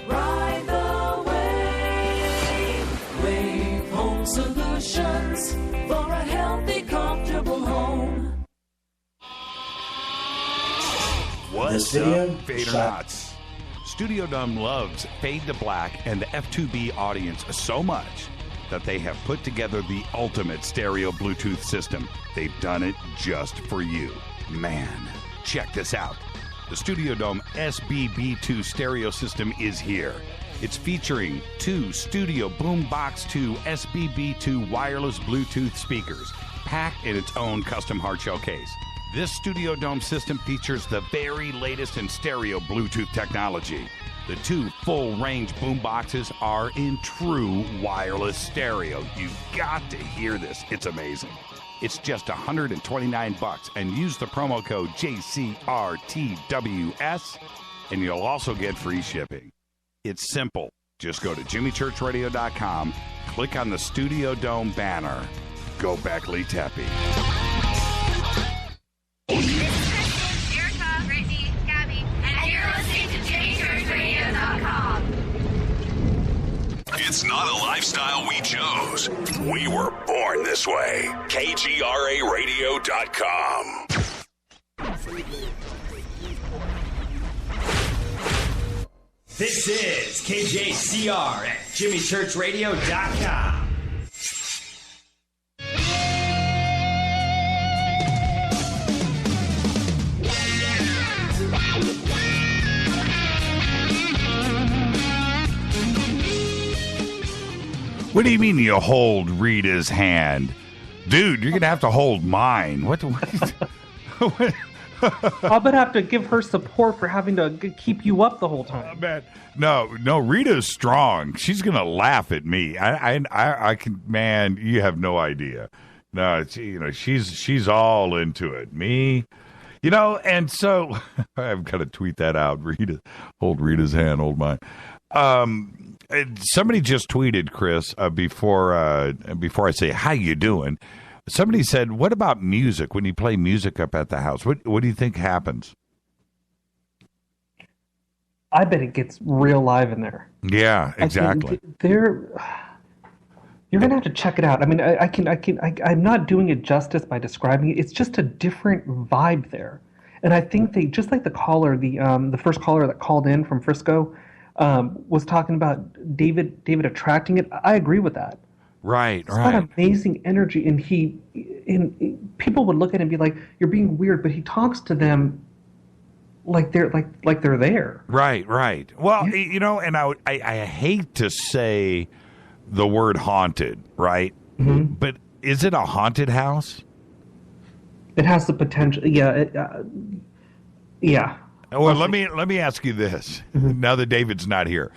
Ride the wave. Wave Home Solutions for a healthy, comfortable home. What's up, Fadernauts? Studio Dome loves Fade to Black and the F2B audience so much that they have put together the ultimate stereo Bluetooth system. They've done it just for you. Man, check this out. The Studio Dome SBB2 stereo system is here. It's featuring 2 Studio Boombox 2 SBB2 wireless Bluetooth speakers, packed in its own custom hardshell case. This Studio Dome system features the very latest in stereo Bluetooth technology. The 2 full-range boomboxes are in true wireless stereo. You've got to hear this. It's amazing. It's just $129, and use the promo code JCRTWS, and you'll also get free shipping. It's simple. Just go to JimmyChurchRadio.com, click on the Studio Dome banner. Go Beckley Teppy. This is Kristen, Erica, Brittany, Gabby, and you're listening to JimmyChurchRadio.com. It's not a lifestyle we chose. We were born this way. KGRARadio.com. This is KJCR at JimmyChurchRadio.com. What do you mean you hold Rita's hand? Dude, you're going to have to hold mine. What? I'm going to have to give her support for having to keep you up the whole time. Man. No, Rita's strong. She's going to laugh at me. I can, man, you have no idea. No, it's, she's all into it. Me, and so I've got to tweet that out. Rita, hold Rita's hand, hold mine. Somebody just tweeted, Chris, before I say how you doing. Somebody said, "What about music? When you play music up at the house, what do you think happens?" I bet it gets real live in there. Yeah, exactly. You're gonna have to check it out. I mean, I'm not doing it justice by describing it. It's just a different vibe there, and I think they, just like the caller, the first caller that called in from Frisco. Was talking about David attracting it. I agree with that. Right. It's got amazing energy, and people would look at him and be like, "You're being weird," but he talks to them like they're there. Right. Well, and I hate to say the word haunted, right? Mm-hmm. But is it a haunted house? It has the potential. Yeah. Yeah. Well, let me ask you this. Mm-hmm. Now that David's not here,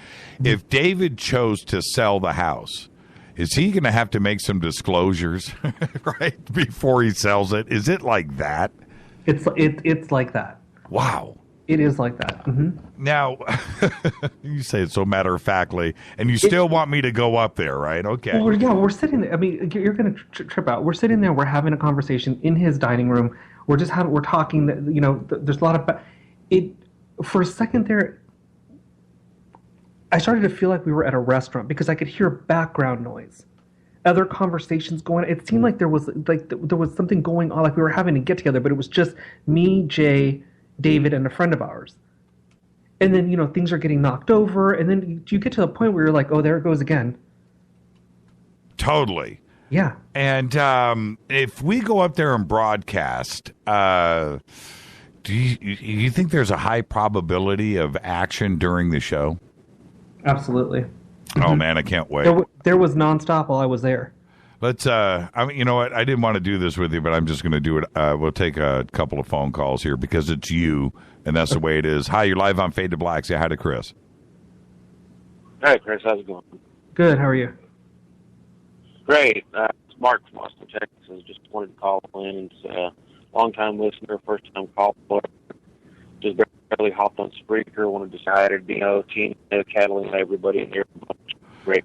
if David chose to sell the house, is he going to have to make some disclosures, right, before he sells it? Is it like that? It's like that. Wow. It is like that. Mm-hmm. Now, you say it so matter-of-factly, and you still want me to go up there, right? Okay. Well, yeah, we're sitting there. I mean, you're going to trip out. We're sitting there. We're having a conversation in his dining room. We're talking. There's a lot of. For a second there, I started to feel like we were at a restaurant because I could hear background noise. other conversations going on. It seemed like there was something going on, like we were having to get together, but it was just me, Jay, David, and a friend of ours. And then, things are getting knocked over, and then you get to the point where you're like, oh, there it goes again. Totally. Yeah. And if we go up there and broadcast, do you think there's a high probability of action during the show? Absolutely. Oh, man, I can't wait. There was nonstop while I was there. Let's, you know what? I didn't want to do this with you, but I'm just going to do it. We'll take a couple of phone calls here because it's you, and that's the way it is. Hi, you're live on Fade to Black. Say hi to Chris. Hey, Chris. How's it going? Good. How are you? Great. It's Mark from Austin, Texas. Just wanted to call in and say, long-time listener, first-time caller. Just barely hopped on Spreaker. Wanted to say hi to Dino, Tina, Catalina, everybody in here. Great.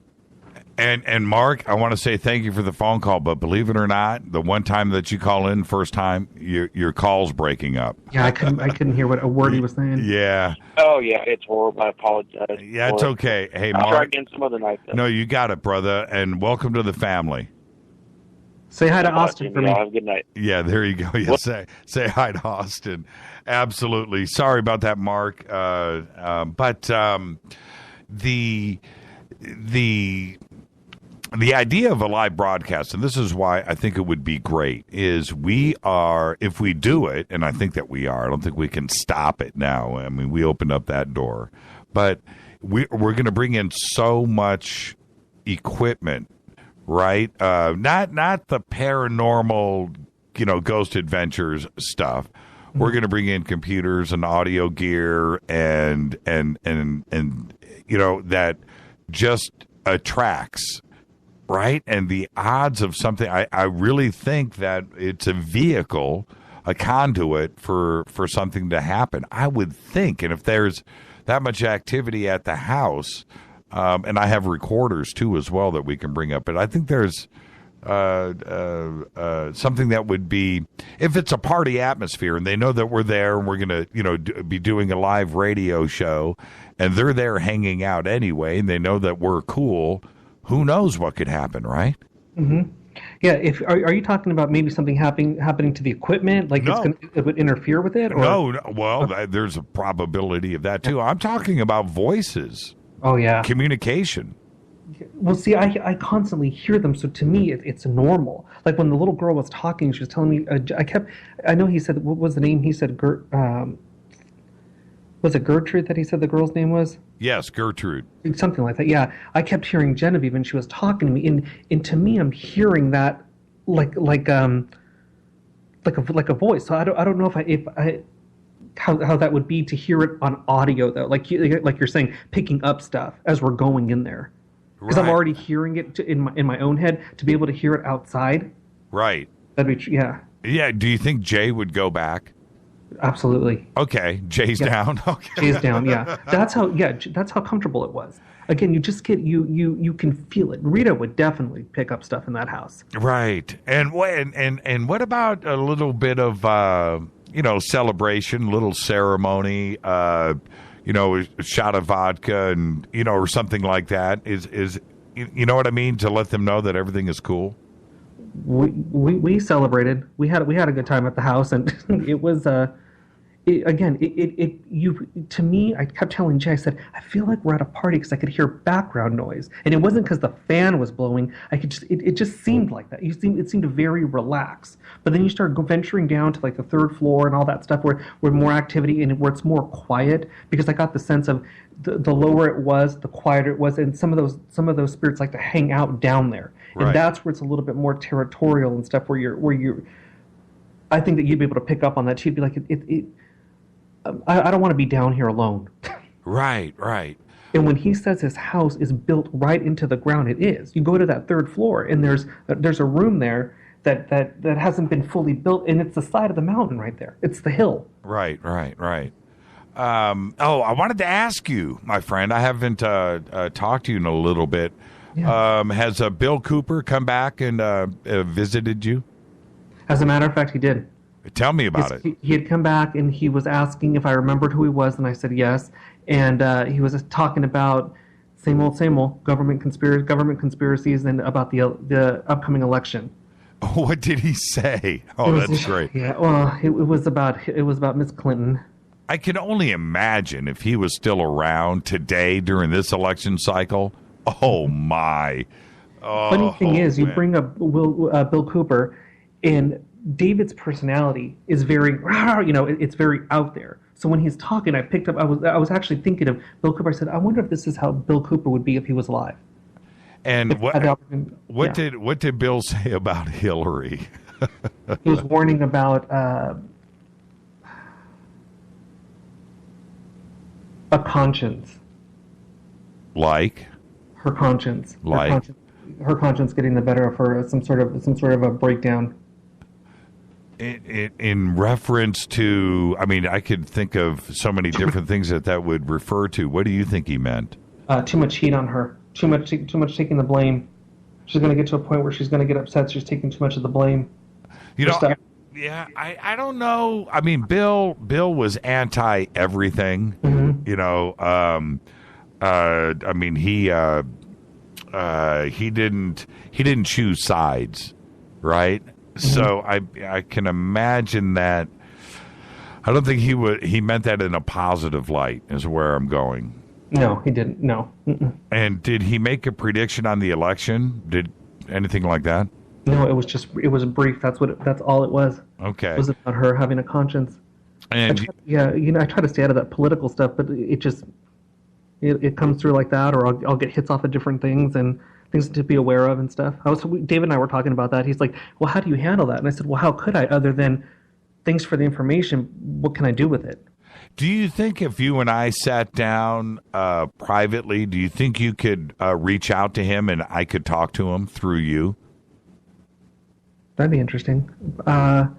And Mark, I want to say thank you for the phone call, but believe it or not, the one time that you call in first time, your call's breaking up. Yeah, I couldn't hear what a word he was saying. Yeah. Oh, yeah, it's horrible. I apologize. Yeah, it's okay. Hey, Mark. I'll try again some other night, though. No, you got it, brother, and welcome to the family. Say hi to Austin for me. Have a good night. Yeah, there you go. Yeah, say hi to Austin. Absolutely. Sorry about that, Mark. But the idea of a live broadcast, and this is why I think it would be great, is if we do it, and I think that we are, I don't think we can stop it now. I mean, we opened up that door. But we're going to bring in so much equipment, right? Not the paranormal, ghost adventures stuff. We're going to bring in computers and audio gear and that just attracts. Right? And the odds of something, I really think that it's a vehicle, a conduit for something to happen. I would think. And if there's that much activity at the house, and I have recorders too as well that we can bring up, but I think there's something that would be, if it's a party atmosphere and they know that we're there and we're going to, be doing a live radio show and they're there hanging out anyway, and they know that we're cool. Who knows what could happen, right? Mm-hmm. Yeah. Are you talking about maybe something happening to the equipment, like it would interfere with it? Or? No. Well, there's a probability of that too. I'm talking about voices. Oh yeah. Communication. Well, see, I constantly hear them, so to me, it's normal. Like when the little girl was talking, she was telling me. I know he said, what was the name? He said, was it Gertrude that he said the girl's name was? Yes, Gertrude. Something like that. Yeah, I kept hearing Genevieve, and she was talking to me, and to me, I'm hearing that like a voice. So I don't know how that would be to hear it on audio though. Like you're saying, picking up stuff as we're going in there, because I'm already hearing it in my own head. To be able to hear it outside, right? That'd be yeah. Yeah. Do you think Jay would go back? Absolutely. Okay, Jay's down. Okay, Jay's down. Yeah, that's how comfortable it was. Again, you just get you can feel it. Rita would definitely pick up stuff in that house. Right. And what about a little bit of celebration, little ceremony, a shot of vodka and or something like that? Is you know what I mean, to let them know that everything is cool? We celebrated. We had a good time at the house, and it was to me, I kept telling Jay, I said, I feel like we're at a party because I could hear background noise, and it wasn't because the fan was blowing. It just seemed like that. It seemed very relaxed. But then you start venturing down to like the third floor and all that stuff where more activity and where it's more quiet, because I got the sense of the lower it was, the quieter it was, and some of those spirits like to hang out down there. Right. And that's where it's a little bit more territorial and stuff. Where you're, I think that you'd be able to pick up on that. She'd be like, I don't want to be down here alone. Right. And when he says his house is built right into the ground, it is. You go to that third floor, and there's a room there that hasn't been fully built, and it's the side of the mountain right there. It's the hill. Right. I wanted to ask you, my friend. I haven't talked to you in a little bit. Yeah. Has Bill Cooper come back and visited you? As a matter of fact, he did. Tell me about it. He had come back, and he was asking if I remembered who he was, and I said yes. And he was talking about Same old. Government conspiracies, and about the upcoming election. Oh, what did he say? Oh, that's great. Yeah, well, it was about Miss Clinton. I can only imagine if he was still around today during this election cycle. Oh my! Oh, Funny thing is, you bring up Bill Cooper, and David's personality is very, it's very out there. So when he's talking, I picked up. I was actually thinking of Bill Cooper. I said, I wonder if this is how Bill Cooper would be if he was alive. And what did Bill say about Hillary? He was warning about a conscience. Like? Her conscience. Like? Her conscience getting the better of her, some sort of a breakdown. In reference to, I mean, I could think of so many different things that would refer to. What do you think he meant? Too much heat on her. Too much taking the blame. She's going to get to a point where she's going to get upset. She's taking too much of the blame. Yeah, I don't know. I mean, Bill was anti everything. Mm-hmm. I mean, he didn't choose sides, right? Mm-hmm. So I can imagine that. I don't think he meant that in a positive light, is where I'm going. No, he didn't. No. Mm-mm. And did he make a prediction on the election? Did anything like that? No, it was brief. That's all it was. Okay. It was about her having a conscience. And I try to stay out of that political stuff, but it just it comes through like that, or I'll get hits off of different things and things to be aware of and stuff. David and I were talking about that. He's like, well, how do you handle that? And I said, well, how could I, other than thanks for the information, what can I do with it? Do you think if you and I sat down privately, do you think you could reach out to him and I could talk to him through you? That'd be interesting. I've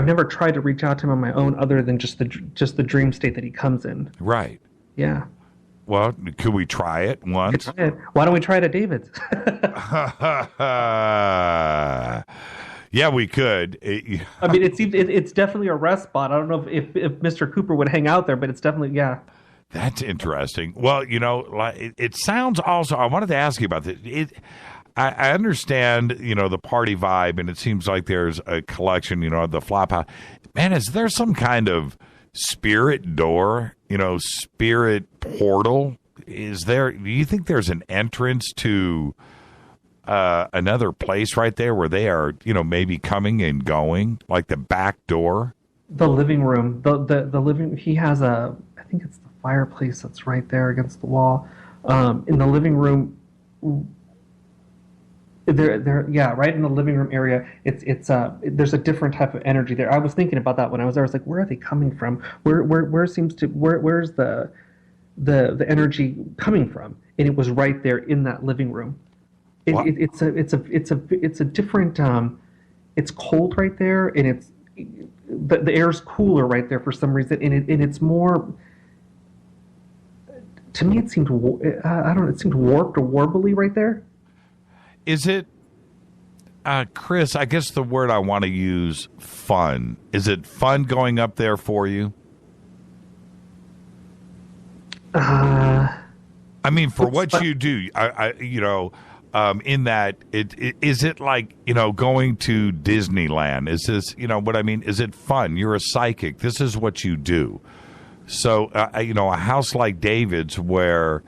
never tried to reach out to him on my own, other than just the dream state that he comes in. Right. Yeah. Well, could we try it once? Why don't we try it at David's? Yeah, we could. I mean, it's definitely a rest spot. I don't know if Mr. Cooper would hang out there, but it's definitely, yeah. That's interesting. Well, it sounds also, I wanted to ask you about this. I understand, the party vibe, and it seems like there's a collection, the flop house. Man, is there some kind of spirit door, spirit portal? Do you think there's an entrance to another place right there where they are, maybe coming and going, like the back door? The living room, the living. He has I think it's the fireplace that's right there against the wall. In the living room, right in the living room area. There's a different type of energy there. I was thinking about that when I was there. I was like, where are they coming from? Where's the energy coming from? And it was right there in that living room. It's a different. It's cold right there, and the air's cooler right there for some reason, and it's more. To me, it seemed it seemed warped or warbly right there. Is it, Chris? I guess the word I want to use, fun. Is it fun going up there for you? I mean, for what you do, in that, is it like, going to Disneyland? Is this, what I mean? Is it fun? You're a psychic. This is what you do. So, a house like David's where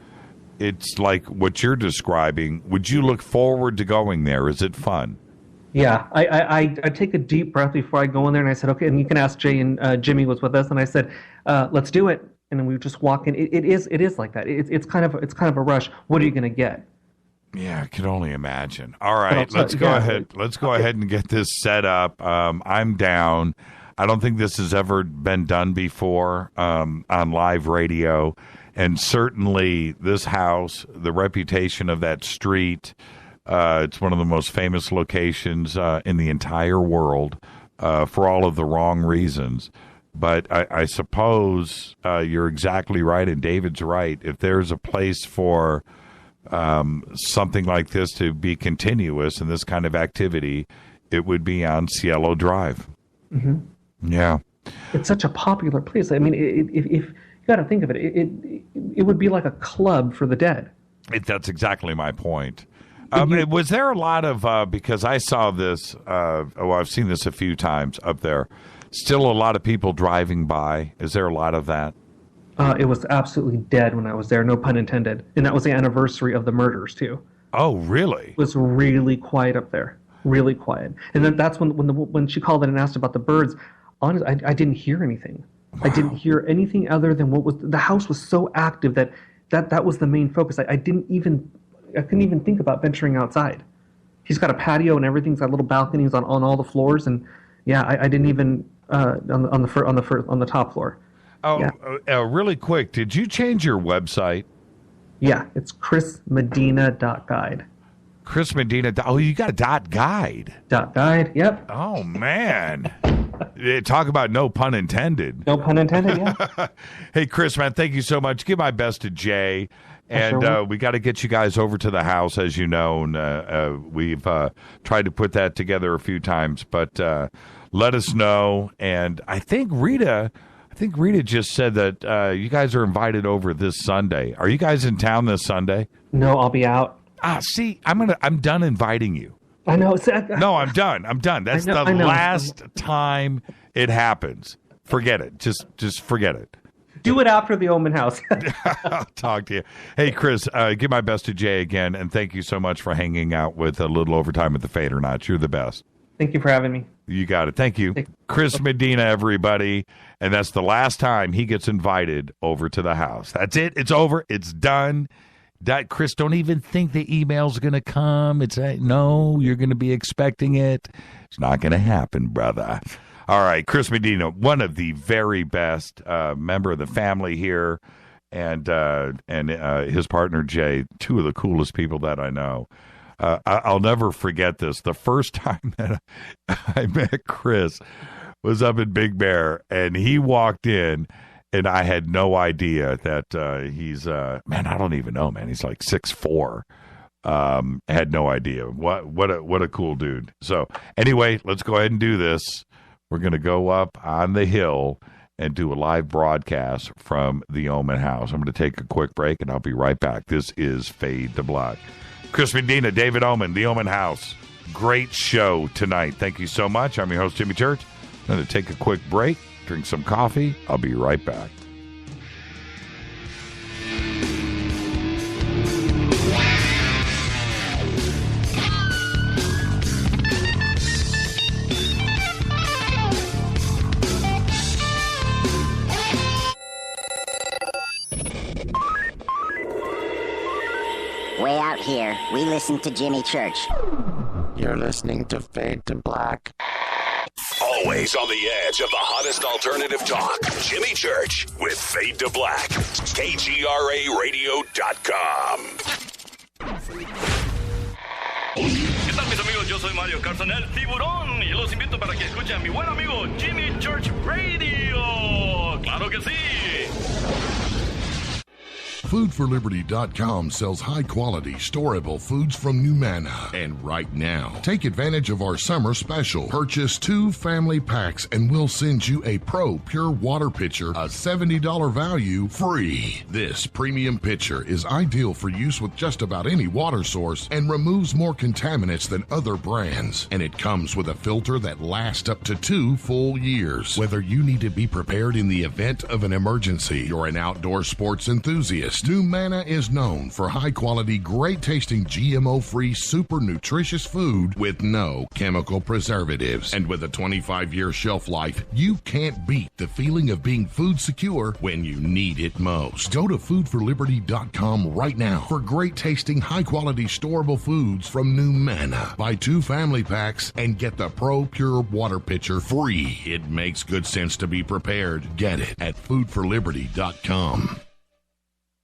it's like what you're describing, would you look forward to going there? Is it fun? Yeah, I take a deep breath before I go in there, and I said, okay, and you can ask Jay, and Jimmy was with us, and I said, let's do it. And then we just walk in. It is like that. It's kind of a rush. What are you going to get? Yeah, I can only imagine. All right, let's go ahead. Let's go ahead and get this set up. I'm down. I don't think this has ever been done before on live radio, and certainly this house, the reputation of that street, it's one of the most famous locations in the entire world for all of the wrong reasons. But I suppose you're exactly right, and David's right. If there's a place for something like this to be continuous in this kind of activity, it would be on Cielo Drive. Mm-hmm. Yeah. It's such a popular place. I mean, got to think of it. It would be like a club for the dead. That's exactly my point. Was there a lot of, because I saw this, I've seen this a few times up there, still a lot of people driving by. Is there a lot of that? It was absolutely dead when I was there, no pun intended. And that was the anniversary of the murders, too. Oh, really? It was really quiet up there. Really quiet. And then that's when she called in and asked about the birds. Honestly, I didn't hear anything. Wow. I didn't hear anything other than the house was so active that was the main focus. I couldn't even think about venturing outside. He's got a patio and everything's got little balconies on all the floors, and I didn't even on the top floor. Oh, yeah. Really quick, did you change your website? Yeah, it's chrismedina.guide. Chris Medina. Oh, you got a .guide. .guide. Yep. Oh man. Talk about no pun intended. No pun intended. Yeah. Hey, Chris, man, thank you so much. Give my best to Jay. And we got to get you guys over to the house, as you know. And we've tried to put that together a few times, but let us know. And I think Rita just said that you guys are invited over this Sunday. Are you guys in town this Sunday? No, I'll be out. See, I'm done inviting you. I know. No, I'm done. That's the last time it happens. Forget it. Just forget it. Do it after the Oman house. I'll talk to you. Hey, Chris, give my best to Jay again, and thank you so much for hanging out with a little overtime with the Fade or Not. You're the best. Thank you for having me. You got it. Thank you. Chris Medina, everybody. And that's the last time he gets invited over to the house. That's it. It's over. It's done. Chris, don't even think the email's going to come. No, you're going to be expecting it. It's not going to happen, brother. All right, Chris Medina, one of the very best member of the family here, and his partner, Jay, two of the coolest people that I know. I'll never forget this. The first time that I met Chris was up in Big Bear, and he walked in, and I had no idea that he's, man, I don't even know, man. He's like 6'4". Had no idea. What a cool dude. So anyway, let's go ahead and do this. We're going to go up on the hill and do a live broadcast from the Oman house. I'm going to take a quick break, and I'll be right back. This is Fade to Black. Chris Medina, David Oman, the Oman house. Great show tonight. Thank you so much. I'm your host, Jimmy Church. I'm going to take a quick break, drink some coffee. I'll be right back. Way out here, we listen to Jimmy Church. You're listening to Fade to Black. Always on the edge of the hottest alternative talk. Jimmy Church with Fade to Black. KGRARadio.com. ¿Qué tal, mis amigos? Yo soy Mario Carson, el tiburón, y los invito para que escuchen a mi buen amigo Jimmy Church Radio. ¡Claro que sí! FoodForLiberty.com sells high-quality, storable foods from Numana. And right now, take advantage of our summer special. Purchase 2 family packs and we'll send you a Pro Pure Water Pitcher, a $70 value, free. This premium pitcher is ideal for use with just about any water source and removes more contaminants than other brands. And it comes with a filter that lasts up to 2 full years. Whether you need to be prepared in the event of an emergency or an outdoor sports enthusiast, Numana is known for high-quality, great-tasting, GMO-free, super nutritious food with no chemical preservatives. And with a 25-year shelf life, you can't beat the feeling of being food secure when you need it most. Go to foodforliberty.com right now for great-tasting, high-quality, storable foods from Numana. Buy 2 family packs and get the Pro Pure Water Pitcher free. It makes good sense to be prepared. Get it at foodforliberty.com.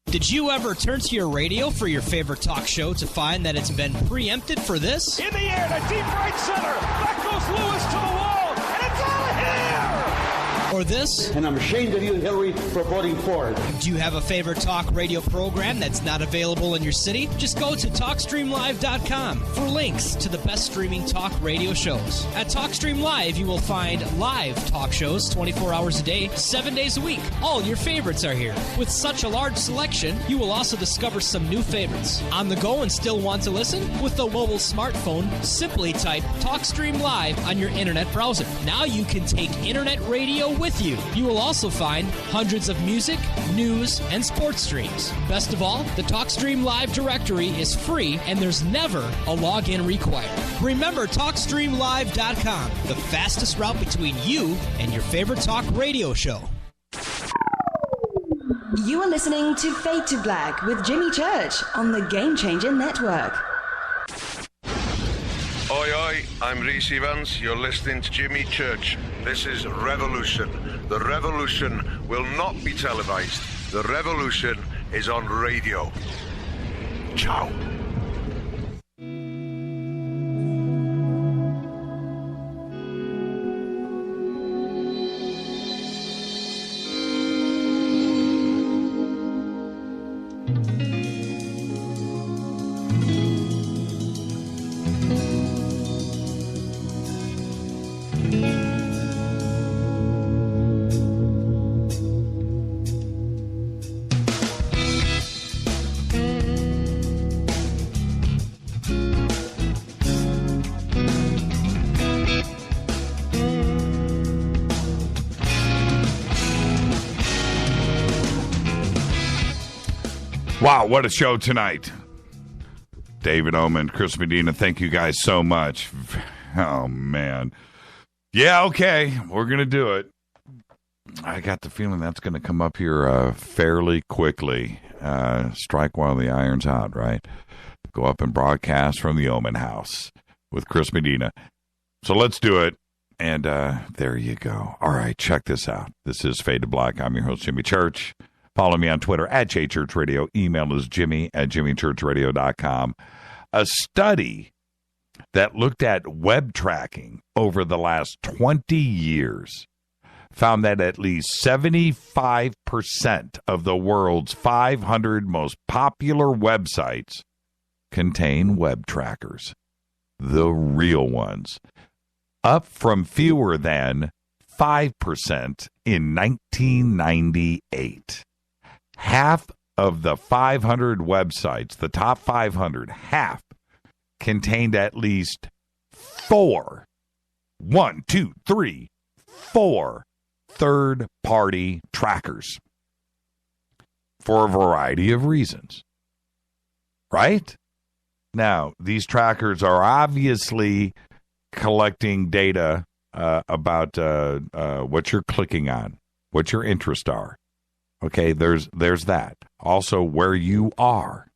Did you ever turn to your radio for your favorite talk show to find that it's been preempted for this? In the air, to deep right center. Back goes Lewis to the wall, and it's out of here! Or this? And I'm ashamed of you, Hillary, for voting for it. Do you have a favorite talk radio program that's not available in your city? Just go to TalkStreamLive.com for links to the best streaming talk radio shows. At TalkStream Live, you will find live talk shows 24 hours a day, 7 days a week. All your favorites are here. With such a large selection, you will also discover some new favorites. On the go and still want to listen? With the mobile smartphone, simply type TalkStream Live on your internet browser. Now you can take internet radio with you. You will also find hundreds of music, news, and sports streams. Best of all, the TalkStream Live directory is free and there's never a login required. Remember TalkStreamLive.com, the fastest route between you and your favorite talk radio show. You are listening to Fade to Black with Jimmy Church on the Game Changer Network. Oi, oi, I'm Reese Evans. You're listening to Jimmy Church. This is Revolution. The revolution will not be televised. The revolution is on radio. Ciao. Wow, what a show tonight. David Oman, Chris Medina, thank you guys so much. Oh, man. Yeah, okay, we're going to do it. I got the feeling that's going to come up here fairly quickly. Strike while the iron's hot, right? Go up and broadcast from the Oman house with Chris Medina. So let's do it. And there you go. All right, check this out. This is Fade to Black. I'm your host, Jimmy Church. Follow me on Twitter at JChurchRadio. Email is jimmy@jimmychurchradio.com. A study that looked at web tracking over the last 20 years found that at least 75% of the world's 500 most popular websites contain web trackers. The real ones. Up from fewer than 5% in 1998. Half of the 500 websites, the top 500, half contained at least four third-party trackers for a variety of reasons. Right? Now, these trackers are obviously collecting data about what you're clicking on, what your interests are. Okay, there's that. Also, where you are,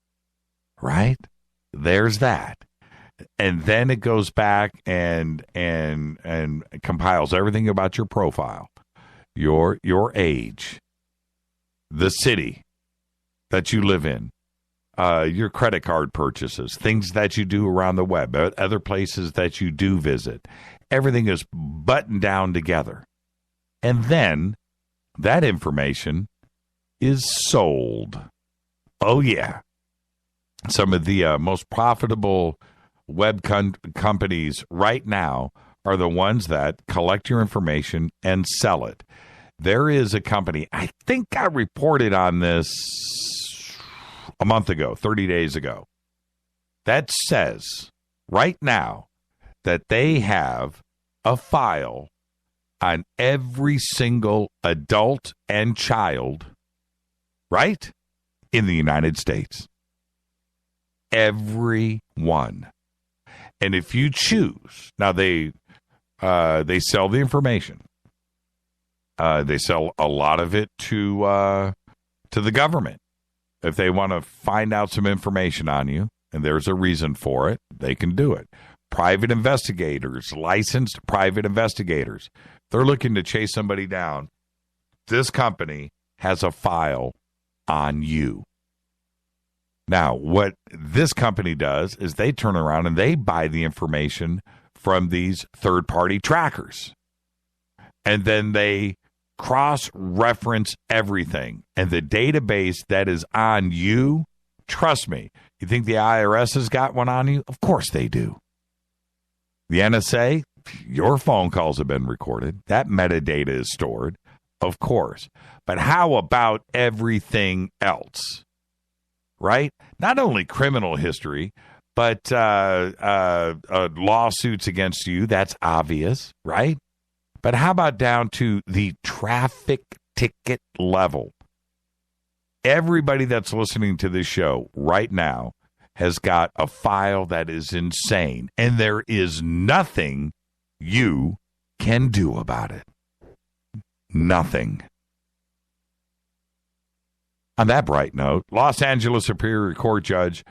right? There's that. And then it goes back and compiles everything about your profile, your age, the city that you live in, your credit card purchases, things that you do around the web, other places that you do visit. Everything is buttoned down together. And then that information is sold. Oh, yeah. Some of the most profitable web companies right now are the ones that collect your information and sell it. There is a company, I think I reported on this a month ago, 30 days ago, that says right now that they have a file on every single adult and child, right, in the United States. Every one. And if you choose, now they sell the information. They sell a lot of it to the government. If they want to find out some information on you, and there's a reason for it, they can do it. Private investigators, licensed private investigators, they're looking to chase somebody down. This company has a file on you. Now, what this company does is they turn around and they buy the information from these third-party trackers. And then they Cross-reference everything. And the database that is on you, trust me, you think the IRS has got one on you? Of course they do. The NSA, your phone calls have been recorded. That metadata is stored, of course. But how about everything else? Right? Not only criminal history, but lawsuits against you. That's obvious, right? But how about down to the traffic ticket level? Everybody that's listening to this show right now has got a file that is insane, and there is nothing you can do about it. Nothing. On that bright note, Los Angeles Superior Court Judge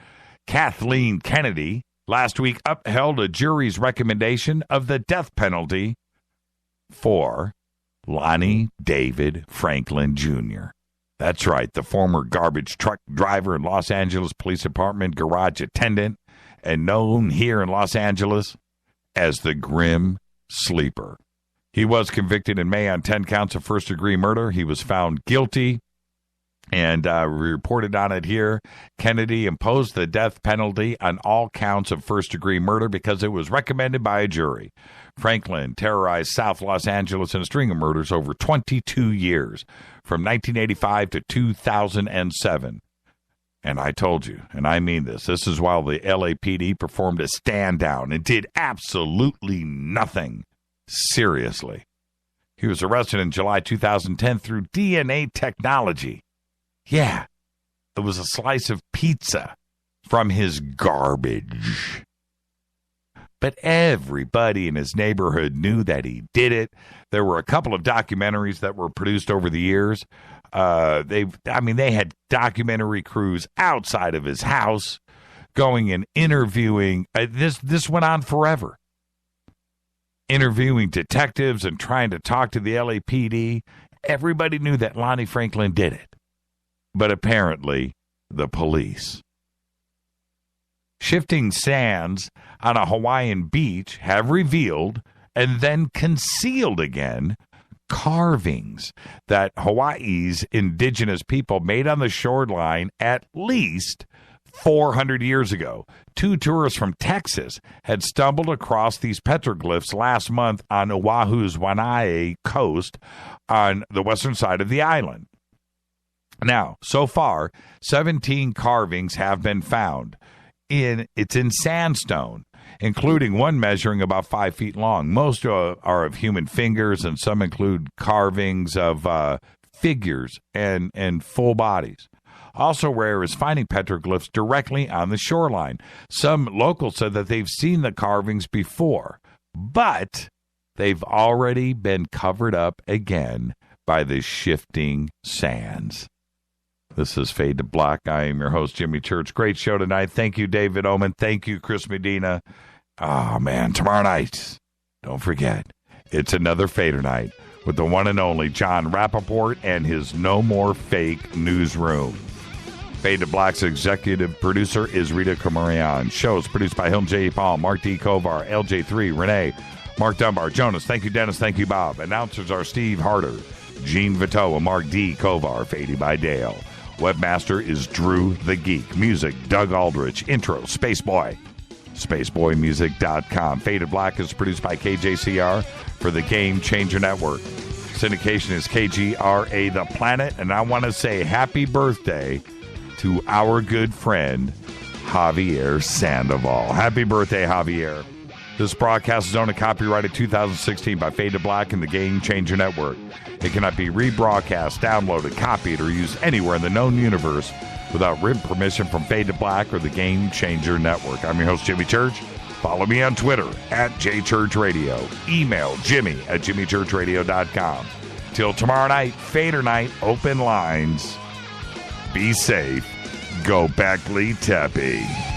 Kathleen Kennedy last week upheld a jury's recommendation of the death penalty for Lonnie David Franklin Jr. That's right, the former garbage truck driver and Los Angeles Police Department garage attendant, and known here in Los Angeles as the Grim Sleeper. He was convicted in May on 10 counts of first-degree murder. He was found guilty, and we reported on it here. Kennedy imposed the death penalty on all counts of first-degree murder because it was recommended by a jury. Franklin terrorized South Los Angeles in a string of murders over 22 years, from 1985 to 2007. And I told you, and I mean this is while the LAPD performed a stand-down and did absolutely nothing. Seriously. He was arrested in July 2010 through DNA technology. Yeah, it was a slice of pizza from his garbage. But everybody in his neighborhood knew that he did it. There were a couple of documentaries that were produced over the years. They had documentary crews outside of his house going and interviewing. This went on forever. Interviewing detectives and trying to talk to the LAPD. Everybody knew that Lonnie Franklin did it. But apparently, the police. Shifting sands on a Hawaiian beach have revealed and then concealed again carvings that Hawaii's indigenous people made on the shoreline at least 400 years ago. 2 tourists from Texas had stumbled across these petroglyphs last month on Oahu's Waianae coast on the western side of the island. Now, so far, 17 carvings have been found. It's in sandstone, including one measuring about 5 feet long. Most are of human fingers, and some include carvings of figures and full bodies. Also rare is finding petroglyphs directly on the shoreline. Some locals said that they've seen the carvings before, but they've already been covered up again by the shifting sands. This is Fade to Black. I am your host, Jimmy Church. Great show tonight. Thank you, David Oman. Thank you, Chris Medina. Oh, man, tomorrow night, don't forget, it's another Fader night with the one and only John Rappaport and his No More Fake newsroom. Fade to Black's executive producer is Rita Camarion. Shows produced by Hilm J. Paul, Mark D. Kovar, LJ3, Renee, Mark Dunbar, Jonas. Thank you, Dennis. Thank you, Bob. Announcers are Steve Harder, Gene Vito, and Mark D. Kovar. Faded by Dale. Webmaster is Drew the Geek. Music, Doug Aldrich. Intro, Spaceboy. SpaceboyMusic.com. Faded Black is produced by KJCR for the Game Changer Network. Syndication is KGRA The Planet. And I want to say happy birthday to our good friend, Javier Sandoval. Happy birthday, Javier. This broadcast is owned and copyrighted 2016 by Fade to Black and the Game Changer Network. It cannot be rebroadcast, downloaded, copied, or used anywhere in the known universe without written permission from Fade to Black or the Game Changer Network. I'm your host, Jimmy Church. Follow me on Twitter @JChurchRadio. Email Jimmy @JimmyChurchRadio.com. Till tomorrow night, Fader night, open lines. Be safe. Go Beckley Tepe.